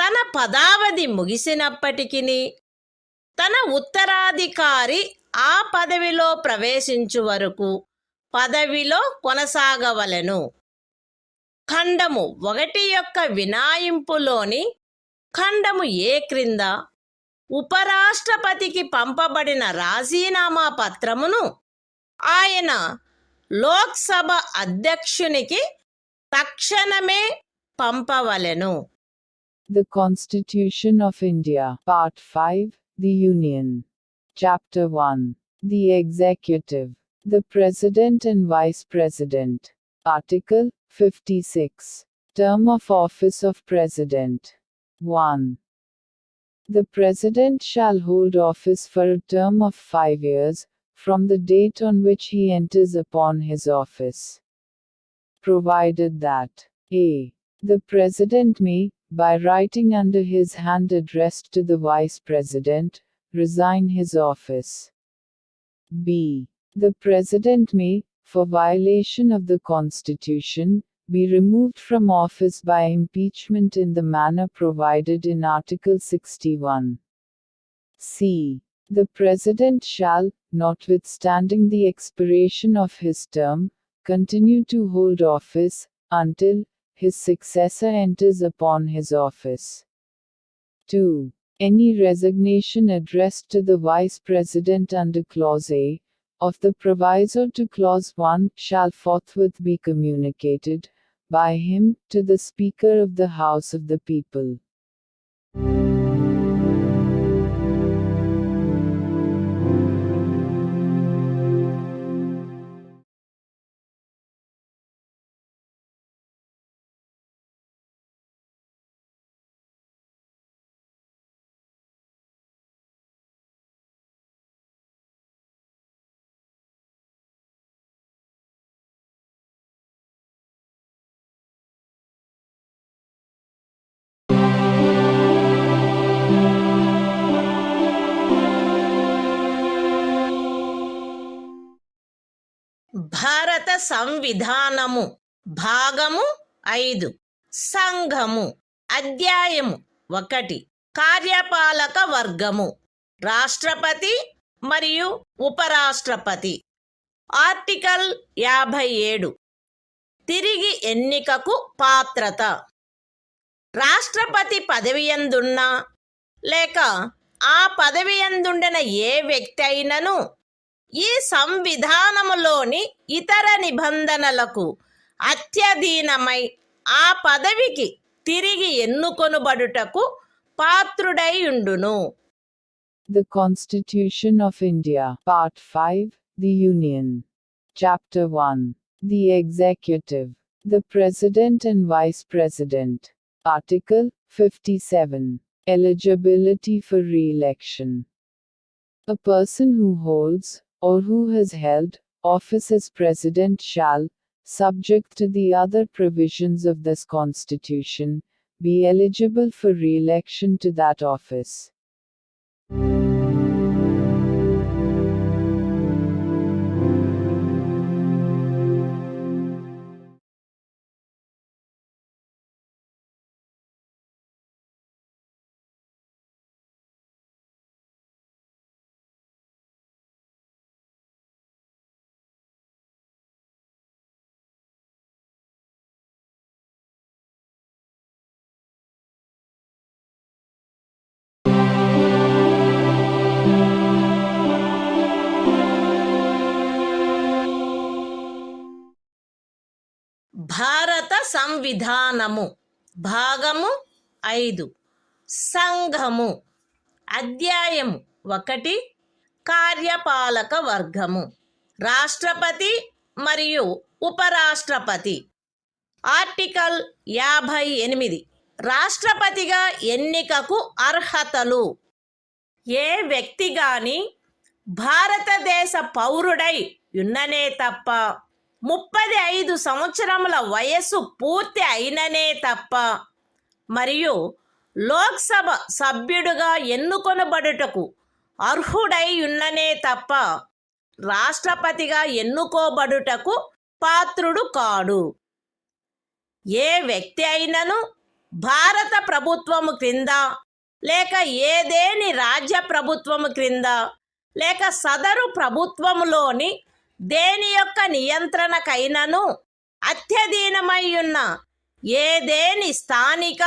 Speaker 1: తన పదావధి ముగిసినప్పటికీ తన ఉత్తరాధికారి ఆ పదవిలో ప్రవేశించు వరకు పదవిలో కొనసాగవలెను. ఖండము 1 యొక్క వినాయింపులోని ఖండము ఏ క్రింద ఉపరాష్ట్రపతికి పంపబడిన రాజీనామా పత్రమును ఆయన లోక్సభ అధ్యక్షునికి తక్షణమే పంపవలెను.
Speaker 2: The Constitution of India, Part 5, The Union. Chapter 1. The Executive. The President and Vice President. Article 56. Term of Office of President. 1. The President shall hold office for a term of 5 years, from the date on which he enters upon his office. Provided that a. The President may, by writing under his hand addressed to the Vice President, resign his office. b. The President may, for violation of the Constitution, be removed from office by impeachment in the manner provided in Article 61. c. The President shall, notwithstanding the expiration of his term, continue to hold office, until his successor enters upon his office. 2. Any resignation addressed to the Vice President under Clause A of the proviso to Clause 1 shall forthwith be communicated, by him, to the Speaker of the House of the People.
Speaker 1: భారత సంవిధానము భాగము 5 సంఘము అధ్యాయము 1 కార్యపాలక వర్గము రాష్ట్రపతి మరియు ఉపరాష్ట్రపతి. Article 57 తిరిగి ఎన్నికకు పాత్రత. రాష్ట్రపతి పదవియందున్నా లేక ఆ పదవియందుండిన ఏ వ్యక్తి అయినను ఈ సంవిధానములోని ఇతర నిబంధనలకు అత్యధీనమై ఆ పదవికి తిరిగి ఎన్నుకొనుబడుటకు పాత్రుడై ఉండును.
Speaker 2: The Constitution of India, Part 5, The Union. Chapter 1. The Executive. The President and Vice President. Article 57. Eligibility for re-election. A person who holds, or who has held, office as President shall, subject to the other provisions of this Constitution, be eligible for re-election to that office.
Speaker 1: భారత సంవిధానము భాగము 5 సంఘము అధ్యాయము 1 కార్యపాలక వర్గము రాష్ట్రపతి మరియు ఉపరాష్ట్రపతి. Article 58 రాష్ట్రపతిగా ఎన్నికకు అర్హతలు. ఏ వ్యక్తి గాని భారతదేశ పౌరుడై ఉన్ననే తప్ప 35 సంవత్సరముల వయస్సు పూర్తి అయిననే తప్ప మరియు లోక్సభ సభ్యుడుగా ఎన్నుకొనబడుటకు అర్హుడై ఉన్ననే తప్ప రాష్ట్రపతిగా ఎన్నుకోబడుటకు పాత్రుడు కాడు. ఏ వ్యక్తి అయినను భారత ప్రభుత్వము క్రింద లేక ఏదేని రాజ్య ప్రభుత్వము క్రింద లేక సదరు ప్రభుత్వములోని దేని యొక్క నియంత్రణకైనను అత్యధీనమై ఉన్న ఏదేని స్థానిక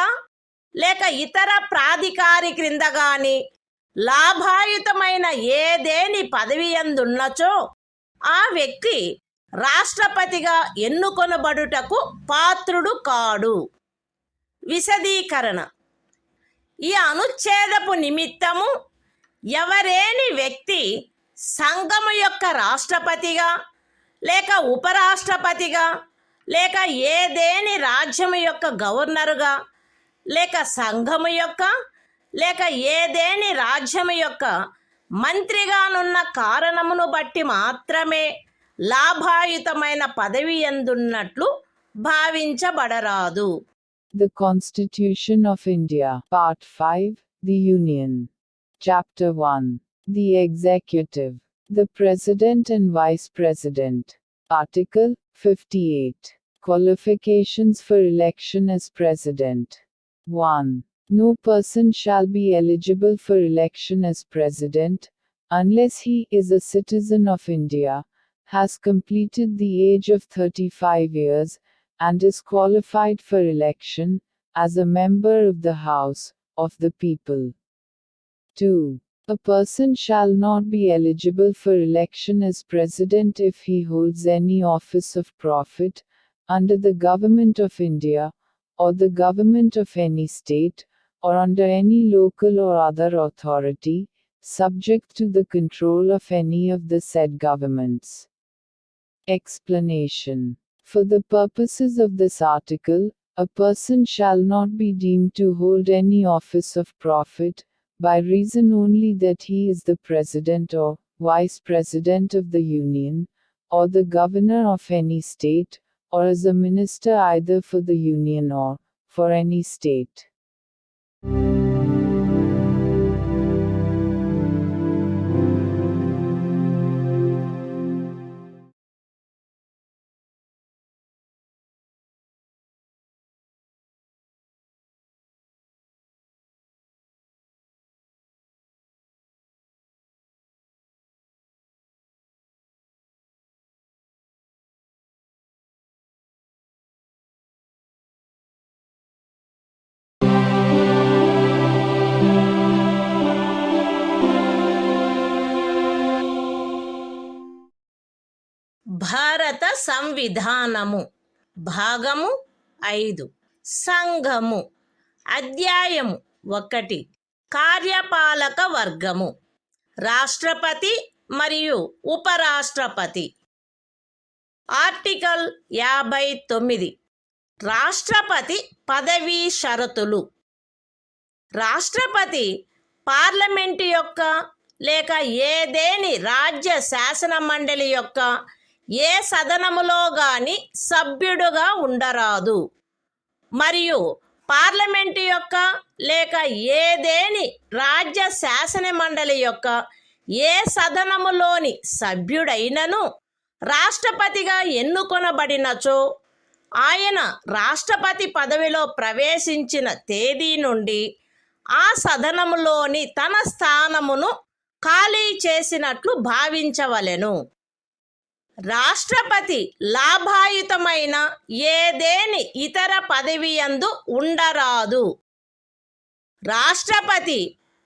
Speaker 1: లేక ఇతర ప్రాధికారి క్రింద గాని లాభాయుతమైన ఏదేని పదవి యందున్నచో ఆ వ్యక్తి రాష్ట్రపతిగా ఎన్నుకొనబడుటకు పాత్రుడు కాడు. విశదీకరణ: ఈ అనుచ్ఛేదపు నిమిత్తము ఎవరేని వ్యక్తి సంఘము యొక్క రాష్ట్రపతిగా లేక ఉపరాష్ట్రపతిగా లేక ఏదేని రాజ్యము యొక్క గవర్నరుగా లేక సంఘము యొక్క లేక ఏదేని రాజ్యము యొక్క మంత్రిగానున్న కారణమును బట్టి మాత్రమే లాభాయుతమైన పదవి యందున్నట్లు భావించబడరాదు.
Speaker 2: The Constitution of India, Part 5, The Union. Chapter 1. The Executive. The President and Vice President. Article 58. Qualifications for election as President. 1. No person shall be eligible for election as President, unless he is a citizen of India, has completed the age of 35 years, and is qualified for election, as a member of the House of the People. 2. A person shall not be eligible for election as President if he holds any office of profit, under the Government of India, or the Government of any state, or under any local or other authority, subject to the control of any of the said governments. Explanation: for the purposes of this article, a person shall not be deemed to hold any office of profit, by reason only that he is the President or Vice President of the Union, or the Governor of any state, or as a minister either for the Union or for any state.
Speaker 1: భారత సంవిధానము భాగము 5 సంఘము అధ్యాయము 1 కార్యపాలక వర్గము రాష్ట్రపతి మరియు ఉపరాష్ట్రపతి. Article 59 రాష్ట్రపతి పదవీ షరతులు. రాష్ట్రపతి పార్లమెంటు యొక్క లేక ఏదేని రాజ్య శాసన మండలి యొక్క ఏ సదనములో గాని సభ్యుడుగా ఉండరాదు, మరియు పార్లమెంటు యొక్క లేక ఏదేని రాజ్య శాసన మండలి యొక్క ఏ సదనములోని సభ్యుడైనను రాష్ట్రపతిగా ఎన్నుకొనబడినచో ఆయన రాష్ట్రపతి పదవిలో ప్రవేశించిన తేదీ నుండి ఆ సదనములోని తన స్థానమును ఖాళీ చేసినట్లు భావించవలెను. రాష్ట్రపతి లాభాయుతమైన ఏదేని ఇతర పదవి యందు ఉండరాదు. రాష్ట్రపతి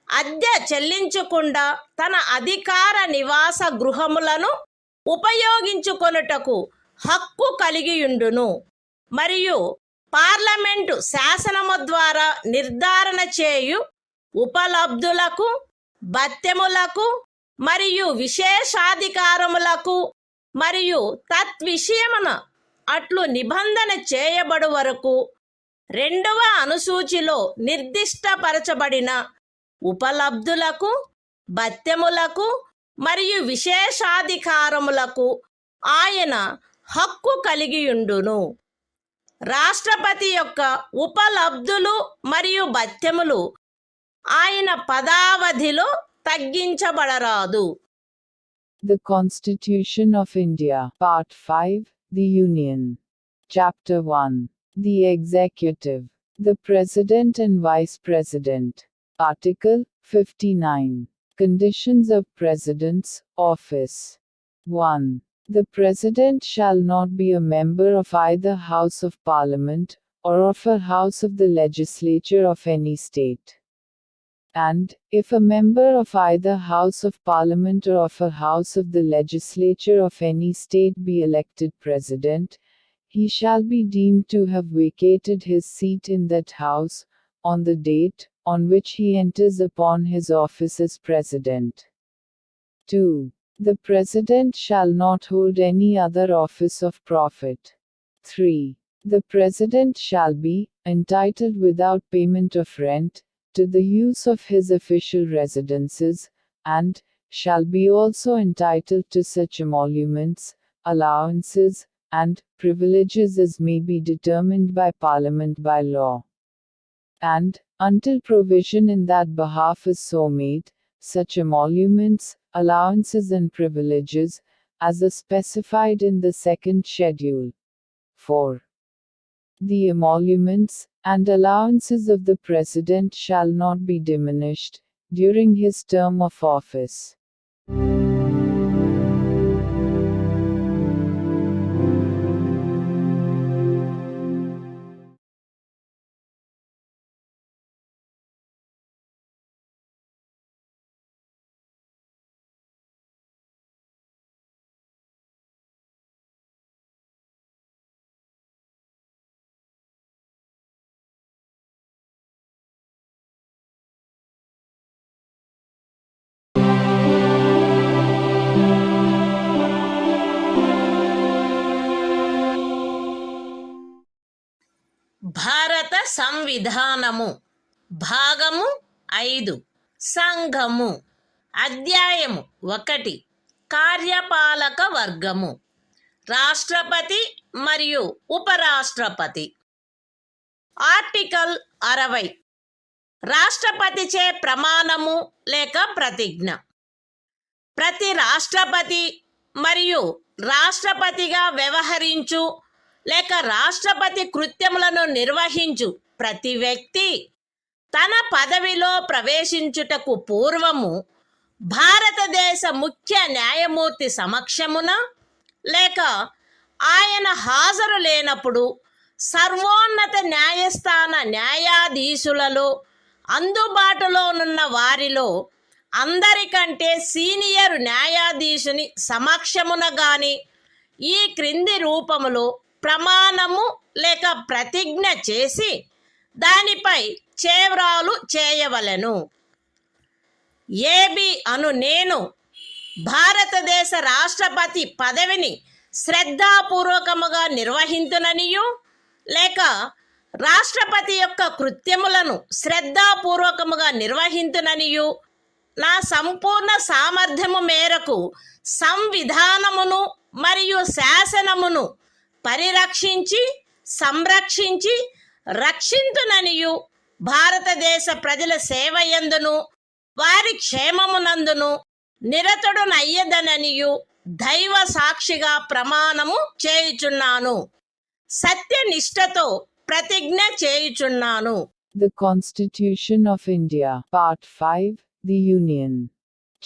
Speaker 1: అద్దె చెల్లించకుండా తన అధికార నివాస గృహములను ఉపయోగించుకొనుటకు హక్కు కలిగియుండును, మరియు పార్లమెంటు శాసనము ద్వారా నిర్ధారణ చేయు ఉపలబ్ధులకు, భత్యములకు మరియు విశేషాధికారములకు మరియు తద్విషయమున అట్లు నిబంధన చేయబడు వరకు 2వ అనుసూచిలో నిర్దిష్టపరచబడిన ఉపలబ్ధులకు, భత్యములకు మరియు విశేషాధికారములకు ఆయన హక్కు కలిగియుండును. రాష్ట్రపతి యొక్క ఉపలబ్ధులు మరియు భత్యములు ఆయన పదావధిలో తగ్గించబడరాదు.
Speaker 2: The Constitution of India, Part 5, The Union. Chapter 1. The Executive. The President and Vice President. Article 59. Conditions of President's office. 1. The President shall not be a member of either House of Parliament, or of a House of the Legislature of any state. And, if a member of either House of Parliament or of a House of the Legislature of any state be elected President, he shall be deemed to have vacated his seat in that House, on the date on which he enters upon his office as President. 2. The President shall not hold any other office of profit. 3. The President shall be entitled without payment of rent to the use of his official residences, and shall be also entitled to such emoluments, allowances, and privileges as may be determined by Parliament by law. And, until provision in that behalf is so made, such emoluments, allowances and privileges, as are specified in the second schedule. 4. The emoluments and allowances of the President shall not be diminished during his term of office.
Speaker 1: భారత సంవిధానము భాగము 5 సంఘము అధ్యాయము 1 కార్యపాలక వర్గము రాష్ట్రపతి మరియు ఉపరాష్ట్రపతి article 60 రాష్ట్రపతిచే ప్రమాణము లేక ప్రతిజ్ఞ ప్రతి రాష్ట్రపతి మరియు రాష్ట్రపతిగా వ్యవహరించు లేక రాష్ట్రపతి కృత్యములను నిర్వహించు ప్రతి వ్యక్తి తన పదవిలో ప్రవేశించుటకు పూర్వము భారతదేశ ముఖ్య న్యాయమూర్తి సమక్షమున లేక ఆయన హాజరు లేనప్పుడు సర్వోన్నత న్యాయస్థాన న్యాయాధీశులలో అందుబాటులో ఉన్న వారిలో అందరికంటే సీనియర్ న్యాయాధీశుని సమక్షమున గాని ఈ క్రింది రూపములో ప్రమాణము లేక ప్రతిజ్ఞ చేసి దానిపై చేవ్రాలు చేయవలెను. ఏబి అను నేను భారతదేశ రాష్ట్రపతి పదవిని శ్రద్ధాపూర్వకముగా నిర్వహింతుననియు లేక రాష్ట్రపతి యొక్క కృత్యములను శ్రద్ధాపూర్వకముగా నిర్వహింతుననియు నా సంపూర్ణ సామర్థ్యము మేరకు సంవిధానమును మరియు శాసనమును పరిరక్షించి సంరక్షించి రక్షింతుననియు భారతదేశ ప్రజల సేవయందును వారి క్షేమమునందును నిరతుడునయ్యదననియు దైవ సాక్షిగా ప్రమాణము చేయుచున్నాను. సత్యనిష్టతో ప్రతిజ్ఞ చేయుచున్నాను.
Speaker 2: The Constitution of India, Part 5, The Union.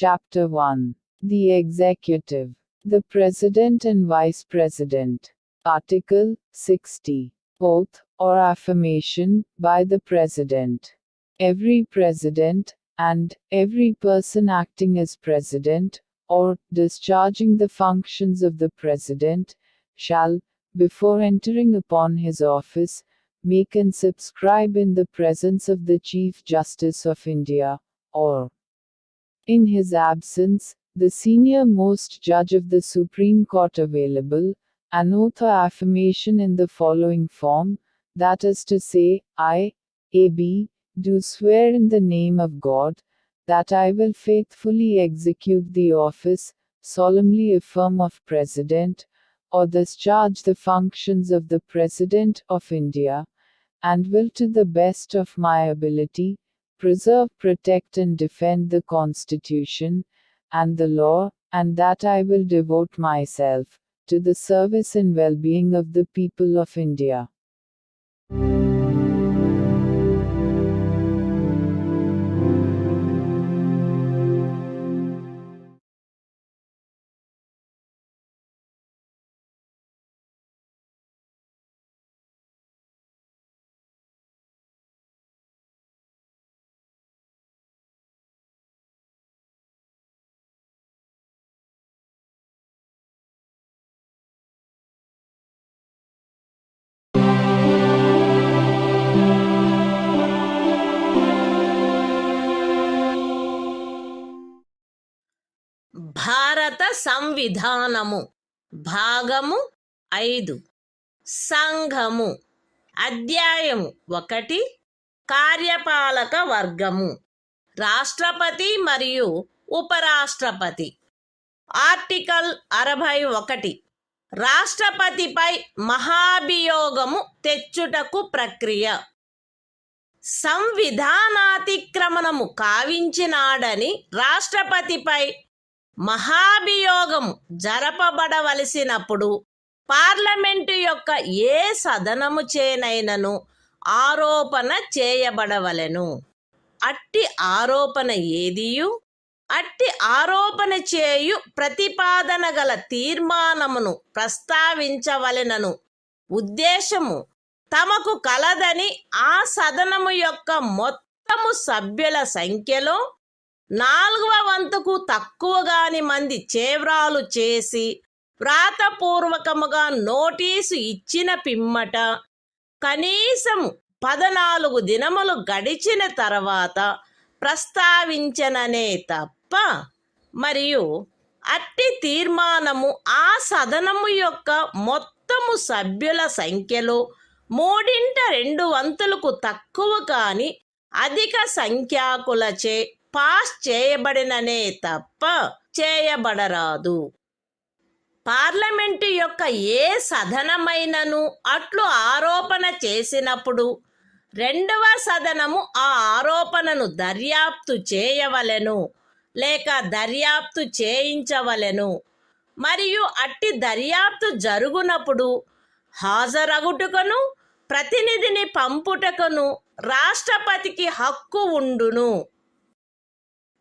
Speaker 2: Chapter 1. The Executive. The President and Vice President. Article 60. Oath, or affirmation, by the President. Every President, and every person acting as President, or discharging the functions of the President, shall, before entering upon his office, make and subscribe in the presence of the Chief Justice of India, or, in his absence, the senior most judge of the Supreme Court available, an oath or affirmation in the following form, that is to say, I, A.B., do swear in the name of God, that I will faithfully execute the office, solemnly affirm of President, or discharge the functions of the President of India, and will to the best of my ability, preserve, protect and defend the Constitution, and the law, and that I will devote myself to the service and well-being of the people of India.
Speaker 1: సంవిధానము. భాగము 5. సంఘము. అధ్యాయము 1. కార్యపాలక వర్గము. రాష్ట్రపతి మరియు ఉపరాష్ట్రపతి. Article 61. రాష్ట్రపతిపై మహాభియోగము తెచ్చుటకు ప్రక్రియ. సంవిధానాతిక్రమణము కావించినాడని రాష్ట్రపతిపై మహాభియోగము జరపబడవలసినప్పుడు parliament యొక్క ఏ సదనము చేనైనను ఆరోపణ చేయబడవలెను. అట్టి ఆరోపణ ఏదియు అట్టి ఆరోపణ చేయు ప్రతిపాదన గల తీర్మానమును ప్రస్తావించవలెనను ఉద్దేశము తమకు కలదని ఆ సదనము యొక్క మొత్తము సభ్యుల సంఖ్యలో 4/4 తక్కువగాని మంది చేవ్రాలు చేసి వ్రాతపూర్వకముగా నోటీసు ఇచ్చిన పిమ్మట కనీసం 14 దినములు గడిచిన తర్వాత ప్రస్తావించననే తప్ప మరియు అట్టి తీర్మానము ఆ సదనము యొక్క మొత్తము సభ్యుల సంఖ్యలో 3/2 తక్కువ కాని అధిక సంఖ్యాకులచే పాస్ చేయబడిననే తప్ప చేయబడరాదు. పార్లమెంటు యొక్క ఏ సదనమైనను అట్లు ఆరోపణ చేసినప్పుడు 2వ సదనము ఆ ఆరోపణను దర్యాప్తు చేయవలెను లేక దర్యాప్తు చేయించవలెను. మరియు అట్టి దర్యాప్తు జరుగునప్పుడు హాజరగుటకును ప్రతినిధిని పంపుటకును రాష్ట్రపతికి హక్కు ఉండును.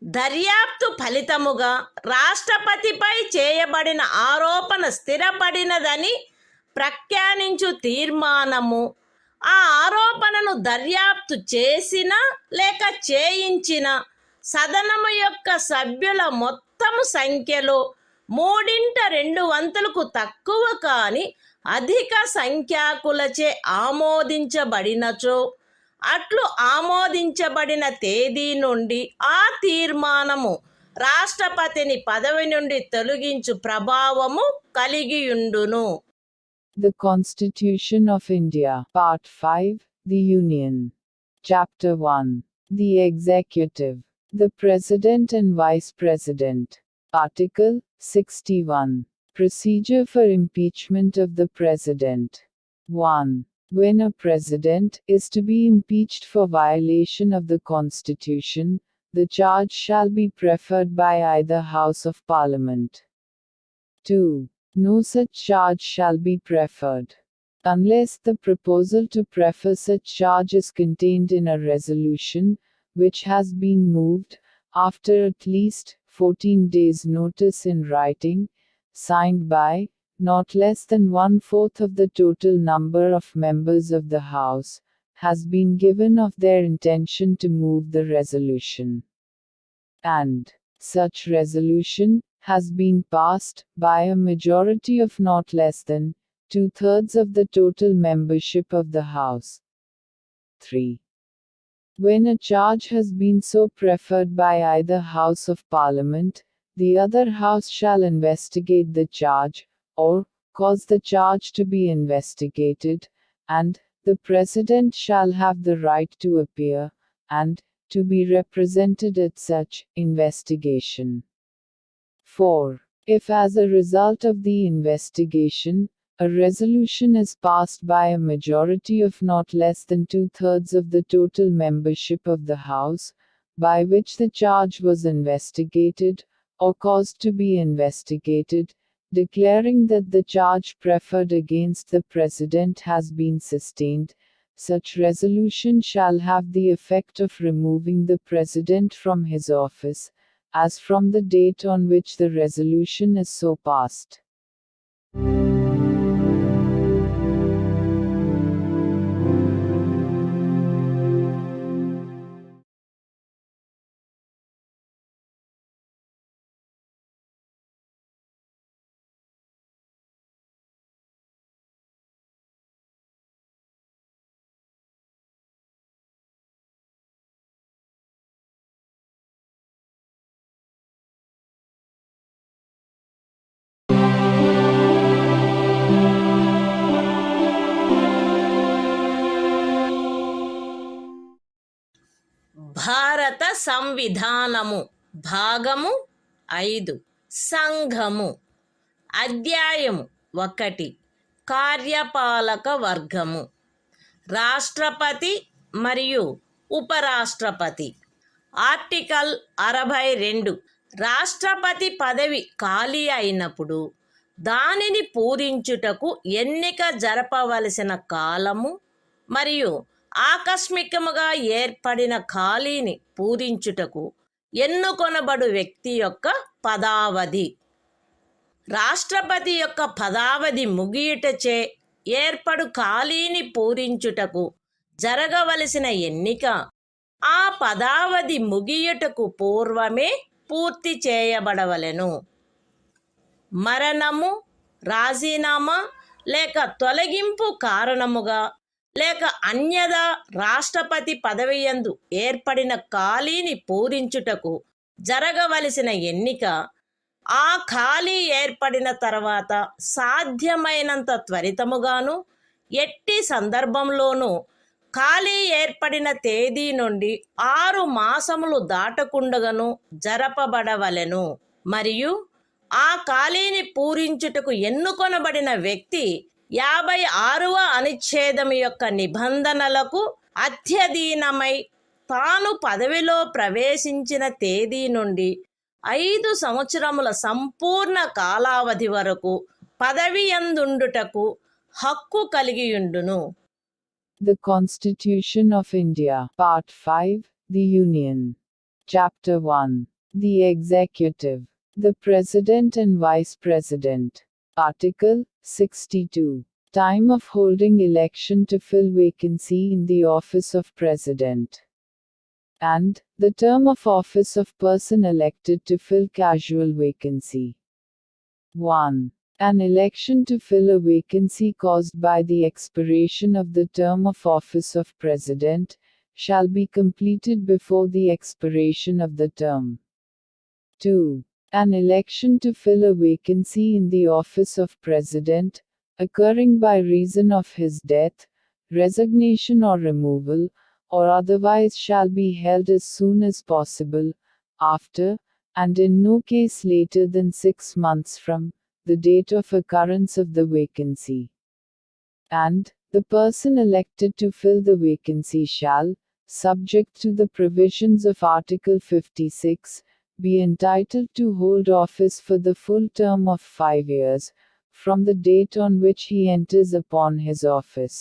Speaker 1: దర్యాప్తు ఫలితముగా రాష్ట్రపతిపై చేయబడిన ఆరోపణ స్థిరపడినదని ప్రఖ్యానించు తీర్మానము ఆ ఆరోపణను దర్యాప్తు చేసిన లేక చేయించిన సదనము యొక్క సభ్యుల మొత్తము సంఖ్యలో 3/2 తక్కువ కాని అధిక సంఖ్యాకులచే ఆమోదించబడినచో అట్లు ఆమోదించబడిన తేదీ నుండి ఆ తీర్మానము రాష్ట్రపతిని పదవి నుండి తొలగించు ప్రభావము కలిగియుండును.
Speaker 2: The Constitution of India, Part 5, The Union. Chapter 1. The Executive. The President and Vice President. Article 61. Procedure for impeachment of the President. 1. When a President is to be impeached for violation of the Constitution, the charge shall be preferred by either House of Parliament. 2. No such charge shall be preferred unless the proposal to prefer such charge is contained in a resolution, which has been moved, after at least 14 days' notice in writing, signed by not less than 1/4 of the total number of members of the House, has been given of their intention to move the resolution. And such resolution has been passed by a majority of not less than 2/3 of the total membership of the House. 3. When a charge has been so preferred by either House of Parliament, the other House shall investigate the charge, or cause the charge to be investigated, and the President shall have the right to appear, and to be represented at such investigation. 4. If as a result of the investigation, a resolution is passed by a majority of not less than 2/3 of the total membership of the House, by which the charge was investigated, or caused to be investigated, declaring that the charge preferred against the President has been sustained, such resolution shall have the effect of removing the President from his office, as from the date on which the resolution is so passed.
Speaker 1: సంవిధానము భాగము 5 సంఘము. అధ్యాయము 1 కార్యపాలక వర్గము. రాష్ట్రపతి మరియు ఉపరాష్ట్రపతి. Article 62. రాష్ట్రపతి పదవి ఖాళీ అయినప్పుడు దానిని పూరించుటకు ఎన్నిక జరపవలసిన కాలము మరియు ఆకస్మికముగా ఏర్పడిన ఖాళీని పూరించుటకు ఎన్నుకొనబడు వ్యక్తి యొక్క పదావధి. రాష్ట్రపతి యొక్క పదావధి ముగియుటచే ఏర్పడు ఖాళీని పూరించుటకు జరగవలసిన ఎన్నిక ఆ పదావధి ముగియుటకు పూర్వమే పూర్తి చేయబడవలెను. మరణము, రాజీనామా లేక తొలగింపు కారణముగా లేక అన్యదా రాష్ట్రపతి పదవియందు ఏర్పడిన ఖాళీని పూరించుటకు జరగవలసిన ఎన్నిక ఆ ఖాళీ ఏర్పడిన తర్వాత సాధ్యమైనంత త్వరితముగాను ఎట్టి సందర్భంలోనూ ఖాళీ ఏర్పడిన తేదీ నుండి 6 మాసములు దాటకుండగను జరపబడవలెను. మరియు ఆ ఖాళీని పూరించుటకు ఎన్నుకొనబడిన వ్యక్తి 56వ అనుచ్ఛేదము యొక్క నిబంధనలకు అత్యధీనమై తాను పదవిలో ప్రవేశించిన తేదీ నుండి 5 సంవత్సరముల సంపూర్ణ కాలావధి వరకు పదవియందుండుటకు హక్కు కలిగియుండును.
Speaker 2: The Constitution of India, Part 5, The Union. Chapter 1. The Executive. The President and Vice President. Article 62. Time of holding election to fill vacancy in the office of President. And the term of office of person elected to fill casual vacancy. 1. An election to fill a vacancy caused by the expiration of the term of office of President shall be completed before the expiration of the term. 2. An election to fill a vacancy in the office of President, occurring by reason of his death, resignation or removal, or otherwise shall be held as soon as possible, after, and in no case later than 6 months from, the date of occurrence of the vacancy. And, the person elected to fill the vacancy shall, subject to the provisions of Article 56, be entitled to hold office for the full term of 5 years, from the date on which he enters upon his office.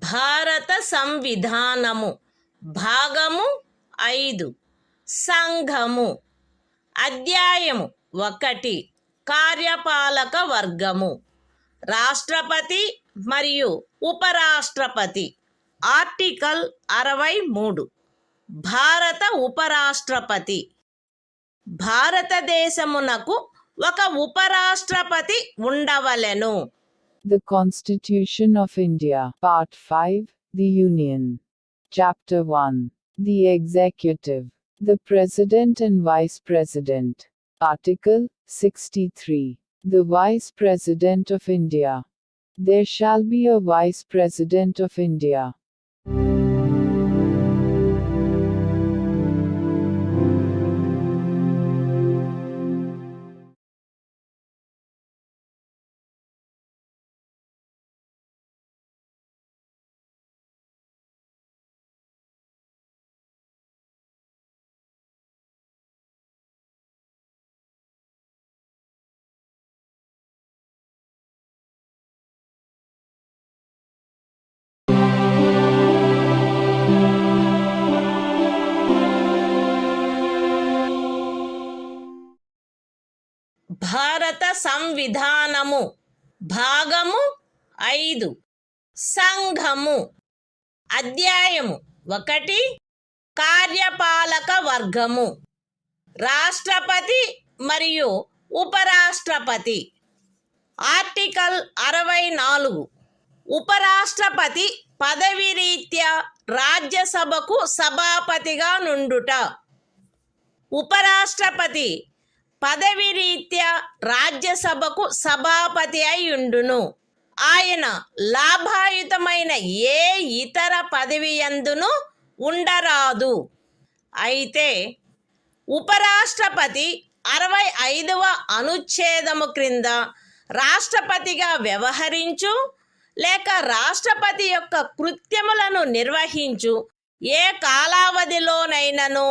Speaker 1: భారత సంవిధానము భాగము 5 సంఘము. అధ్యాయము 1 కార్యపాలక వర్గము. రాష్ట్రపతి మరియు ఉపరాష్ట్రపతి. Article 63. భారత ఉపరాష్ట్రపతి. భారతదేశమునకు ఒక ఉపరాష్ట్రపతి ఉండవలెను.
Speaker 2: The Constitution of India, Part 5, The Union. Chapter 1. The Executive. The President and Vice President. Article 63. The Vice President of India. There shall be a Vice President of India.
Speaker 1: భారత సంవిధానము భాగము 5 సంఘము. అధ్యాయము 1 కార్యపాలక వర్గము. రాష్ట్రపతి మరియు ఉపరాష్ట్రపతి. ఆర్టికల్ 64. ఉపరాష్ట్రపతి పదవి రీత్యా రాజ్యసభకు సభాపతిగా నుండుట. ఉపరాష్ట్రపతి పదవి రీత్యా రాజ్యసభకు సభాపతి అయ్యుండును. ఆయన లాభాయుతమైన ఏ ఇతర పదవి యందును ఉండరాదు. అయితే ఉపరాష్ట్రపతి 65వ అనుచ్ఛేదము క్రింద రాష్ట్రపతిగా వ్యవహరించు లేక రాష్ట్రపతి యొక్క కృత్యములను నిర్వహించు ఏ కాలావధిలోనైనను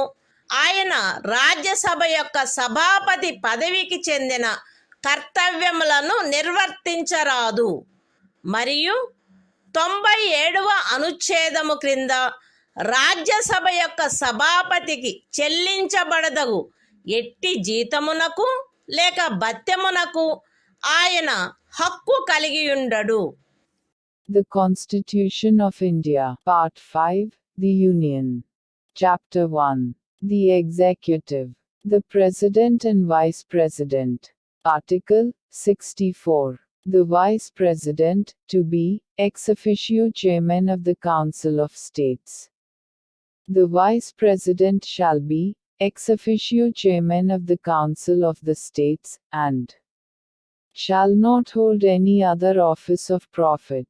Speaker 1: ఆయన రాజ్యసభ యొక్క సభాపతి పదవికి చెందిన కర్తవ్యములను నిర్వర్తించరాదు. మరియు 97వ అనుచ్ఛేదము క్రింద రాజ్యసభ యొక్క సభాపతికి చెల్లించబడదగు ఎట్టి జీతమునకు లేక భత్యమునకు ఆయన హక్కు కలిగియుండడు.
Speaker 2: The Constitution of India, Part 5, The Union. Chapter 1. The Executive. The President and Vice President. Article 64. The Vice President, to be, ex officio Chairman of the Council of States. The Vice President shall be, ex officio Chairman of the Council of the States, and shall not hold any other office of profit,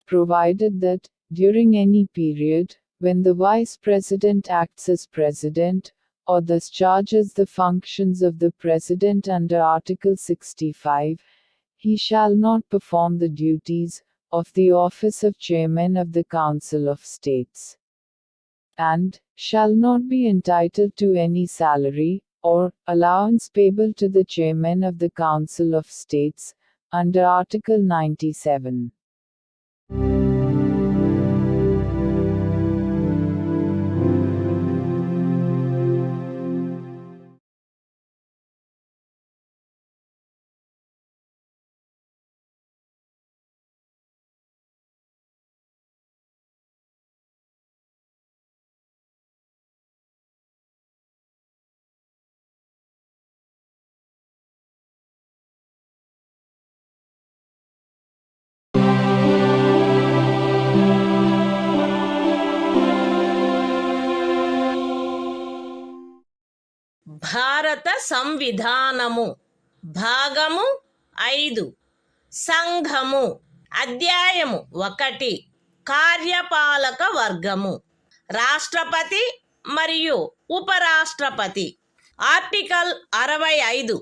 Speaker 2: provided that, during any period, when the Vice President acts as President, or discharges the functions of the President under Article 65, he shall not perform the duties of the office of Chairman of the Council of States, and shall not be entitled to any salary or allowance payable to the Chairman of the Council of States, under Article 97.
Speaker 1: భారత సంవిధానము. భాగము 5 సంఘము. అధ్యాయము 1 కార్యపాలక వర్గము. రాష్ట్రపతి మరియు ఉపరాష్ట్రపతి. Article 65.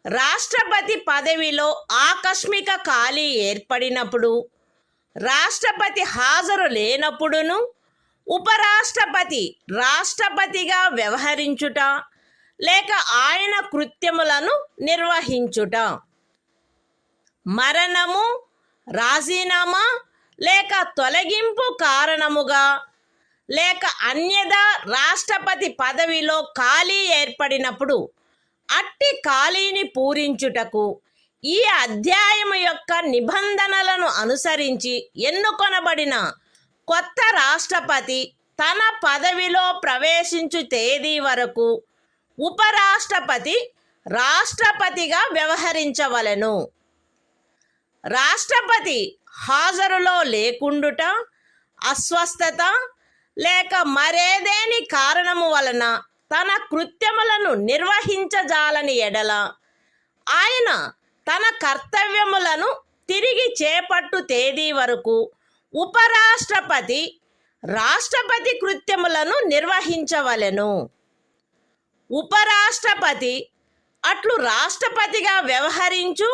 Speaker 1: రాష్ట్రపతి పదవిలో ఆకస్మిక ఖాళీ ఏర్పడినప్పుడు, రాష్ట్రపతి హాజరు లేనప్పుడును ఉపరాష్ట్రపతి రాష్ట్రపతిగా వ్యవహరించుట లేక ఆయన కృత్యములను నిర్వహించుట. మరణము, రాజీనామా లేక తొలగింపు కారణముగా లేక అన్యదా రాష్ట్రపతి పదవిలో ఖాళీ ఏర్పడినప్పుడు అట్టి ఖాళీని పూరించుటకు ఈ అధ్యాయము యొక్క నిబంధనలను అనుసరించి ఎన్నుకొనబడిన కొత్త రాష్ట్రపతి తన పదవిలో ప్రవేశించు తేదీ వరకు ఉపరాష్ట్రపతి రాష్ట్రపతిగా వ్యవహరించవలెను. రాష్ట్రపతి హాజరులో లేకుండుట, అస్వస్థత లేక మరేదేని కారణము వలన తన కృత్యములను నిర్వహించజాలని ఎడల ఆయన తన కర్తవ్యములను తిరిగి చేపట్టు తేదీ వరకు ఉపరాష్ట్రపతి రాష్ట్రపతి కృత్యములను నిర్వహించవలెను. ఉపరాష్ట్రపతి అట్లు రాష్ట్రపతిగా వ్యవహరించు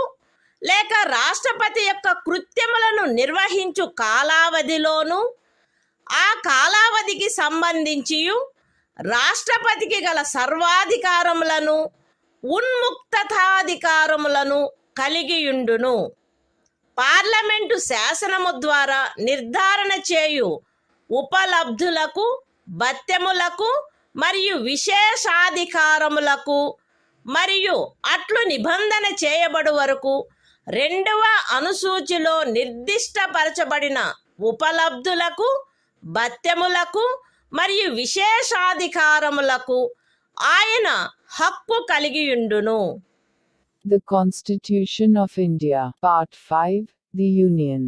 Speaker 1: లేక రాష్ట్రపతి యొక్క కృత్యములను నిర్వహించు కాలావధిలోను ఆ కాలావధికి సంబంధించి రాష్ట్రపతికి గల సర్వాధికారములను ఉన్ముక్తతాధికారములను కలిగియుండును. పార్లమెంటు శాసనము ద్వారా నిర్ధారణ చేయు ఉపలబ్ధులకు, భత్యములకు మరియు విశేషాధికారములకు మరియు అట్లు నిబంధన చేయబడు వరకు రెండవ అనుసూచిలో నిర్దిష్టపరచబడిన ఉపలబ్ధులకు, భత్యములకు మరియు విశేషాధికారములకు ఆయన హక్కు కలిగియుండును.
Speaker 2: The Constitution of India, Part 5, The Union.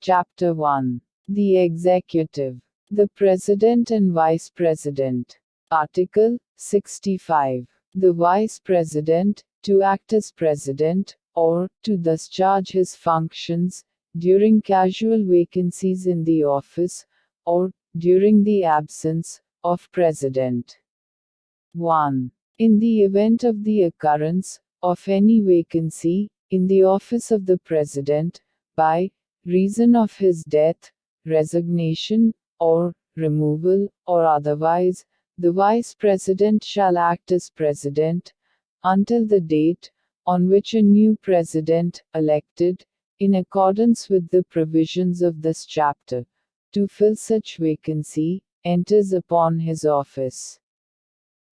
Speaker 2: Chapter 1. The Executive. The President and Vice President. Article 65. The Vice President, to act as President, or to discharge his functions, during casual vacancies in the office, or during the absence of President. 1. In the event of the occurrence of any vacancy in the office of the President, by reason of his death, resignation, or removal, or otherwise, the Vice President shall act as President, until the date on which a new President, elected, in accordance with the provisions of this chapter, to fill such vacancy, enters upon his office.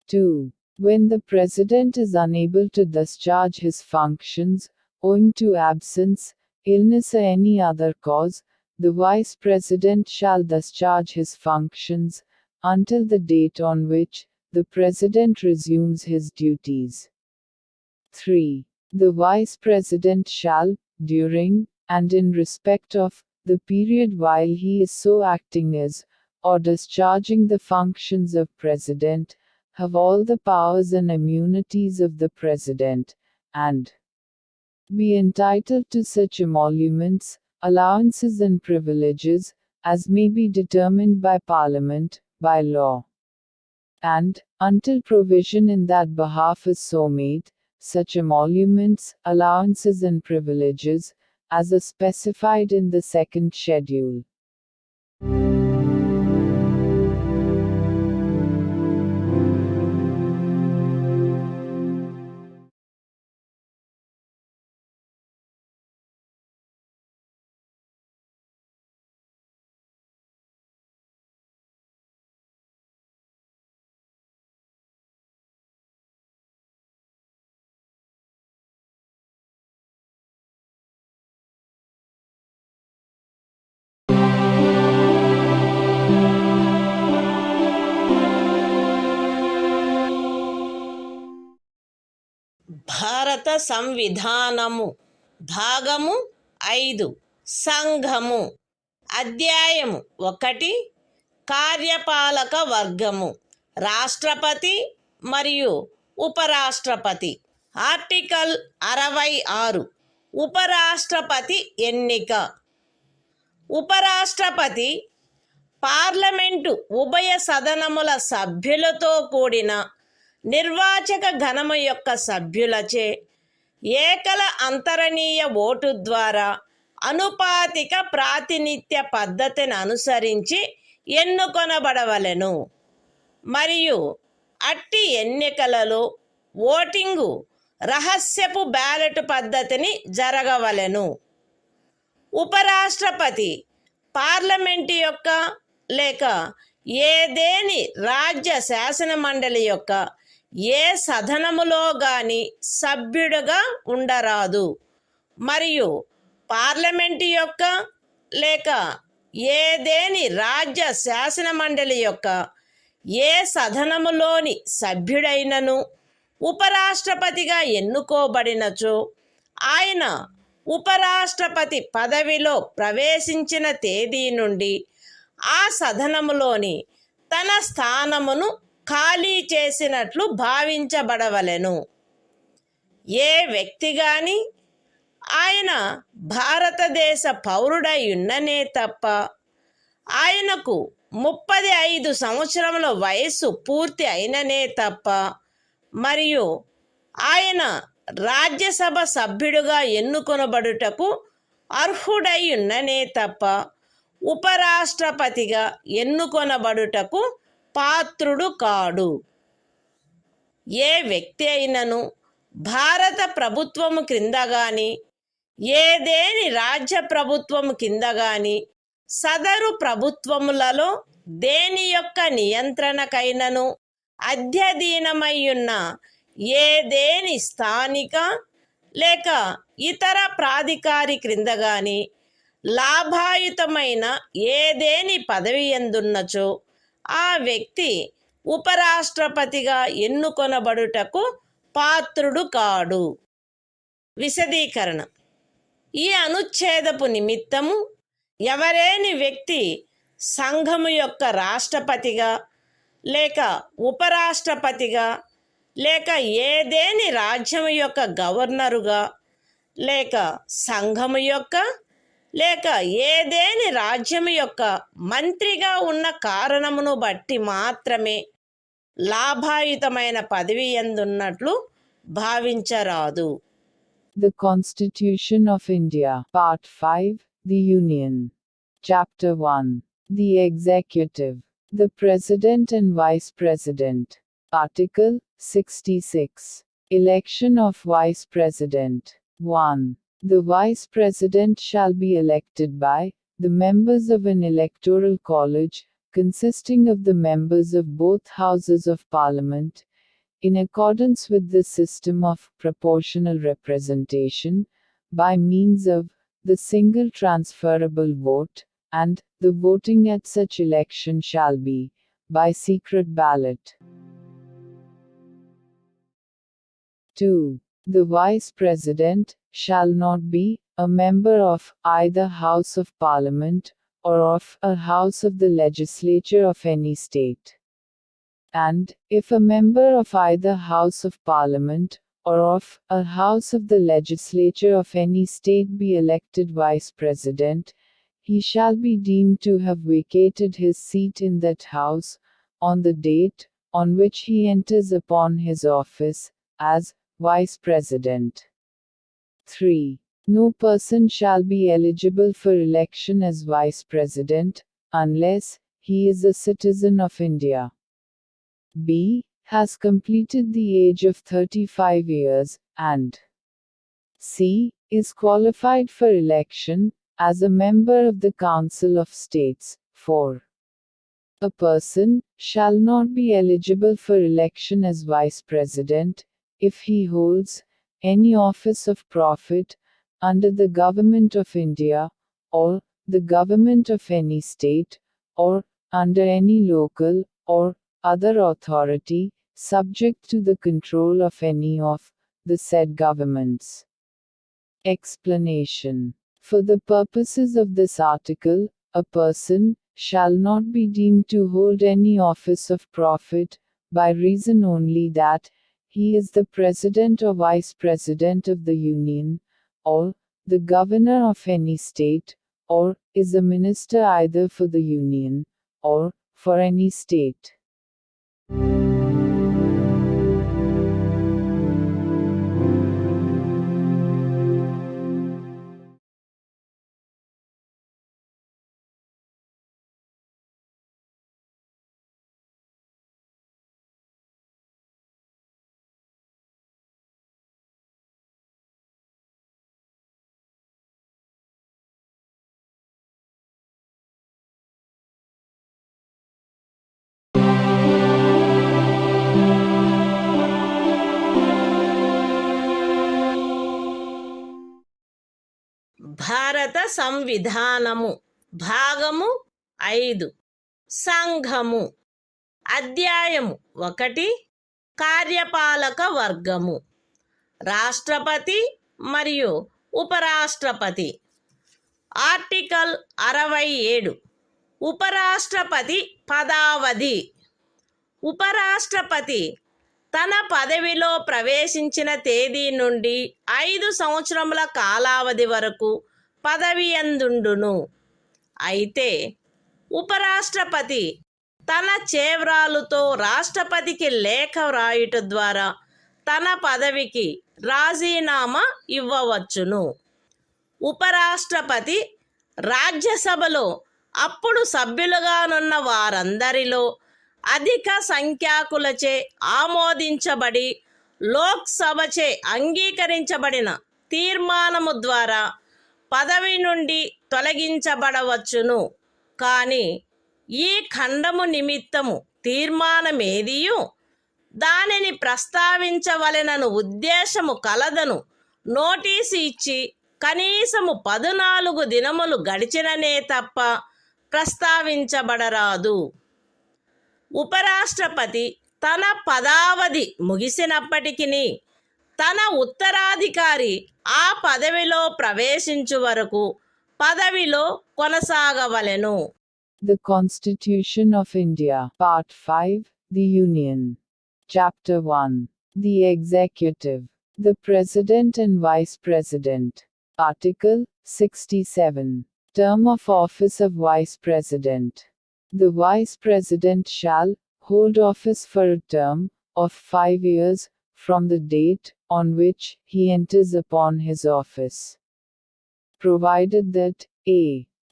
Speaker 2: 2. When the President is unable to discharge his functions, owing to absence, illness or any other cause, the Vice President shall discharge his functions, until the date on which the President resumes his duties. 3. The Vice President shall, during, and in respect of, the period while he is so acting as, or discharging the functions of President, have all the powers and immunities of the President, and be entitled to such emoluments, allowances and privileges, as may be determined by Parliament, by law. And, until provision in that behalf is so made, such emoluments, allowances and privileges, as are specified in the second schedule.
Speaker 1: భారత సంవిధానము భాగము 5 సంఘము అధ్యాయము 1 కార్యపాలక వర్గము రాష్ట్రపతి మరియు ఉపరాష్ట్రపతి. Article 66 ఉపరాష్ట్రపతి ఎన్నిక. ఉపరాష్ట్రపతి పార్లమెంటు ఉభయ సదనముల సభ్యులతో కూడిన నిర్వాచక ఘనము యొక్క సభ్యులచే ఏకల అంతరణీయ ఓటు ద్వారా అనుపాతిక ప్రాతినిధ్య పద్ధతిని అనుసరించి ఎన్నుకొనబడవలెను మరియు అట్టి ఎన్నికలలో ఓటింగు రహస్యపు బ్యాలెట్ పద్ధతిని జరగవలెను. ఉపరాష్ట్రపతి పార్లమెంటు యొక్క లేక ఏదేని రాజ్య శాసన మండలి యొక్క ఏ సదనములో గాని సభ్యుడుగా ఉండరాదు మరియు పార్లమెంటు యొక్క లేక ఏదేని రాజ్య శాసన మండలి యొక్క ఏ సదనములోని సభ్యుడైనను ఉపరాష్ట్రపతిగా ఎన్నుకోబడినచో ఆయన ఉపరాష్ట్రపతి పదవిలో ప్రవేశించిన తేదీ నుండి ఆ సదనములోని తన స్థానమును ఖాళీ చేసినట్లు భావించబడవలెను. ఏ వ్యక్తి గాని ఆయన భారతదేశ పౌరుడై ఉన్ననే తప్ప ఆయనకు 35 సంవత్సరముల వయస్సు పూర్తి అయిననే తప్ప మరియు ఆయన రాజ్యసభ సభ్యుడుగా ఎన్నుకొనబడుటకు అర్హుడై ఉన్ననే తప్ప ఉపరాష్ట్రపతిగా ఎన్నుకొనబడుటకు పాత్రుడు కాడు. ఏ వ్యక్తి అయినను భారత ప్రభుత్వము క్రింద గాని ఏదేని రాజ్య ప్రభుత్వము కింద గాని సదరు ప్రభుత్వములలో దేని యొక్క నియంత్రణకైనను అధ్యధీనమయ్యున్న ఏదేని స్థానిక లేక ఇతర ప్రాధికారి క్రింద గాని లాభాయుతమైన ఏదేని పదవి ఎందున్నచో ఆ వ్యక్తి ఉపరాష్ట్రపతిగా ఎన్నుకొనబడుటకు పాత్రుడు కాడు. విశదీకరణ: ఈ అనుచ్ఛేదపు నిమిత్తము ఎవరేని వ్యక్తి సంఘము యొక్క రాష్ట్రపతిగా లేక ఉపరాష్ట్రపతిగా లేక ఏదేని రాజ్యము యొక్క గవర్నరుగా లేక సంఘము యొక్క లేక ఏదేని రాజ్యము యొక్క మంత్రిగా ఉన్న కారణమును బట్టి మాత్రమే లాభాయుతమైన పదవి ఎందున్నట్లు భావించరాదు.
Speaker 2: The Constitution of India, Part 5, The Union. Chapter 1. The Executive. The President and Vice President. Article 66. Election of Vice President. 1. The Vice President shall be elected by the members of an electoral college, consisting of the members of both Houses of Parliament, in accordance with the system of proportional representation, by means of the single transferable vote, and the voting at such election shall be by secret ballot. 2. The Vice President shall not be a member of either House of Parliament or of a House of the Legislature of any state. And, if a member of either House of Parliament or of a House of the Legislature of any state be elected Vice President, he shall be deemed to have vacated his seat in that House, on the date on which he enters upon his office, as Vice President. 3. No person shall be eligible for election as Vice President, unless he is a citizen of India. B. Has completed the age of 35 years, and C. Is qualified for election, as a member of the Council of States. 4. A person shall not be eligible for election as Vice President, if he holds any office of profit, under the Government of India, or the Government of any state, or under any local, or other authority, subject to the control of any of the said governments. Explanation. For the purposes of this article, a person shall not be deemed to hold any office of profit, by reason only that he is the President or Vice President of the Union, or the Governor of any state, or is a minister either for the Union, or for any state.
Speaker 1: భారత సంవిధానము భాగము 5 సంఘము అధ్యాయము 1 కార్యపాలక వర్గము రాష్ట్రపతి మరియు ఉపరాష్ట్రపతి article 67 ఉపరాష్ట్రపతి పదావధి ఉపరాష్ట్రపతి తన పదవిలో ప్రవేశించిన తేదీ నుండి 5 సంవత్సరముల కాలావధి వరకు పదవి యందుండును. అయితే ఉపరాష్ట్రపతి తన చేవ్రాలుతో రాష్ట్రపతికి లేఖ వ్రాయుట ద్వారా తన పదవికి రాజీనామా ఇవ్వవచ్చును. ఉపరాష్ట్రపతి రాజ్యసభలో అప్పుడు సభ్యులుగానున్న వారందరిలో అధిక సంఖ్యాకులచే ఆమోదించబడి లోక్సభచే అంగీకరించబడిన తీర్మానము ద్వారా పదవి నుండి తొలగించబడవచ్చును. కానీ ఈ ఖండము నిమిత్తము తీర్మానమేదియు దానిని ప్రస్తావించవలెనను ఉద్దేశము కలదను నోటీసు ఇచ్చి కనీసము 14 దినములు గడిచిననే తప్ప ప్రస్తావించబడరాదు. ఉపరాష్ట్రపతి తన పదావధి ముగిసినప్పటికీ తన ఉత్తరాధికారి ఆ పదవిలో ప్రవేశించు వరకు పదవిలో కొనసాగవలెను.
Speaker 2: The Constitution of India, Part 5, The Union. Chapter 1. The Executive. The President and Vice President. Article 67. Term of office of Vice President. The Vice President shall hold office for a term of 5 years from the date on which he enters upon his office, provided that a.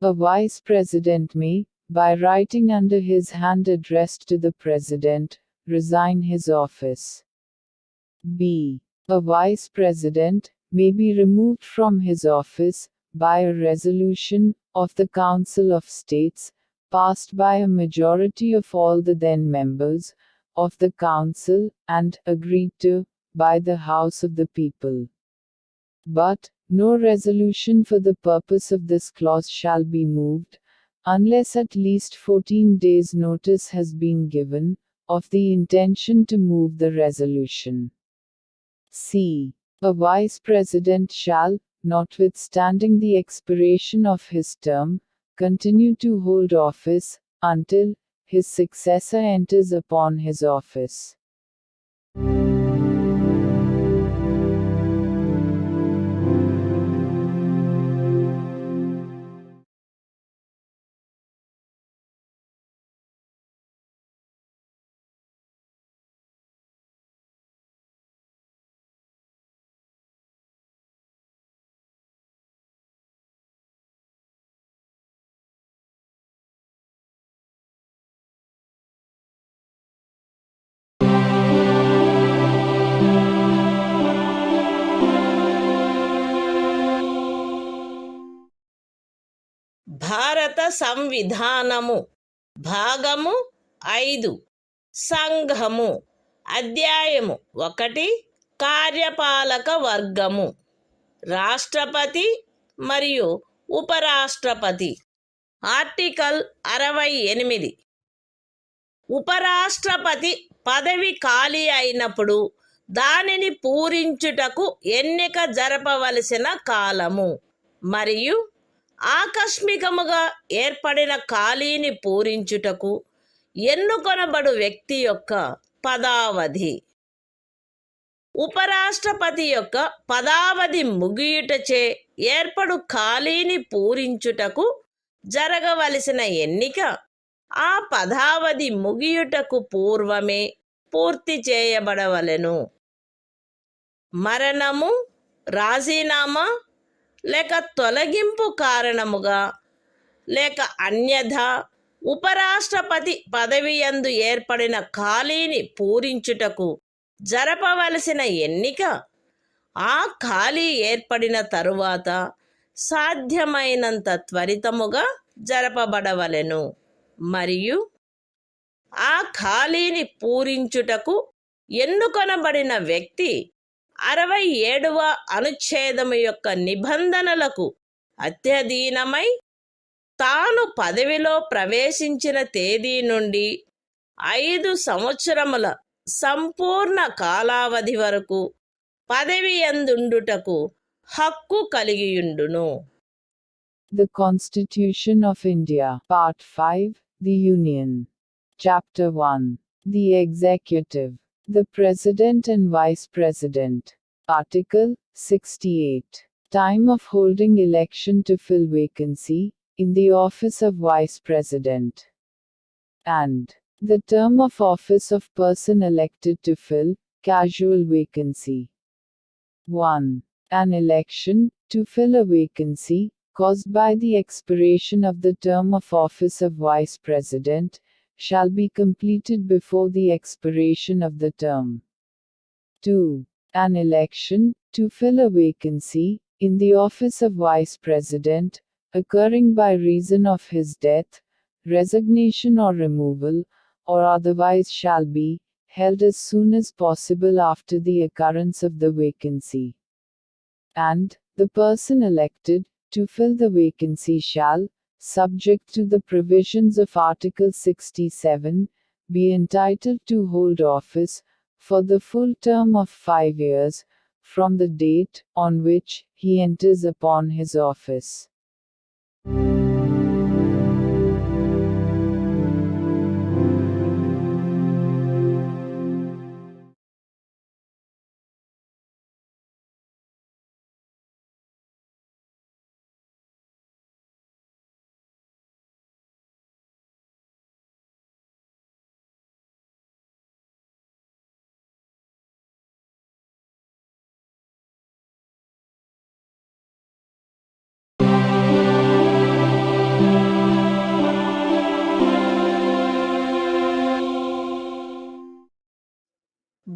Speaker 2: A Vice President may, by writing under his hand addressed to the President, resign his office. b. A Vice President may be removed from his office by a resolution of the Council of States, passed by a majority of all the then members of the Council and agreed to by the House of the People. But no resolution for the purpose of this clause shall be moved, unless at least 14 days' notice has been given of the intention to move the resolution. c. A Vice President shall, notwithstanding the expiration of his term, continue to hold office until his successor enters upon his office.
Speaker 1: భారత సంవిధానము భాగము 5 సంఘము అధ్యాయము 1 కార్యపాలక వర్గము రాష్ట్రపతి మరియు ఉపరాష్ట్రపతి. Article 68. ఉపరాష్ట్రపతి పదవి ఖాళీ అయినప్పుడు దానిని పూరించుటకు ఎన్నిక జరపవలసిన కాలము మరియు ఆకస్మికముగా ఏర్పడిన ఖాళీని పూరించుటకు ఎన్నుకొనబడు వ్యక్తి యొక్క పదావధి. ఉపరాష్ట్రపతి యొక్క పదావధి ముగియుటచే ఏర్పడు ఖాళీని పూరించుటకు జరగవలసిన ఎన్నిక ఆ పదావధి ముగియుటకు పూర్వమే పూర్తి చేయబడవలెను. మరణము, రాజీనామా లేక తొలగింపు కారణముగా లేక అన్యథా ఉపరాష్ట్రపతి పదవియందు ఏర్పడిన ఖాళీని పూరించుటకు జరపవలసిన ఎన్నిక ఆ ఖాళీ ఏర్పడిన తరువాత సాధ్యమైనంత త్వరితముగా జరపబడవలెను మరియు ఆ ఖాళీని పూరించుటకు ఎన్నుకొనబడిన వ్యక్తి 67వ అనుచ్ఛేదము యొక్క నిబంధనలకు అత్యధీనమై తాను పదవిలో ప్రవేశించిన తేదీ నుండి 5 సంవత్సరముల సంపూర్ణ కాలావధి వరకు పదవియందుండుటకు హక్కు కలిగియుండును.
Speaker 2: The Constitution of India, Part 5, The Union. Chapter 1. The Executive. The President and Vice President. Article 68. Time of holding election to fill vacancy in the office of Vice President. And the term of office of person elected to fill casual vacancy. 1. An election to fill a vacancy caused by the expiration of the term of office of Vice President shall be completed before the expiration of the term. 2. An election to fill a vacancy in the office of Vice President occurring by reason of his death, resignation or removal, or otherwise shall be held as soon as possible after the occurrence of the vacancy. and the person elected to fill the vacancy shall, subject to the provisions of Article 67, be entitled to hold office for the full term of 5 years from the date on which he enters upon his office.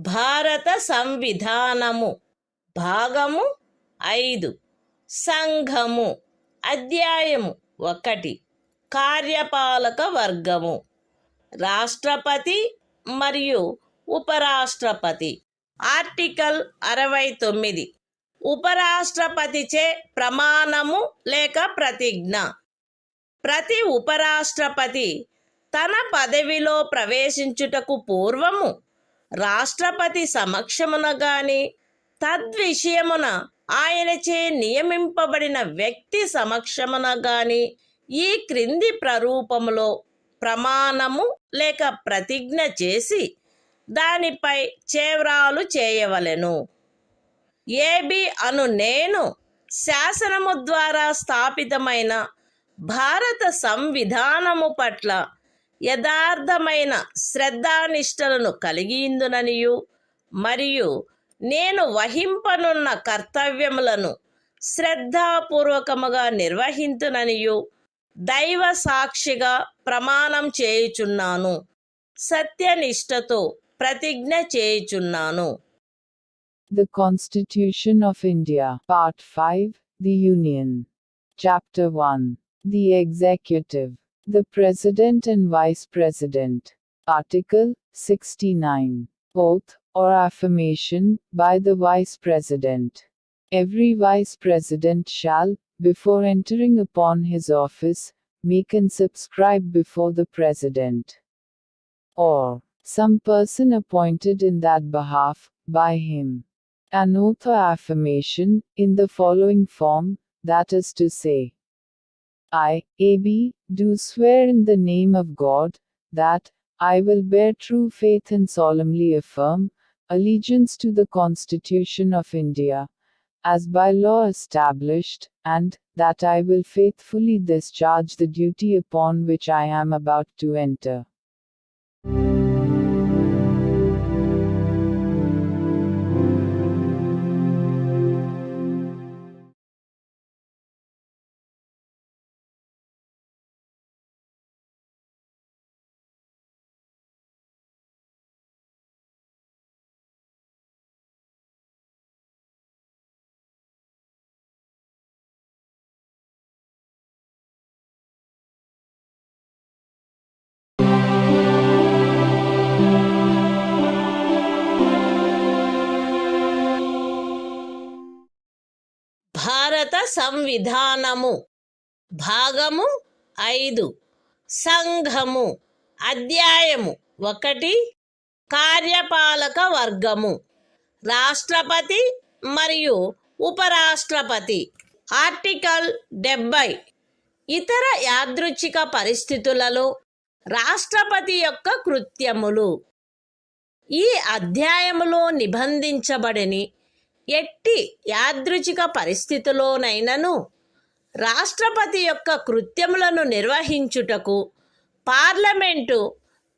Speaker 1: భారత సంవిధానము భాగము 5 సంఘము అధ్యాయము 1 కార్యపాలక వర్గము రాష్ట్రపతి మరియు ఉపరాష్ట్రపతి article 69 ఉపరాష్ట్రపతిచే ప్రమాణము లేక ప్రతిజ్ఞ ప్రతి ఉపరాష్ట్రపతి తన పదవిలో ప్రవేశించుటకు పూర్వము రాష్ట్రపతి సమక్షమున గాని తద్విషయమున ఆయనచే నియమింపబడిన వ్యక్తి సమక్షమున గాని ఈ క్రింది ప్రరూపములో ప్రమాణము లేక ప్రతిజ్ఞ చేసి దానిపై చేవ్రాలు చేయవలెను. ఏబి అను నేను శాసనము ద్వారా స్థాపితమైన భారత సంవిధానము పట్ల యథార్థమైన శ్రద్ధానిష్టలను కలిగియుందుననియు మరియు నేను వహింపనున్న కర్తవ్యములను శ్రద్ధాపూర్వకముగా నిర్వహింతుననియు దైవ సాక్షిగా ప్రమాణం చేయుచున్నాను. సత్యనిష్టతో ప్రతిజ్ఞ చేయుచున్నాను.
Speaker 2: The Constitution of India, Part 5, The Union. Chapter 1. The Executive. The President and Vice President. Article 69. Oath, or affirmation, by the Vice President. Every Vice President shall, before entering upon his office, make and subscribe before the President, or some person appointed in that behalf, by him, an oath or affirmation, in the following form, that is to say, I, A.B., do swear in the name of God, that I will bear true faith and solemnly affirm allegiance to the Constitution of India, as by law established, and that I will faithfully discharge the duty upon which I am about to enter.
Speaker 1: భారత సంవిధానము భాగము 5 సంఘము అధ్యాయము 1 కార్యపాలక వర్గము రాష్ట్రపతి మరియు ఉపరాష్ట్రపతి article 70 ఇతర యాదృచ్ఛిక పరిస్థితులలో రాష్ట్రపతి యొక్క కృత్యములు. ఈ అధ్యాయములో నిబంధించబడని ఎట్టి యాదృచ్ఛిక పరిస్థితిలోనైనను రాష్ట్రపతి యొక్క కృత్యములను నిర్వహించుటకు పార్లమెంటు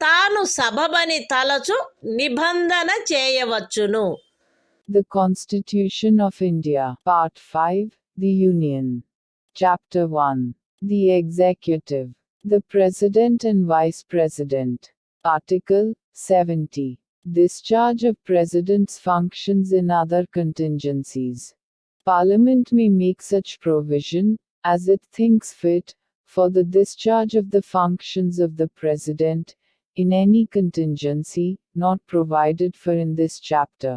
Speaker 1: తాను సబబని తలచు నిబంధన చేయవచ్చును.
Speaker 2: The Constitution of India, Part 5, The Union. Chapter 1. The Executive. The President and Vice President. Article 70. Discharge of President's functions in other contingencies. Parliament may make such provision, as it thinks fit, for the discharge of the functions of the President, in any contingency, not provided for in this chapter.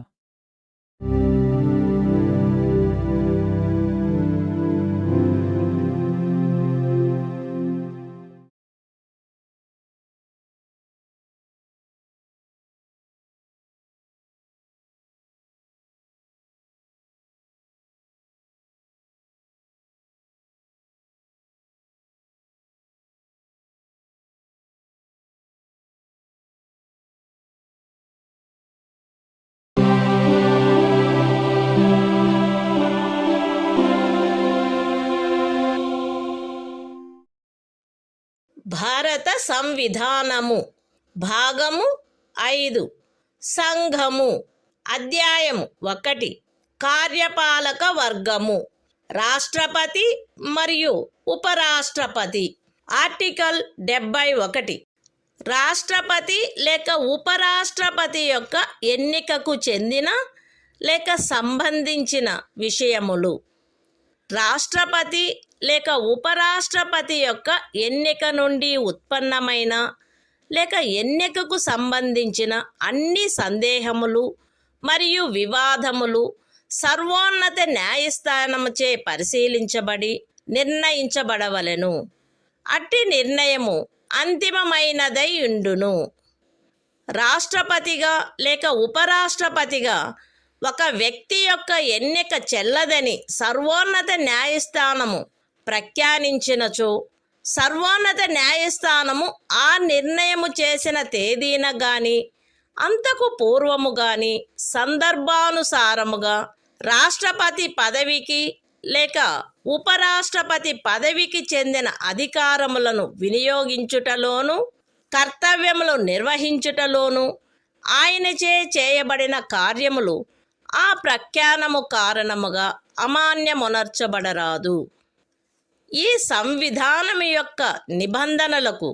Speaker 1: భారత సంవిధానము భాగము 5 సంఘము అధ్యాయము 1 కార్యపాలక వర్గము రాష్ట్రపతి మరియు ఉపరాష్ట్రపతి article 71 రాష్ట్రపతి లేక ఉపరాష్ట్రపతి యొక్క ఎన్నికకు చెందిన లేక సంబంధించిన విషయములు రాష్ట్రపతి లేక ఉపరాష్ట్రపతి యొక్క ఎన్నిక నుండి ఉత్పన్నమైన లేక ఎన్నికకు సంబంధించిన అన్ని సందేహములు మరియు వివాదములు సర్వోన్నత న్యాయస్థానముచే పరిశీలించబడి నిర్ణయించబడవలెను. అట్టి నిర్ణయము అంతిమమైనదై ఉండును. రాష్ట్రపతిగా లేక ఉపరాష్ట్రపతిగా ఒక వ్యక్తి యొక్క ఎన్నిక చెల్లదని సర్వోన్నత న్యాయస్థానము ప్రఖ్యానించినచో సర్వోన్నత న్యాయస్థానము ఆ నిర్ణయము చేసిన తేదీన గాని అంతకు పూర్వము గాని సందర్భానుసారముగా రాష్ట్రపతి పదవికి లేక ఉపరాష్ట్రపతి పదవికి చెందిన అధికారములను వినియోగించుటలోను కర్తవ్యములు నిర్వహించుటలోను ఆయనచే చేయబడిన కార్యములు ఆ ప్రఖ్యానము కారణముగా అమాన్యమునర్చబడరాదు. ఈ సంవిధానము యొక్క నిబంధనలకు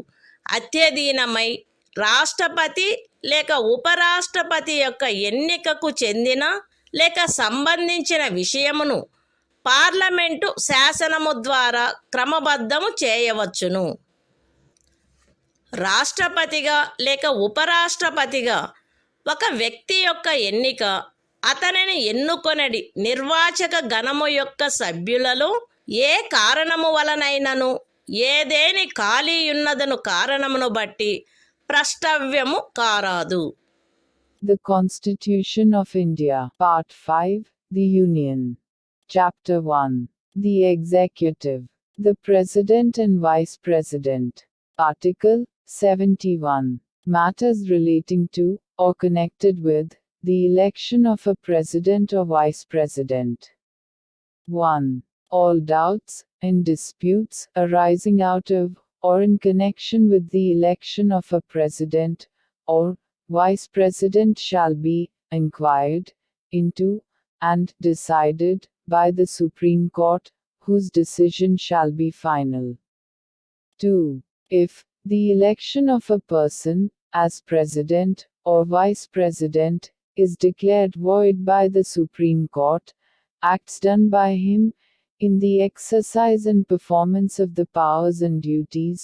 Speaker 1: అత్యధీనమై రాష్ట్రపతి లేక ఉపరాష్ట్రపతి యొక్క ఎన్నికకు చెందిన లేక సంబంధించిన విషయమును పార్లమెంటు శాసనము ద్వారా క్రమబద్ధము చేయవచ్చును. రాష్ట్రపతిగా లేక ఉపరాష్ట్రపతిగా ఒక వ్యక్తి యొక్క ఎన్నిక అతనిని ఎన్నుకొనడి నిర్వాచక గణము యొక్క సభ్యులలో ఏ కారణము వలనైనను ఏదేని ఖాళీ ఉన్నదను కారణమును బట్టి ప్రష్టవ్యము కారాదు.
Speaker 2: The Constitution of India, Part 5, The Union. Chapter 1. The Executive. The President and Vice President. Article 71. Matters relating to, or connected with, the election of a President or Vice President. 1. All doubts and disputes arising out of, or in connection with the election of a President, or Vice President shall be inquired into, and decided, by the Supreme Court, whose decision shall be final. 2. If the election of a person, as President, or Vice President, is declared void by the Supreme Court, acts done by him, in the exercise and performance of the powers and duties,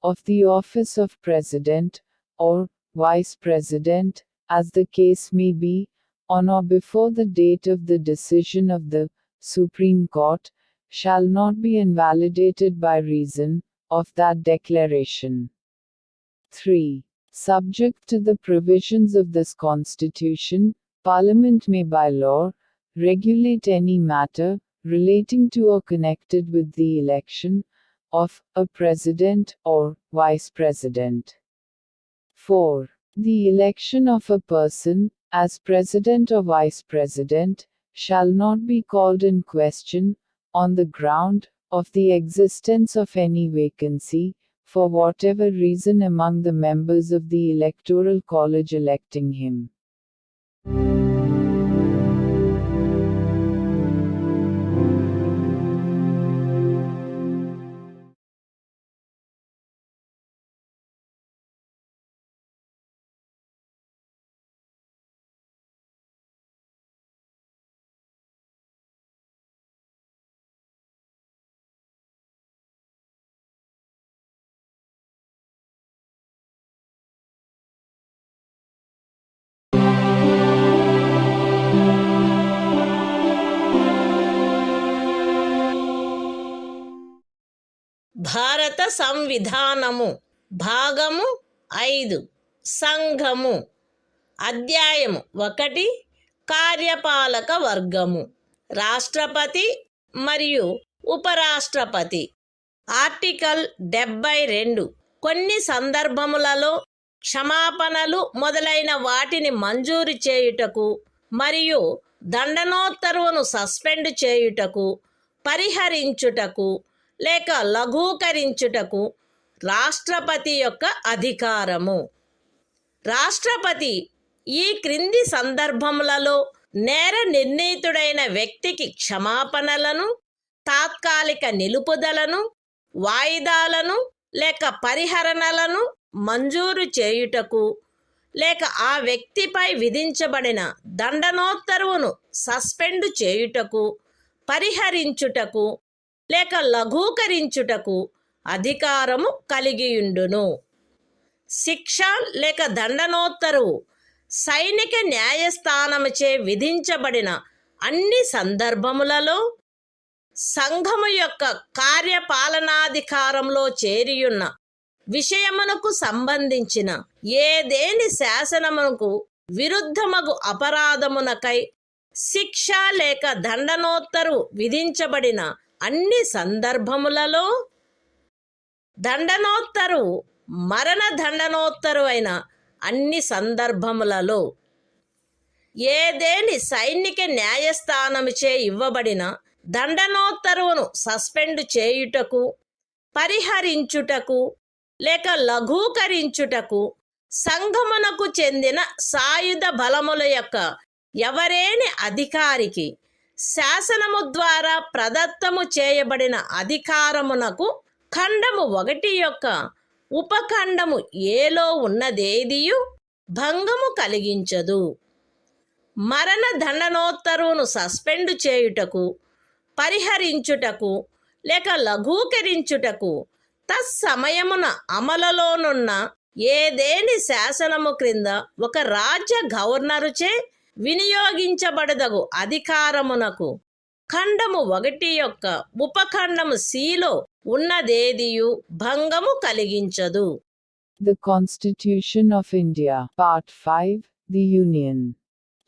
Speaker 2: of the office of President, or Vice President, as the case may be, on or before the date of the decision of the Supreme Court, shall not be invalidated by reason of that declaration. 3. Subject to the provisions of this Constitution, Parliament may by law, regulate any matter, relating to or connected with the election, of, a President, or, Vice President. 4. The election of a person, as President or Vice President, shall not be called in question, on the ground, of the existence of any vacancy, for whatever reason among the members of the Electoral College electing him.
Speaker 1: భారత సంవిధానము భాగము 5 సంఘము అధ్యాయము 1 కార్యపాలక వర్గము రాష్ట్రపతి మరియు ఉపరాష్ట్రపతి article 72 కొన్ని సందర్భములలో క్షమాపణలు మొదలైన వాటిని మంజూరు చేయుటకు మరియు దండనోత్తర్వును సస్పెండ్ చేయుటకు పరిహరించుటకు లేక లఘూకరించుటకు రాష్ట్రపతి యొక్క అధికారము. రాష్ట్రపతి ఈ క్రింది సందర్భములలో నేర నిర్ణీతుడైన వ్యక్తికి క్షమాపణలను, తాత్కాలిక నిలుపుదలను, వాయిదాలను లేక పరిహరణలను మంజూరు చేయుటకు, లేక ఆ వ్యక్తిపై విధించబడిన దండనోత్తర్వును సస్పెండు చేయుటకు, పరిహరించుటకు లేక లఘూకరించుటకు అధికారము కలిగియుండును. శిక్ష లేక దండనోత్తరువు సైనిక న్యాయస్థానముచే విధించబడిన అన్ని సందర్భములలో సంఘము యొక్క కార్యపాలనాధికారంలో చేరియున్న విషయమునకు సంబంధించిన ఏదేని శాసనమునకు విరుద్ధమగు అపరాధమునకై శిక్ష లేక దండనోత్తరువు విధించబడిన అన్ని సందర్భములలో దండనోత్తరువు మరణ దండనోత్తరు అయిన అన్ని సందర్భములలో ఏదేని సైనిక న్యాయస్థానముచే ఇవ్వబడిన దండనోత్తరువును సస్పెండ్ చేయుటకు, పరిహరించుటకు లేక లఘూకరించుటకు సంఘమునకు చెందిన సాయుధ బలముల యొక్క ఎవరేని అధికారికి శాసనము ద్వారా ప్రదత్తము చేయబడిన అధికారమునకు ఖండము 1 యొక్క ఉపఖండము ఏలో ఉన్నదేదియు భంగము కలిగించదు. మరణ దండనోత్తరువును సస్పెండు చేయుటకు, పరిహరించుటకు లేక లఘూకరించుటకు తత్సమయమున అమలులోనున్న ఏదేని శాసనము క్రింద ఒక రాజ్య గవర్నరుచే వినియోగించబడదగు అధికారమునకు ఖండము 1 యొక్క ఉపఖండము సిలో ఉన్నదేదియు భంగము కలిగించదు.
Speaker 2: The Constitution of India, Part 5, The Union.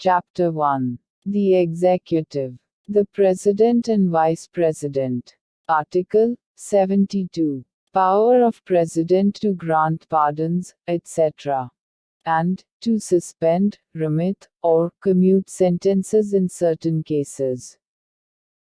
Speaker 2: Chapter 1. The Executive. The President and Vice President. Article 72. Power of President to grant pardons, etc. and to suspend, remit, or commute sentences in certain cases.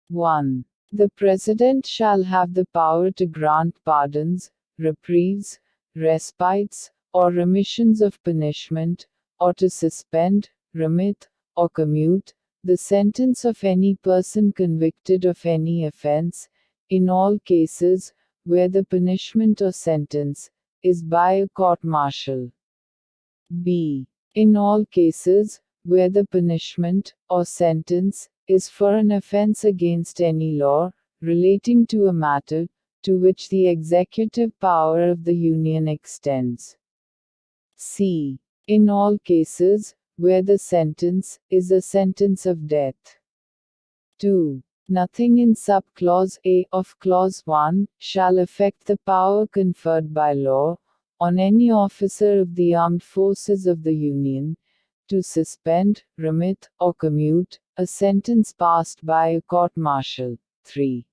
Speaker 2: 1. The President shall have the power to grant pardons, reprieves, respites, or remissions of punishment, or to suspend, remit, or commute the sentence of any person convicted of any offense, in all cases where the punishment or sentence is by a court-martial. B. In all cases where the punishment or sentence is for an offense against any law relating to a matter to which the executive power of the Union extends. C. In all cases where the sentence is a sentence of death. 2. Nothing in sub-clause A of clause 1 shall affect the power conferred by law on any officer of the armed forces of the Union to suspend, remit, or commute a sentence passed by a court-martial. 3.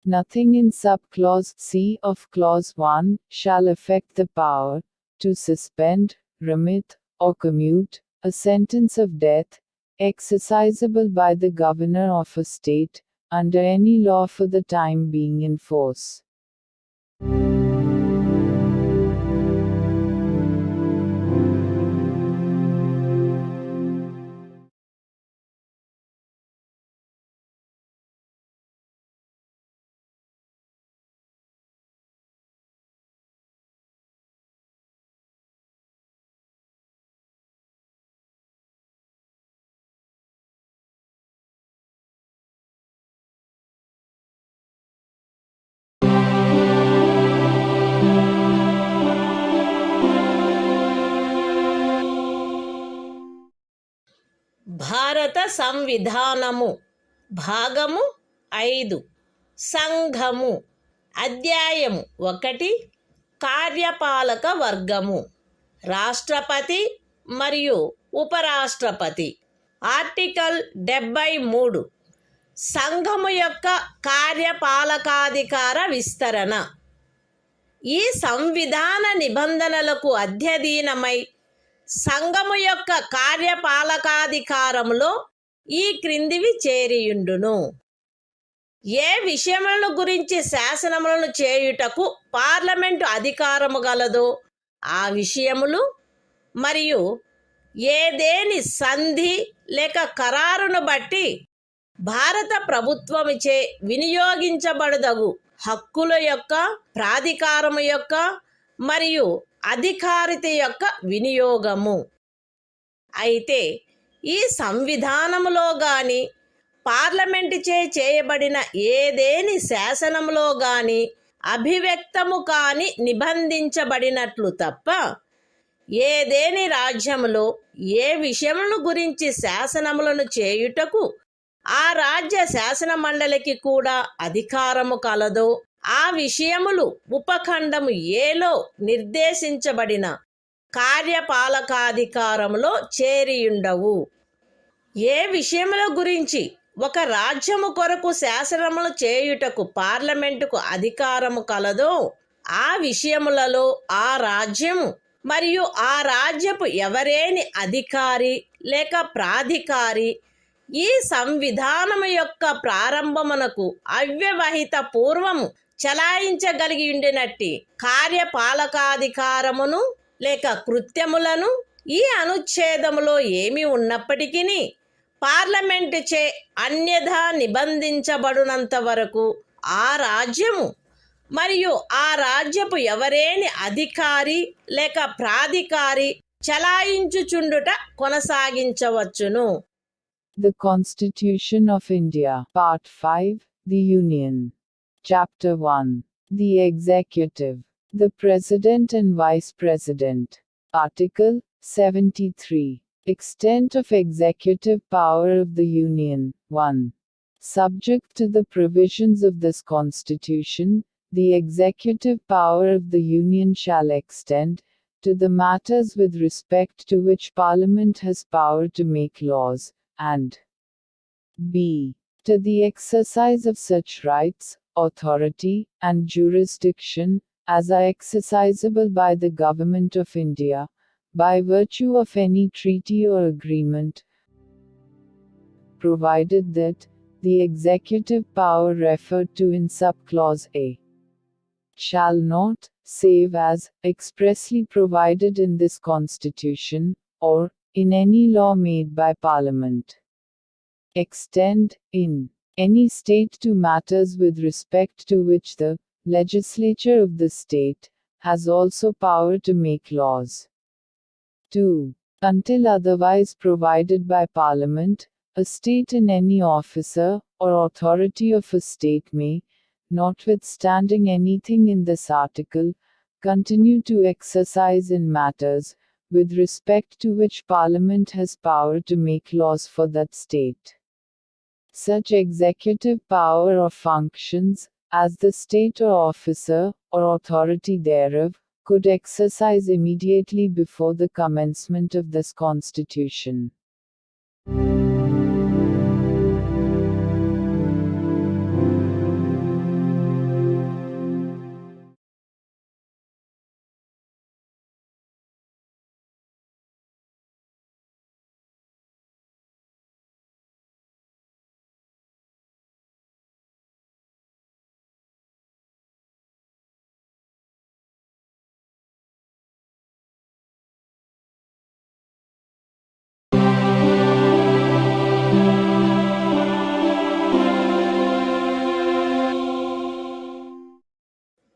Speaker 2: Nothing in sub-clause C of clause 1 shall affect the power to suspend, remit, or commute a sentence of death exercisable by the governor of a state under any law for the time being in force.
Speaker 1: భారత సంవిధానము భాగము 5 సంఘము అధ్యాయము 1 కార్యపాలక వర్గము రాష్ట్రపతి మరియు ఉపరాష్ట్రపతి. Article 73 సంఘము యొక్క కార్యపాలకాధికార విస్తరణ. ఈ సంవిధాన నిబంధనలకు అధ్యయనమై సంఘము యొక్క కార్యపాలకాధికారములో ఈ క్రిందివి చేరియుండును. ఏ విషయములను గురించి శాసనములను చేయుటకు పార్లమెంటు అధికారము గలదో ఆ విషయములు మరియు ఏదేని సంధి లేక ఖరారును బట్టి భారత ప్రభుత్వముచే వినియోగించబడదగు హక్కుల యొక్క, ప్రాధికారము యొక్క మరియు అధికారిత యొక్క వినియోగము. అయితే ఈ సంవిధానములో గాని పార్లమెంటుచే చేయబడిన ఏదేని శాసనములో గాని అభివ్యక్తము కాని నిబంధించబడినట్లు తప్ప ఏదేని రాజ్యములో ఏ విషయములను గురించి శాసనములను చేయుటకు ఆ రాజ్య శాసన మండలికి కూడా అధికారము కలదో ఆ విషయములు ఉపఖండము ఏలో నిర్దేశించబడిన కార్యపాలకాధికారములో చేరియుండవు. ఏ విషయముల గురించి ఒక రాజ్యము కొరకు శాసనములు చేయుటకు పార్లమెంటుకు అధికారము కలదో ఆ విషయములలో ఆ రాజ్యము మరియు ఆ రాజ్యపు ఎవరేని అధికారి లేక ప్రాధికారి ఈ సంవిధానము యొక్క ప్రారంభమునకు అవ్యవహిత పూర్వము చలాయించగలిగి ఉండినట్టి కార్యపాలకాధికారమును లేక కృత్యములను ఈ అనుచ్ఛేదములో ఏమి ఉన్నప్పటికీ పార్లమెంటుచే అన్యథా నిబంధించబడినంత వరకు ఆ రాజ్యము మరియు ఆ రాజ్యపు ఎవరేని అధికారి లేక ప్రాధికారి చలాయించుచుండుట కొనసాగించవచ్చును.
Speaker 2: The Constitution of India, Part 5, The Union. Chapter 1. The Executive. The President and Vice President. Article 73. Extent of executive power of the Union. 1. Subject to the provisions of this Constitution, the executive power of the Union shall extend to the matters with respect to which Parliament has power to make laws, and b. to the exercise of such rights, authority, and jurisdiction as are exercisable by the Government of India, by virtue of any treaty or agreement, provided that the executive power referred to in subclause A shall not, save as expressly provided in this Constitution, or in any law made by Parliament, extend, in any state to matters with respect to which the legislature of the state has also power to make laws. 2. Until otherwise provided by Parliament, a state in any officer or authority of a state may, notwithstanding anything in this article, continue to exercise in matters with respect to which Parliament has power to make laws for that state. Such executive power or functions, as the state or officer, or authority thereof, could exercise immediately before the commencement of this Constitution.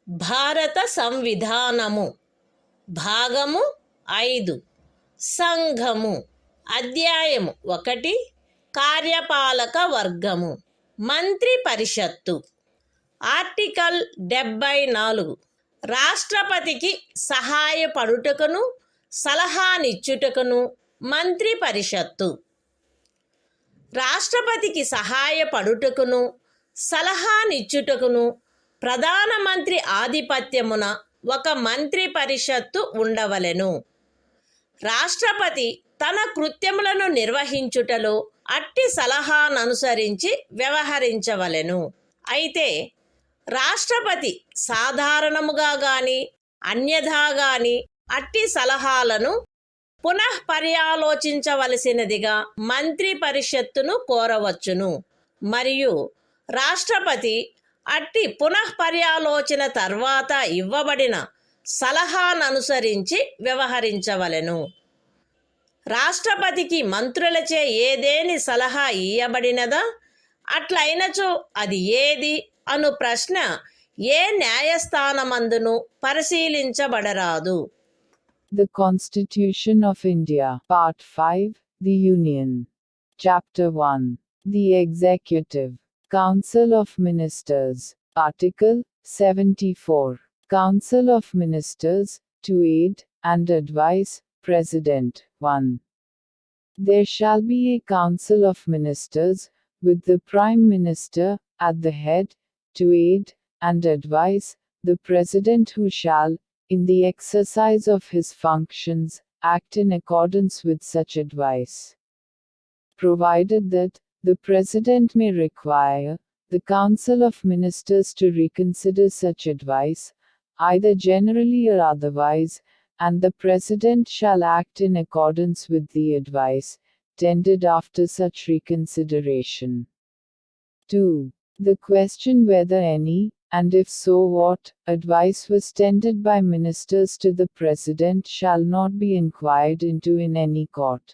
Speaker 1: భారత సంవిధానము భాగము 5 సంఘము అధ్యాయము 1 కార్యపాలక వర్గము మంత్రి పరిషత్తు article 74 రాష్ట్రపతికి సహాయపడుటకును సలహానిచ్చుటకును మంత్రి పరిషత్తు రాష్ట్రపతికి సహాయపడుటకును సలహానిచ్చుటకును ప్రధానమంత్రి ఆధిపత్యమున ఒక మంత్రి పరిషత్తు ఉండవలెను. రాష్ట్రపతి తన కృత్యములను నిర్వహించుటలో అట్టి సలహాననుసరించి వ్యవహరించవలెను. అయితే రాష్ట్రపతి సాధారణముగా గాని అన్యథా గాని అట్టి సలహాలను పునఃపర్యాలోచించవలసినదిగా మంత్రి పరిషత్తును కోరవచ్చును. మరియు రాష్ట్రపతి అట్టి పునఃపర్యాలోచన తర్వాత ఇవ్వబడిన సలహాననుసరించి వ్యవహరించవలెను. రాష్ట్రపతికి మంత్రులచే ఏదేని సలహా ఇయ్యబడినదా, అట్లయినచో అది ఏది అను ప్రశ్న ఏ న్యాయస్థానమందును పరిశీలించబడరాదు.
Speaker 2: The Constitution of India, Part 5, The Union. Chapter 1. The Executive. Council of Ministers. Article 74. Council of Ministers, to aid and advise President. 1. There shall be a Council of Ministers, with the Prime Minister at the head, to aid and advise the President, who shall, in the exercise of his functions, act in accordance with such advice. Provided that the President may require the Council of Ministers to reconsider such advice, either generally or otherwise, and the President shall act in accordance with the advice tendered after such reconsideration. 2. The question whether any, and if so what, advice was tendered by ministers to the President shall not be inquired into in any court.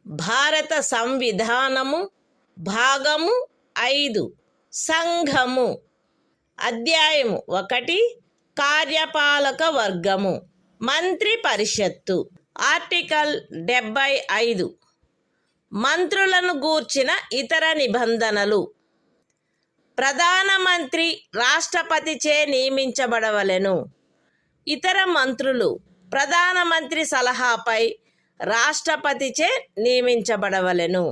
Speaker 1: భారత సంవిధానము భాగము 5 సంఘము. అధ్యాయము 1 కార్యపాలక వర్గము. మంత్రి పరిషత్తు. Article 75. మంత్రులను గూర్చిన ఇతర నిబంధనలు. ప్రధానమంత్రి రాష్ట్రపతిచే నియమించబడవలెను. ఇతర మంత్రులు ప్రధానమంత్రి సలహాపై రాష్ట్రపతిచే నియమించబడవలెను.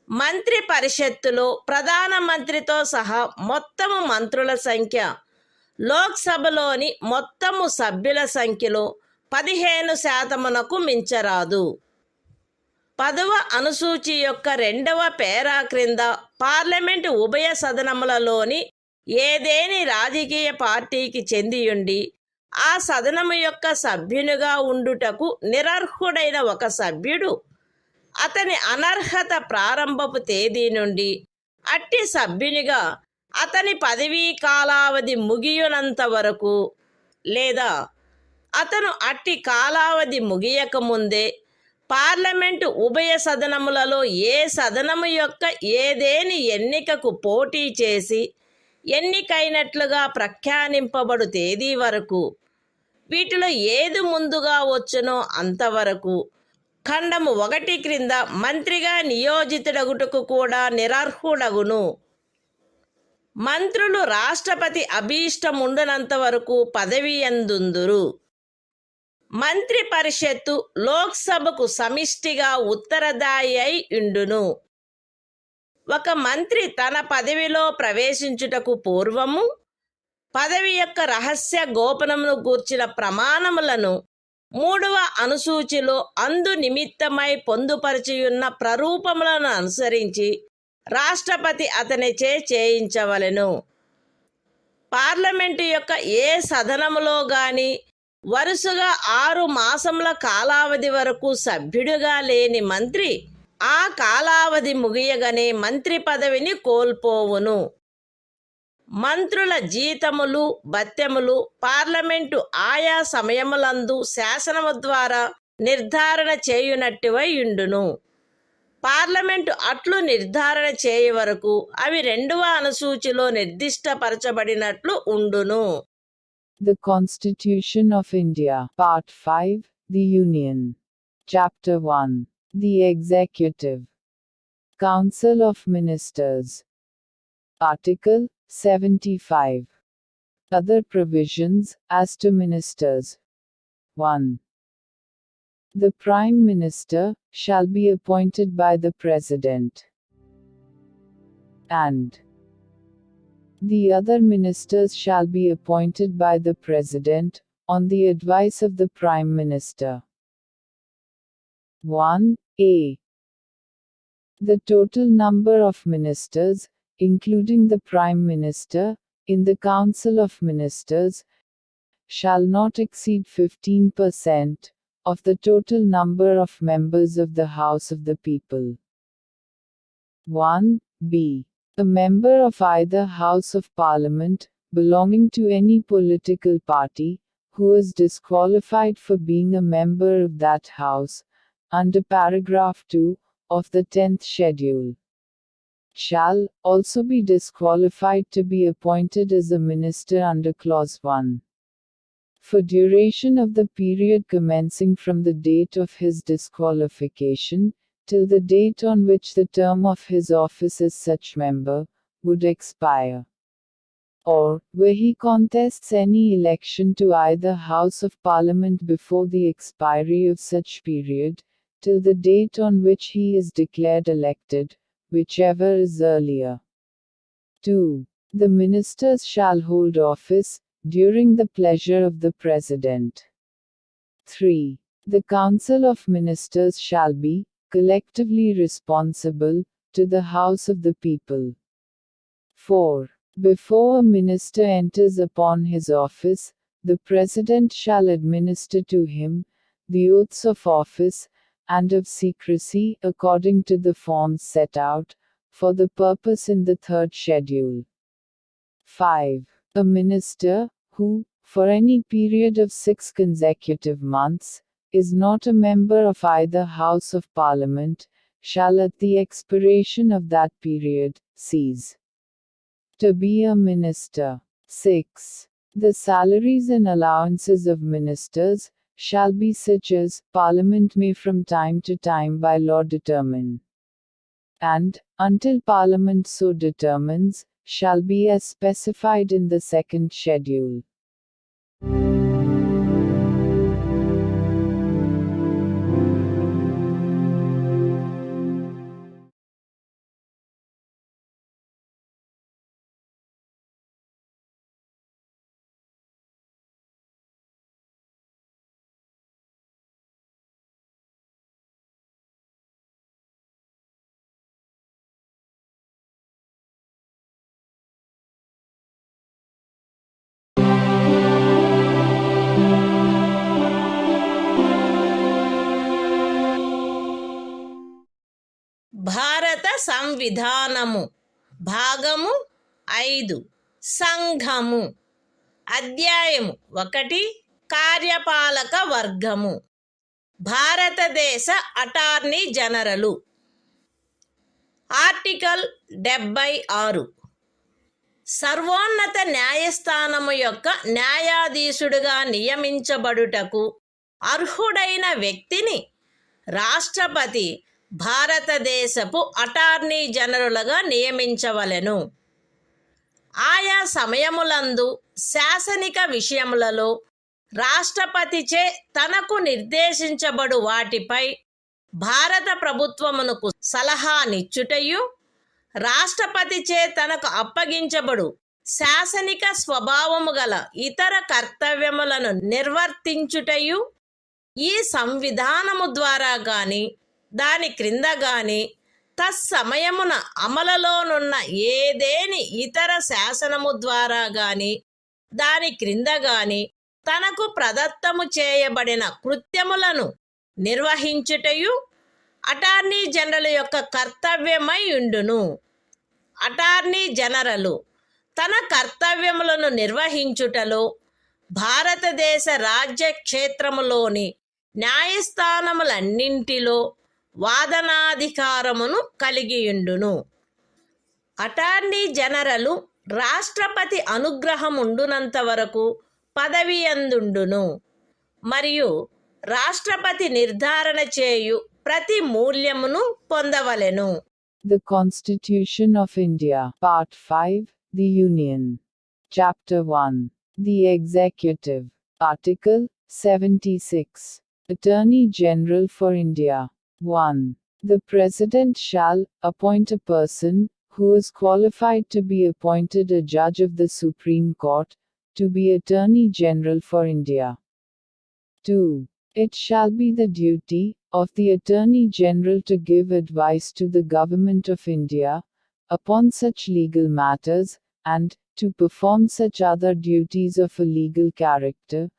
Speaker 1: మంత్రి పరిషత్తులో ప్రధానమంత్రితో సహా మొత్తము మంత్రుల సంఖ్య లోక్సభలోని మొత్తము సభ్యుల సంఖ్యలో 15% మించరాదు. 10వ అనుసూచి యొక్క 2వ పేరా క్రింద పార్లమెంటు ఉభయ సదనములలోని ఏదేని రాజకీయ పార్టీకి చెందియుండి ఆ సదనము యొక్క సభ్యునిగా ఉండుటకు నిరర్హుడైన ఒక సభ్యుడు అతని అనర్హత ప్రారంభపు తేదీ నుండి అట్టి సభ్యునిగా అతని పదవీ కాలావధి ముగియునంత వరకు లేదా అతను అట్టి కాలావధి ముగియకముందే పార్లమెంటు ఉభయ సదనములలో ఏ సదనము యొక్క ఏదేని ఎన్నికకు పోటీ చేసి ఎన్నికైనట్లుగా ప్రఖ్యానింపబడు తేదీ వరకు, వీటిలో ఏది ముందుగా వచ్చునో అంతవరకు ఖండము 1 క్రింద మంత్రిగా నియోజితుడగుటకు కూడా నిరర్హుడగును. మంత్రులు రాష్ట్రపతి అభీష్టముండునంత వరకు పదవి యందుందురు. మంత్రి పరిషత్తు లోక్సభకు సమిష్టిగా ఉత్తరదాయి అయి ఉండును. ఒక మంత్రి తన పదవిలో ప్రవేశించుటకు పూర్వము పదవి యొక్క రహస్య గోపనమును గూర్చిన ప్రమాణములను 3వ అనుసూచిలో అందు నిమిత్తమై పొందుపరిచియున్న ప్రరూపములను అనుసరించి రాష్ట్రపతి అతనిచే చేయించవలెను. పార్లమెంటు యొక్క ఏ సదనములో గాని వరుసగా 6 మాసముల కాలావధి వరకు సభ్యుడిగా లేని మంత్రి ఆ కాలావధి ముగియగానే మంత్రి పదవిని కోల్పోవును. మంత్రుల జీతములు భత్యములు పార్లమెంటు ఆయా సమయములందు శాసనము ద్వారా నిర్ధారణ చేయునట్టువై ఉండును. పార్లమెంటు అట్లు నిర్ధారణ చేయ వరకు అవి 2వ అనుసూచిలో నిర్దిష్టపరచబడినట్లు ఉండును.
Speaker 2: The Constitution of India, Part 5, The Union. Chapter 1. The Executive. Council of Ministers. Article 75. Other provisions as to ministers. 1. The Prime Minister shall be appointed by the President, and the other ministers shall be appointed by the President, on the advice of the Prime Minister. 1a. The total number of ministers, including the Prime Minister, in the Council of Ministers, shall not exceed 15% of the total number of members of the House of the People. 1b. A member of either House of Parliament, belonging to any political party, who is disqualified for being a member of that House, under paragraph 2 of the 10th schedule, shall also be disqualified to be appointed as a minister under clause 1. For duration of the period commencing from the date of his disqualification, till the date on which the term of his office as such member would expire, or, where he contests any election to either House of Parliament before the expiry of such period, till the date on which he is declared elected, whichever is earlier. 2. The ministers shall hold office during the pleasure of the President. 3. The Council of Ministers shall be collectively responsible to the House of the People. 4. Before a minister enters upon his office, the President shall administer to him the oaths of office and of secrecy according to the forms set out for the purpose in the 3rd schedule. 5. A minister who, for any period of 6 consecutive months, is not a member of either House of Parliament, shall at the expiration of that period cease to be a minister. 6. The salaries and allowances of ministers shall be such as Parliament may from time to time by law determine, and, until Parliament so determines, shall be as specified in the 2nd schedule.
Speaker 1: భారత సంవిధానము భాగము 5 సంఘము అధ్యాయము 1 కార్యపాలక వర్గము భారతదేశ attorney general article 76 సర్వోన్నత న్యాయస్థానము యొక్క న్యాయాధీశుడిగా నియమించబడుటకు అర్హుడైన వ్యక్తిని రాష్ట్రపతి భారతదేశపు అటార్నీ జనరలుగా నియమించవలెను. ఆయా సమయములందు శాసనిక విషయములలో రాష్ట్రపతిచే తనకు నిర్దేశించబడు వాటిపై భారత ప్రభుత్వమునకు సలహానిచ్చుటయు, రాష్ట్రపతిచే తనకు అప్పగించబడు శాసనిక స్వభావము గల ఇతర కర్తవ్యములను నిర్వర్తించుటయు ఈ సంవిధానము ద్వారా గాని దాని క్రింద గాని తత్సమయమున అమలులోనున్న ఏదేని ఇతర శాసనము ద్వారా గాని దాని క్రింద గాని తనకు ప్రదత్తము చేయబడిన కృత్యములను నిర్వహించుటయు అటార్నీ జనరల్ యొక్క కర్తవ్యమై ఉండును. అటార్నీ జనరలు తన కర్తవ్యములను నిర్వహించుటలో భారతదేశ రాజ్య క్షేత్రములోని న్యాయస్థానములన్నింటిలో వాదనాధికారమును కలిగియుండును. అటార్నీ జనరలు రాష్ట్రపతి అనుగ్రహముండునంత వరకు పదవియందుండును మరియు రాష్ట్రపతి నిర్ధారణ చేయు ప్రతి మూల్యమును పొందవలెను.
Speaker 2: The Constitution of India, Part 5, The Union. Chapter 1. The Executive. Article 76. Attorney General for India. 1. The President shall appoint a person who is qualified to be appointed a judge of the Supreme Court to be Attorney General for India. 2. It shall be the duty of the Attorney General to give advice to the Government of India upon such legal matters, and to perform such other duties of a legal character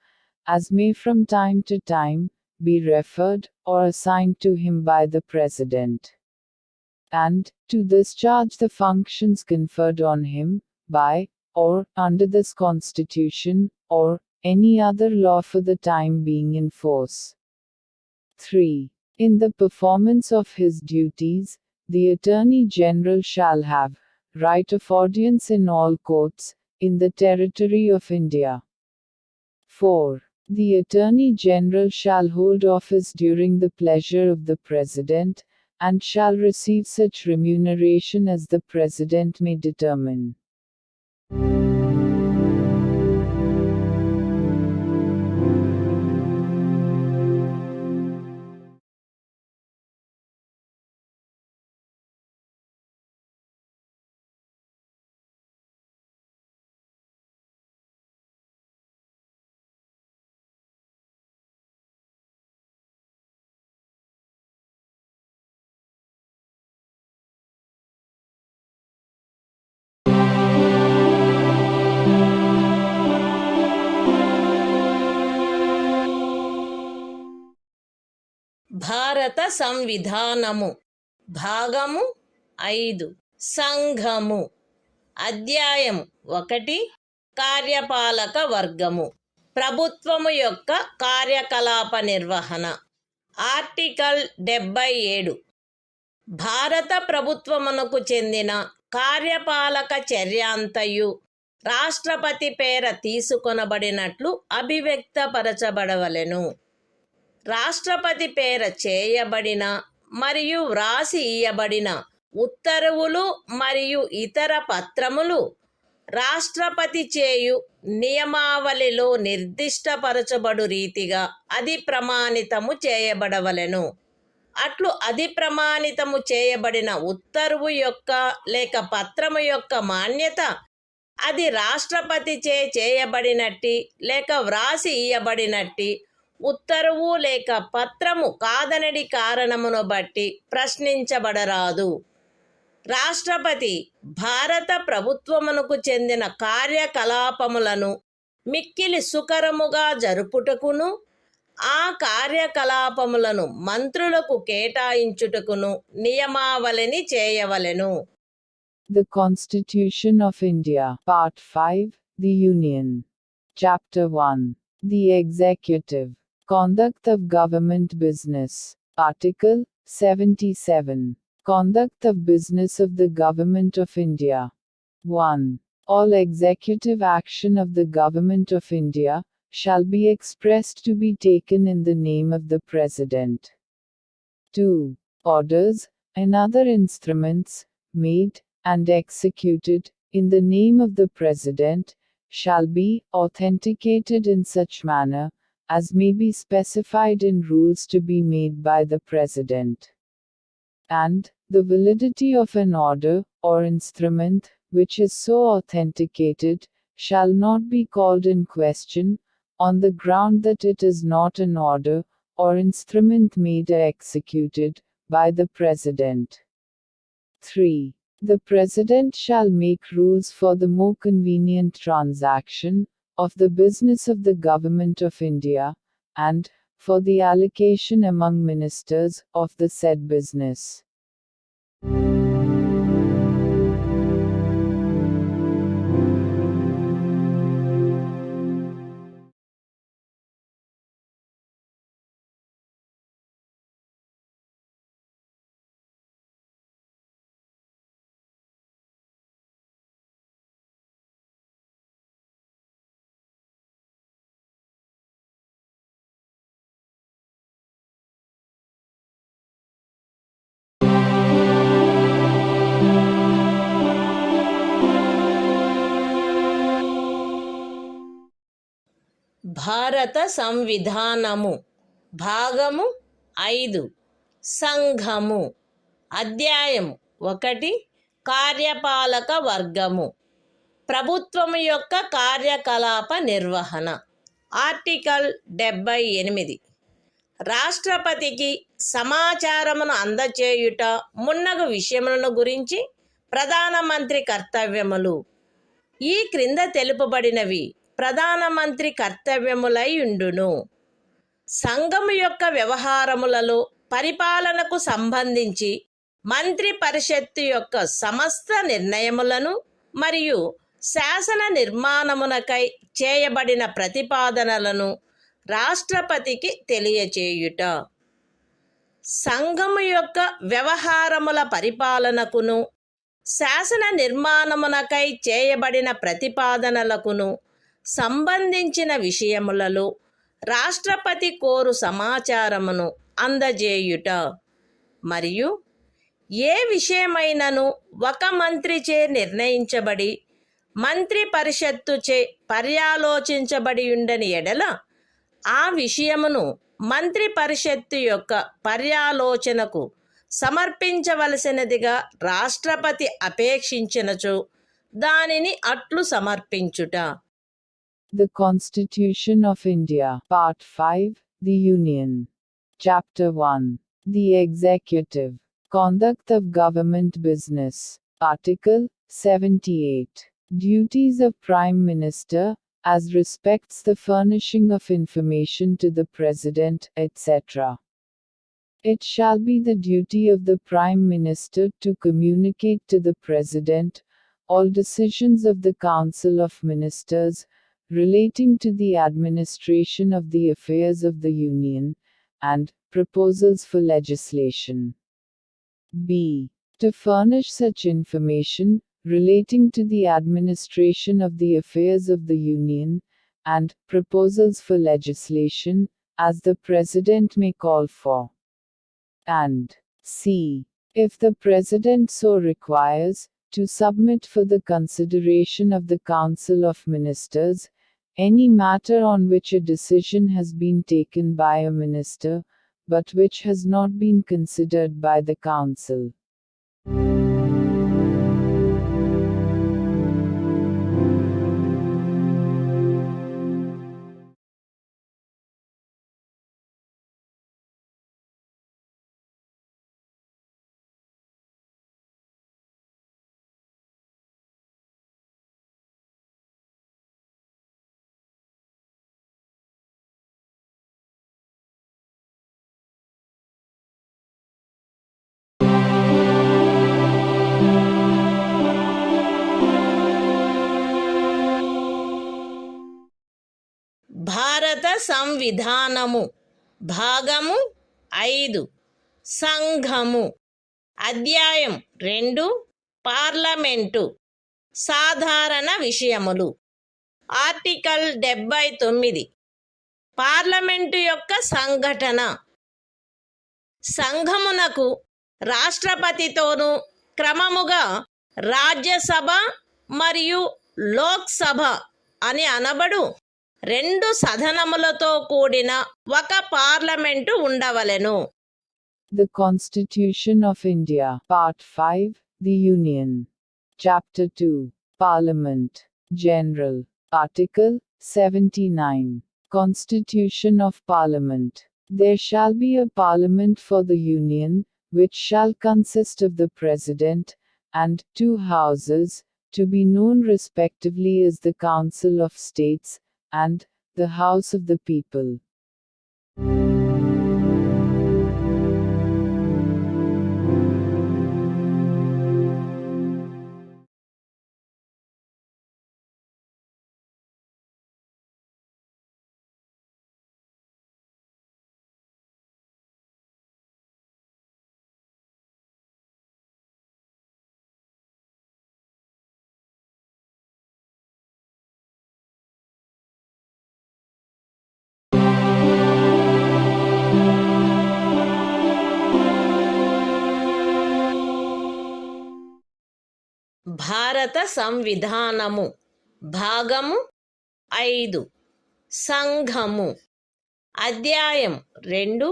Speaker 2: as may from time to time be referred or assigned to him by the President, and to discharge the functions conferred on him by or under this Constitution or any other law for the time being in force. 3. In the performance of his duties, the Attorney General shall have right of audience in all courts in the territory of India. 4. The Attorney General shall hold office during the pleasure of the President, and shall receive such remuneration as the President may determine.
Speaker 1: భారత సంవిధానము భాగము 5 సంఘము అధ్యాయం 1 కార్యపాలక వర్గము ప్రభుత్వము యొక్క కార్యకలాప నిర్వహణ article 77 భారత ప్రభుత్వమునకు చెందిన కార్యపాలక చర్యాంతయు రాష్ట్రపతి పేర తీసుకొనబడినట్లు అభివ్యక్తపరచబడవలెను. రాష్ట్రపతి పేర చేయబడిన మరియు వ్రాసి ఇయ్యబడిన ఉత్తర్వులు మరియు ఇతర పత్రములు రాష్ట్రపతి చేయు నియమావళిలో నిర్దిష్టపరచబడు రీతిగా అది ప్రమాణితము చేయబడవలెను. అట్లు అది ప్రమాణితము చేయబడిన ఉత్తర్వు యొక్క లేక పత్రము యొక్క మాన్యత అది రాష్ట్రపతిచే చేయబడినట్టి లేక వ్రాసి ఇయ్యబడినట్టి ఉత్తర్వు లేక పత్రము కాదనడి కారణమును బట్టి ప్రశ్నించబడరాదు. రాష్ట్రపతి భారత ప్రభుత్వమునకు చెందిన కార్యకలాపములను మిక్కిలి సుకరముగా జరుపుటకును ఆ కార్యకలాపములను మంత్రులకు కేటాయించుటకును నియమావళిని చేయవలెను.
Speaker 2: The Constitution of India. Part 5. The Union. Chapter 1. The Executive. Conduct of Government Business. Article 77. Conduct of Business of the Government of India. 1. All executive action of the Government of India shall be expressed to be taken in the name of the President. 2. Orders and other instruments made and executed in the name of the President shall be authenticated in such manner as may be specified in rules to be made by the President. And the validity of an order or instrument which is so authenticated shall not be called in question on the ground that it is not an order or instrument made or executed by the President. 3. The President shall make rules for the more convenient transaction of the business of the Government of India, and for the allocation among ministers of the said business.
Speaker 1: భారత సంవిధానము భాగము 5 సంఘము. అధ్యాయం 1 కార్యపాలక వర్గము. ప్రభుత్వము యొక్క కార్యకలాప నిర్వహణ. Article 78. రాష్ట్రపతికి సమాచారమును అందచేయుట మున్నగు విషయములను గురించి ప్రధానమంత్రి కర్తవ్యములు. ఈ క్రింద తెలుపబడినవి ప్రధానమంత్రి కర్తవ్యములై ఉండును. సంఘము యొక్క వ్యవహారములలో పరిపాలనకు సంబంధించి మంత్రి పరిషత్తు యొక్క సమస్త నిర్ణయములను మరియు శాసన నిర్మాణమునకై చేయబడిన ప్రతిపాదనలను రాష్ట్రపతికి తెలియచేయుట. సంఘము యొక్క వ్యవహారముల పరిపాలనకును శాసన నిర్మాణమునకై చేయబడిన ప్రతిపాదనలకును సంబంధించిన విషయములలో రాష్ట్రపతి కోరు సమాచారమును అందజేయుట. మరియు ఏ విషయమైనను ఒక మంత్రిచే నిర్ణయించబడి మంత్రి పరిషత్తుచే పర్యాలోచించబడి ఉండని ఎడల ఆ విషయమును మంత్రి పరిషత్తు యొక్క పర్యాలోచనకు సమర్పించవలసినదిగా రాష్ట్రపతి అపేక్షించినచో దానిని అట్లు సమర్పించుట.
Speaker 2: The Constitution of India, Part 5, The Union. Chapter 1. The Executive. Conduct of Government Business. Article 78. Duties of Prime Minister, as respects the furnishing of information to the President, etc. It shall be the duty of the Prime Minister to communicate to the President all decisions of the Council of Ministers relating to the administration of the affairs of the Union, and proposals for legislation. B. To furnish such information relating to the administration of the affairs of the Union, and proposals for legislation, as the President may call for. And C. If the President so requires, to submit for the consideration of the Council of Ministers any matter on which a decision has been taken by a minister, but which has not been considered by the Council.
Speaker 1: భారత సంవిధానము. భాగము 5 సంఘము. అధ్యాయం 2 parliament. సాధారణ విషయములు. Article 79. Parliament యొక్క సంఘటన. సంఘమునకు రాష్ట్రపతితోనూ క్రమముగా రాజ్యసభ మరియు లోక్సభ అని అనబడు 2 సదనములతో కూడిన ఒక పార్లమెంటు ఉండవలెను.
Speaker 2: The Constitution of India, Part 5, The Union. Chapter 2. Parliament. General. Article 79. Constitution of Parliament. There shall be a Parliament for the Union, which shall consist of the President, and 2 houses, to be known respectively as the Council of States, and the House of the People.
Speaker 1: భారత సంవిధానము. భాగము 5 సంఘము. అధ్యాయం 2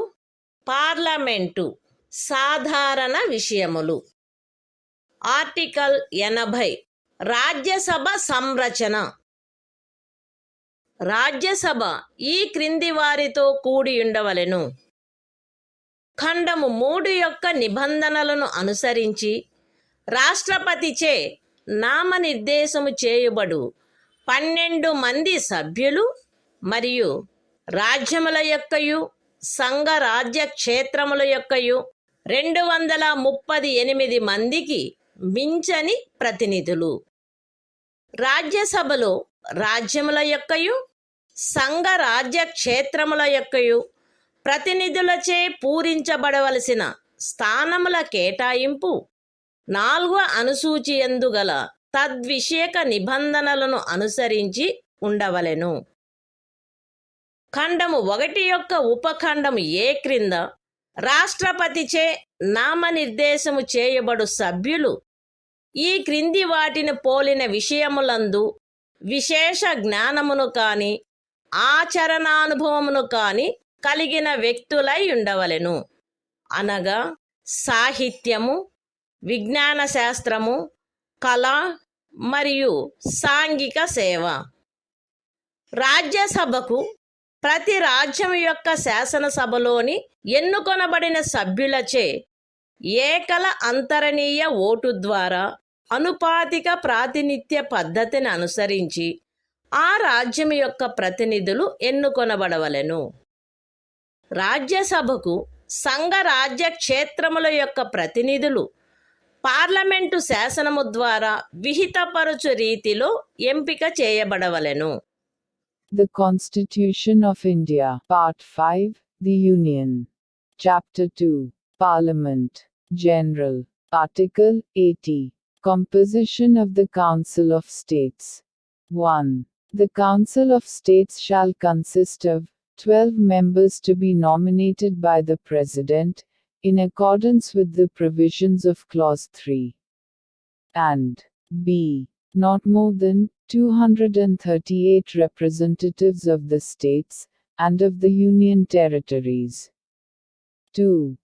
Speaker 1: parliament సాధారణ విషయములు. Article 80 Rajya Sabha సంరచన. Rajya Sabha ఈ క్రింది వారితో కూడి ఉండవలెను. ఖండము 3 యొక్క నిబంధనలను అనుసరించి రాష్ట్రపతిచే నామనిర్దేశము చేయబడు 12 మంది సభ్యులు మరియు రాజ్యముల యొక్కయు సంఘ రాజ్య క్షేత్రముల యొక్కయు 238 మందికి మించని ప్రతినిధులు. రాజ్యసభలో రాజ్యముల యొక్కయు సంఘ రాజ్య క్షేత్రముల యొక్కయు ప్రతినిధులచే పూరించబడవలసిన స్థానముల కేటాయింపు 4వ అనుసూచి యందు గల తద్విషయక నిబంధనలను అనుసరించి ఉండవలెను. ఖండము 1 యొక్క ఉపఖండము ఏ క్రింద రాష్ట్రపతిచే నామనిర్దేశము చేయబడు సభ్యులు ఈ క్రింది వాటిని పోలిన విషయములందు విశేష జ్ఞానమును కాని ఆచరణానుభవమును కాని కలిగిన వ్యక్తులై ఉండవలెను. అనగా సాహిత్యము, విజ్ఞాన శాస్త్రము, కళ మరియు సాంఘిక సేవ. రాజ్యసభకు ప్రతి రాజ్యం యొక్క శాసనసభలోని ఎన్నుకొనబడిన సభ్యులచే ఏకల అంతరణీయ ఓటు ద్వారా అనుపాతిక ప్రాతినిధ్య పద్ధతిని అనుసరించి ఆ రాజ్యం యొక్క ప్రతినిధులు ఎన్నుకొనబడవలెను. రాజ్యసభకు సంఘ రాజ్య క్షేత్రముల యొక్క ప్రతినిధులు పార్లమెంటు శాసనము ద్వారా విహితపరచు రీతిలో ఎంపిక చేయబడవలెను.
Speaker 2: The Constitution of India, Part 5, The Union. Chapter 2, Parliament, General. Article 80. Composition of the Council of States. 1. The Council of States shall consist of 12 members to be nominated by the President, in accordance with the provisions of Clause 3. And b. Not more than 238 representatives of the states, and of the Union territories. 2.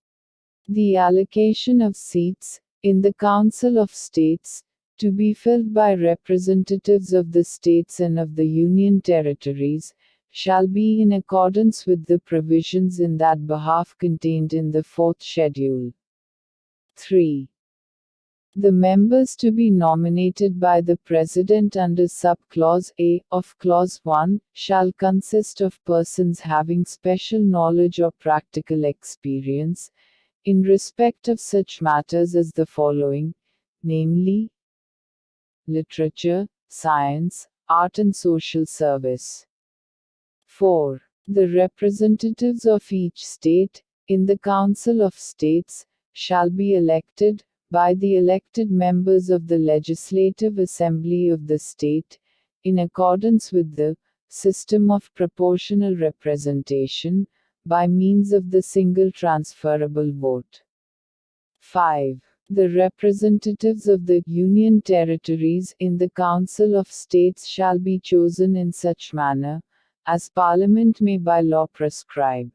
Speaker 2: The allocation of seats, in the Council of States, to be filled by representatives of the states and of the Union territories, shall be in accordance with the provisions in that behalf contained in the 4th schedule. 3. The members to be nominated by the President under subclause A of Clause 1 shall consist of persons having special knowledge or practical experience in respect of such matters as the following, namely, literature, science, art and social service. 4. The representatives of each state, in the Council of States, shall be elected, by the elected members of the Legislative Assembly of the state, in accordance with the system of proportional representation, by means of the single transferable vote. 5. The representatives of the Union territories in the Council of States shall be chosen in such manner, as Parliament may by law prescribe.